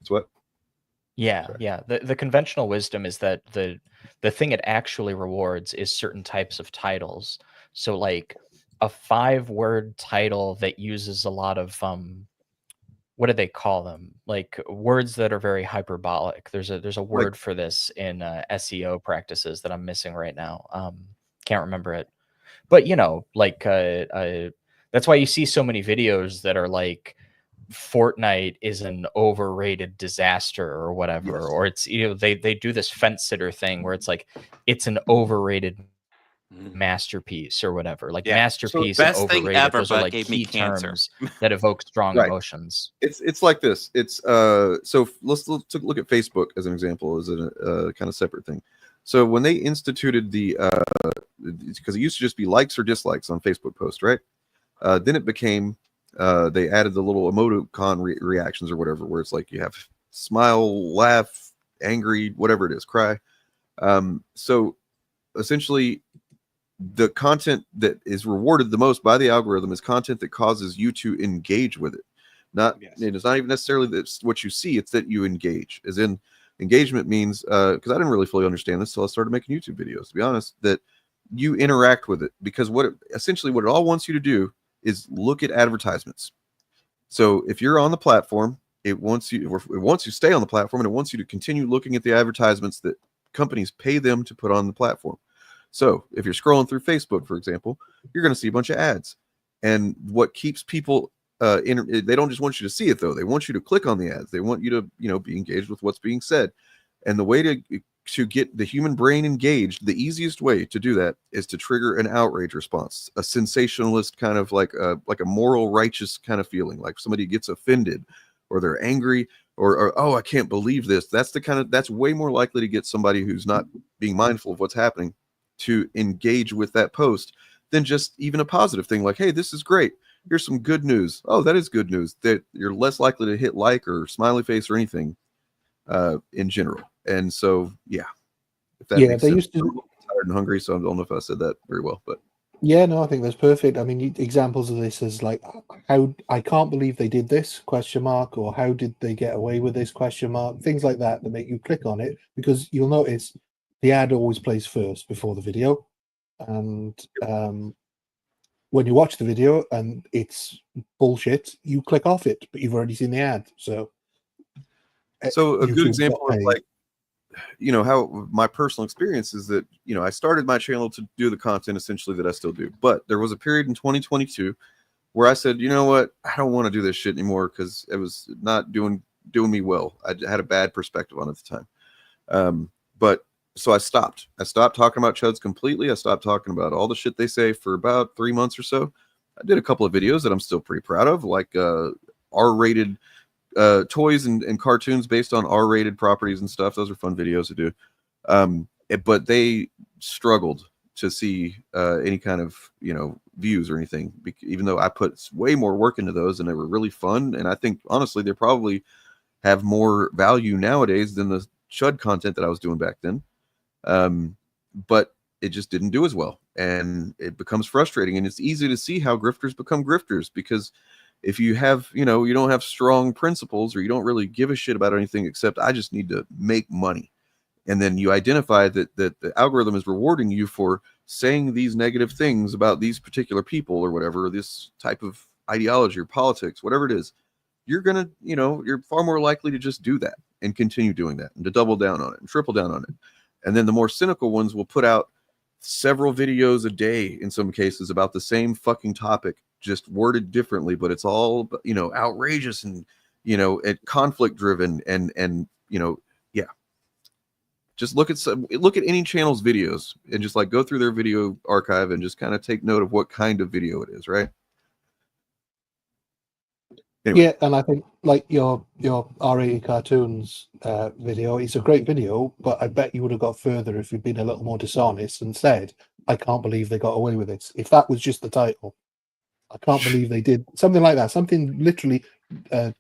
Speaker 3: It's what?
Speaker 11: Yeah. The conventional wisdom is that the thing it actually rewards is certain types of titles. So like a 5-word title that uses a lot of what do they call them? Like words that are very hyperbolic. There's a word for this in SEO practices that I'm missing right now. Can't remember it. But that's why you see so many videos that are like Fortnite is an overrated disaster or whatever, or it's they do this fence sitter thing where it's like it's an overrated masterpiece or whatever. Like masterpiece and overrated, those are like key terms that evoke strong emotions.
Speaker 3: It's like this. It's so let's look at Facebook as an example, as a kind of separate thing. So when they instituted the because it used to just be likes or dislikes on Facebook posts, right? Then it became they added the little emoticon reactions or whatever, where it's like you have smile, laugh, angry, whatever it is, cry. So essentially, the content that is rewarded the most by the algorithm is content that causes you to engage with it. It's not even necessarily that's what you see; it's that you engage. As in, engagement means because I didn't really fully understand this until I started making YouTube videos. To be honest, that you interact with it, because what it all wants you to do is look at advertisements. So if you're on the platform, it wants you to stay on the platform, and it wants you to continue looking at the advertisements that companies pay them to put on the platform. So if you're scrolling through Facebook, for example, you're going to see a bunch of ads. And what keeps people they don't just want you to see it, though. They want you to click on the ads. They want you to be engaged with what's being said. And the way to get the human brain engaged, the easiest way to do that is to trigger an outrage response, a sensationalist kind of like a moral righteous kind of feeling, like somebody gets offended or they're angry or oh, I can't believe this. That's way more likely to get somebody who's not being mindful of what's happening to engage with that post than just even a positive thing like, hey, this is great. Here's some good news. Oh, that is good news. That you're less likely to hit like or smiley face or anything in general. And so, yeah. If that makes sense. tired and hungry, so I don't know if I said that very well, but
Speaker 13: Yeah, no, I think that's perfect. I mean, examples of this is like, how I can't believe they did this, question mark, or how did they get away with this, question mark, things like that make you click on it, because you'll notice the ad always plays first before the video. And when you watch the video and it's bullshit, you click off it, but you've already seen the ad. So
Speaker 3: a good
Speaker 13: YouTube's
Speaker 3: example
Speaker 13: got
Speaker 3: of
Speaker 13: a-
Speaker 3: like, you know, how my personal experience is that, you know, I started my channel to do the content essentially that I still do, but there was a period in 2022 where I said, you know what, I don't want to do this shit anymore because it was not doing me well. I had a bad perspective on it at the time. But so I stopped talking about Chuds completely. I stopped talking about all the shit they say for about 3 months or so. I did a couple of videos that I'm still pretty proud of, like R-rated toys and cartoons based on R-rated properties and stuff. Those are fun videos to do. But they struggled to see any kind of, you know, views or anything, even though I put way more work into those and they were really fun. And I think honestly, they probably have more value nowadays than the Chud content that I was doing back then. But it just didn't do as well. And it becomes frustrating. And it's easy to see how grifters become grifters, because if you have, you know, you don't have strong principles, or you don't really give a shit about anything except I just need to make money. And then you identify that the algorithm is rewarding you for saying these negative things about these particular people or whatever, or this type of ideology or politics, whatever it is, you're going to, you know, you're far more likely to just do that and continue doing that and to double down on it and triple down on it. And then the more cynical ones will put out several videos a day in some cases about the same fucking topic, just worded differently, but it's all, you know, outrageous and, you know, conflict driven and, you know, yeah. Just look at any channel's videos and just like go through their video archive and just kind of take note of what kind of video it is, right? Anyway.
Speaker 13: Yeah, and I think like your R-rated cartoons video, it's a great video, but I bet you would have got further if you'd been a little more dishonest and said, I can't believe they got away with this. If that was just the title, I can't believe they did something like that, something literally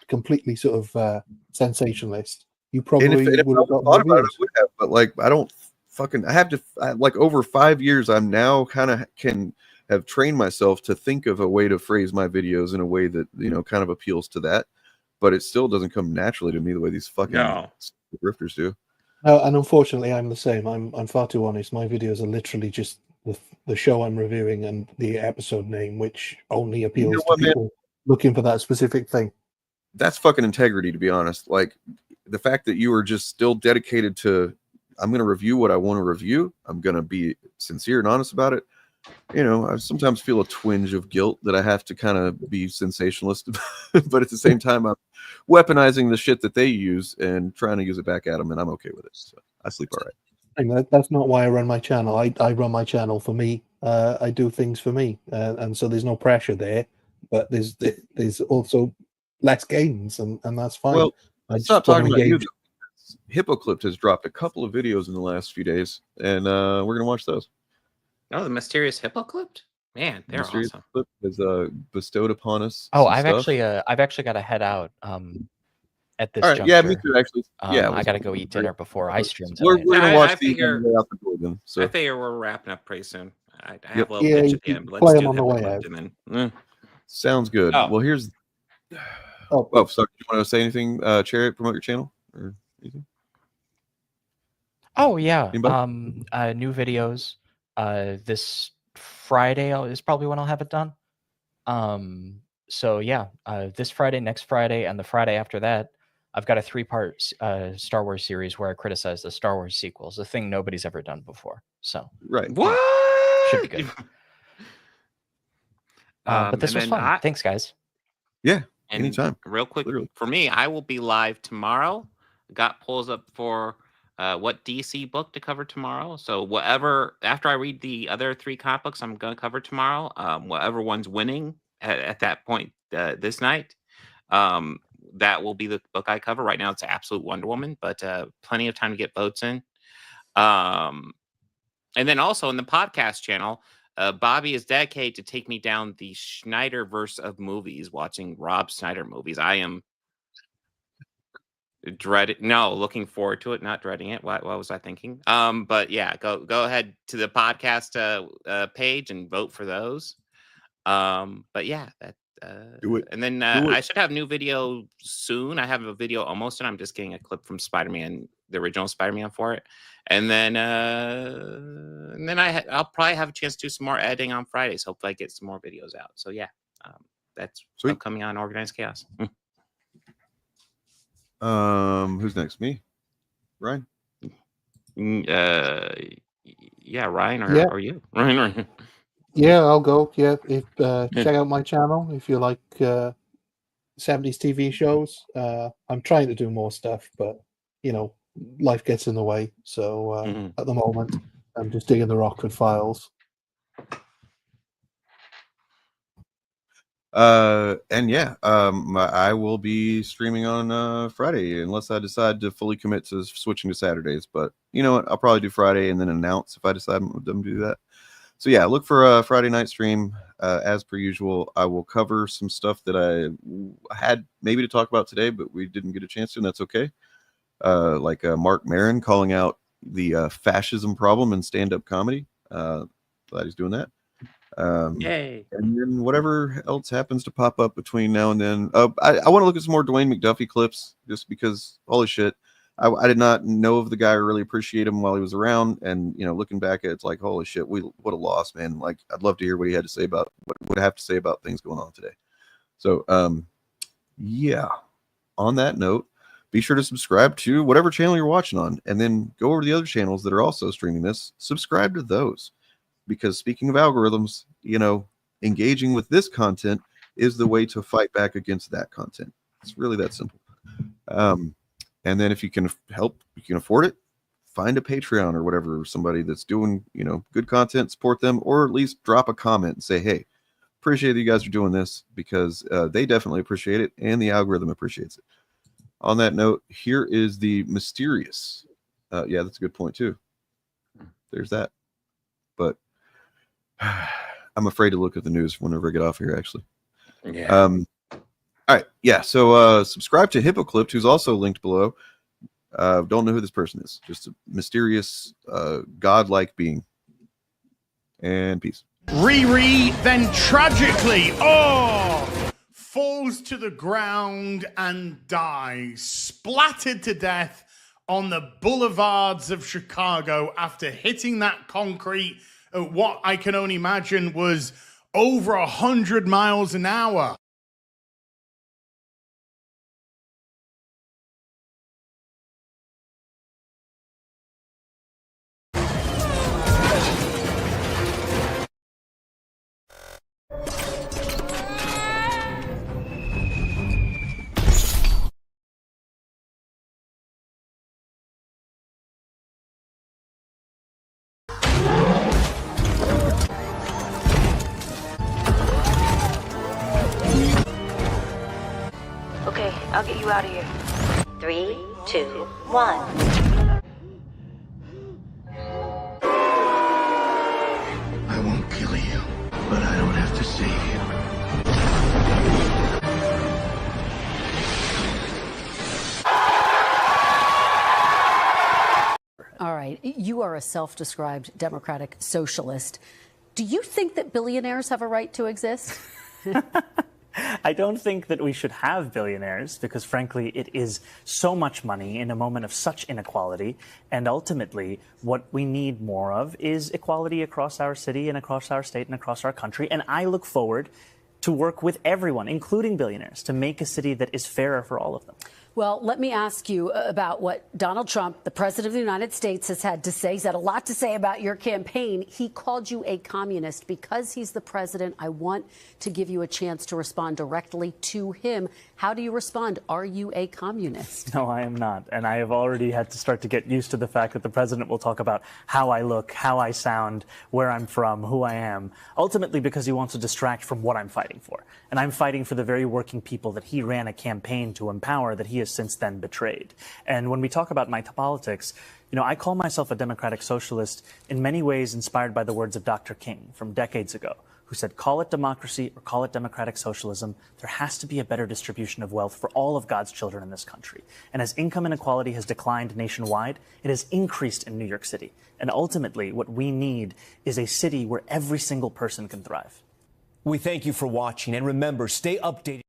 Speaker 13: completely sort of sensationalist. You probably
Speaker 3: And if
Speaker 13: would
Speaker 3: I
Speaker 13: have got
Speaker 3: thought
Speaker 13: more
Speaker 3: about it, I would have, but like I have to like over 5 years, I'm now kind of can have trained myself to think of a way to phrase my videos in a way that, you know, kind of appeals to that, but it still doesn't come naturally to me the way these fucking grifters do.
Speaker 13: No, and unfortunately, I'm the same. I'm far too honest. My videos are literally just the show I'm reviewing and the episode name, which only appeals to people looking for that specific thing.
Speaker 3: That's fucking integrity, to be honest. Like the fact that you are just still dedicated to, I'm going to review what I want to review. I'm going to be sincere and honest about it. You know, I sometimes feel a twinge of guilt that I have to kind of be sensationalist, but at the same time, I'm weaponizing the shit that they use and trying to use it back at them, and I'm okay with it. So I sleep all right.
Speaker 13: And that's not why I run my channel. I run my channel for me. I do things for me, and so there's no pressure there. But there's also less gains, and that's fine.
Speaker 3: Well,
Speaker 13: I
Speaker 3: stop
Speaker 13: just wanna
Speaker 3: talking about you.
Speaker 13: engage.
Speaker 3: Hippoclipped has dropped a couple of videos in the last few days, and we're gonna watch those.
Speaker 1: Oh, the mysterious Hippoclipped? Man, they're
Speaker 3: Mysterious
Speaker 1: awesome.
Speaker 3: Clip is bestowed upon us.
Speaker 11: Oh,
Speaker 3: some
Speaker 11: I've
Speaker 3: stuff.
Speaker 11: actually got to head out at this
Speaker 3: All right,
Speaker 11: juncture.
Speaker 3: yeah, me too. Actually, yeah,
Speaker 11: I got to go eat dinner before I stream
Speaker 3: We're
Speaker 11: tonight.
Speaker 3: gonna
Speaker 1: I
Speaker 3: watch these
Speaker 1: figure-
Speaker 3: on the way out the door then. So
Speaker 1: I figure we're wrapping up pretty soon. I have
Speaker 3: Yep.
Speaker 1: a little
Speaker 13: Yeah,
Speaker 1: pitch
Speaker 13: you
Speaker 1: at the
Speaker 13: can
Speaker 1: end, but
Speaker 13: play
Speaker 1: let's
Speaker 13: them
Speaker 1: do
Speaker 13: on the way
Speaker 1: Hippoclipped
Speaker 13: out.
Speaker 1: and then.
Speaker 3: sounds good.
Speaker 1: Oh.
Speaker 3: Well, here's.
Speaker 13: Oh,
Speaker 3: sorry. Do you want to say anything, Chariot? Promote your channel or anything?
Speaker 11: Oh yeah,
Speaker 3: Anybody?
Speaker 11: new videos. This Friday is probably when I'll have it done. So yeah, this Friday, next Friday, and the Friday after that, I've got a 3-part Star Wars series where I criticize the Star Wars sequels, a thing nobody's ever done before. So
Speaker 3: right,
Speaker 1: what
Speaker 11: should be good. But this
Speaker 1: and
Speaker 11: was
Speaker 1: then
Speaker 11: fun. Thanks, guys.
Speaker 3: Yeah,
Speaker 1: And
Speaker 3: anytime.
Speaker 1: real quick,
Speaker 3: Literally.
Speaker 1: for me, I will be live tomorrow. Got polls up for what DC book to cover tomorrow. So whatever, after I read the other 3 comic books I'm going to cover tomorrow, whatever one's winning at that point this night, that will be the book I cover. Right now it's Absolute Wonder Woman, but plenty of time to get votes in. And then also in the podcast channel, Bobby is dedicated to take me down the Snyderverse of movies, watching Rob Snyder movies. I am looking forward to it, not dreading it. What was I thinking? But yeah, go ahead to the podcast page and vote for those. But yeah, that
Speaker 3: do it.
Speaker 1: And then
Speaker 3: Do it.
Speaker 1: I should have new video soon. I have a video almost, and I'm just getting a clip from Spider-Man, the original Spider-Man for it. And then I'll probably have a chance to do some more editing on Fridays. Hopefully, I get some more videos out. So yeah, that's upcoming on Organized Chaos.
Speaker 3: Who's next? Me, Ryan.
Speaker 1: Yeah, Ryan or you, Ryan.
Speaker 13: Yeah, I'll go. Yeah, check out my channel if you like 70s TV shows. I'm trying to do more stuff, but life gets in the way. So at the moment, I'm just digging the Rockford Files.
Speaker 3: And yeah, I will be streaming on Friday unless I decide to fully commit to switching to Saturdays. But you know what? I'll probably do Friday and then announce if I decide I'm going to do that. So yeah, look for a Friday night stream. As per usual, I will cover some stuff that I had maybe to talk about today, but we didn't get a chance to, and that's okay. Like Mark Maron calling out the fascism problem in stand-up comedy. Glad he's doing that.
Speaker 1: Yay.
Speaker 3: And then whatever else happens to pop up between now and then. I want to look at some more Dwayne McDuffie clips just because, holy shit. I did not know of the guy or really appreciate him while he was around. And, looking back at it, it's like, holy shit, what a loss, man. Like, I'd love to hear what he had to say about what I have to say about things going on today. So, yeah, on that note, be sure to subscribe to whatever channel you're watching on, and then go over to the other channels that are also streaming this. Subscribe to those, because speaking of algorithms, engaging with this content is the way to fight back against that content. It's really that simple. And then if you can help, you can afford it, find a Patreon or whatever, somebody that's doing, good content, support them, or at least drop a comment and say, hey, appreciate that you guys are doing this, because they definitely appreciate it and the algorithm appreciates it. On that note, here is the mysterious. Yeah, that's a good point too. There's that. But I'm afraid to look at the news whenever I get off here, actually.
Speaker 1: Yeah.
Speaker 3: All right. Yeah. So subscribe to Hippoclipped, who's also linked below. Don't know who this person is. Just a mysterious, godlike being. And peace.
Speaker 9: Riri then tragically, falls to the ground and dies, splattered to death on the boulevards of Chicago after hitting that concrete at what I can only imagine was over 100 miles an hour.
Speaker 18: Okay, I'll get you out of here. 3, 2, 1.
Speaker 12: I won't kill you, but I don't have to save you.
Speaker 15: All right, you are a self-described democratic socialist. Do you think that billionaires have a right to exist?
Speaker 25: I don't think that we should have billionaires because, frankly, it is so much money in a moment of such inequality. And ultimately, what we need more of is equality across our city and across our state and across our country. And I look forward to work with everyone, including billionaires, to make a city that is fairer for all of them.
Speaker 15: Well, let me ask you about what Donald Trump, the president of the United States, has had to say. He's had a lot to say about your campaign. He called you a communist. Because he's the president, I want to give you a chance to respond directly to him. How do you respond? Are you a communist?
Speaker 25: No, I am not. And I have already had to start to get used to the fact that the president will talk about how I look, how I sound, where I'm from, who I am, ultimately because he wants to distract from what I'm fighting for. And I'm fighting for the very working people that he ran a campaign to empower that he has since then betrayed. And when we talk about my politics, I call myself a democratic socialist in many ways inspired by the words of Dr. King from decades ago, who said, call it democracy or call it democratic socialism, there has to be a better distribution of wealth for all of God's children in this country. And as income inequality has declined nationwide, it has increased in New York City. And ultimately, what we need is a city where every single person can thrive.
Speaker 16: We thank you for watching, and remember, stay updated.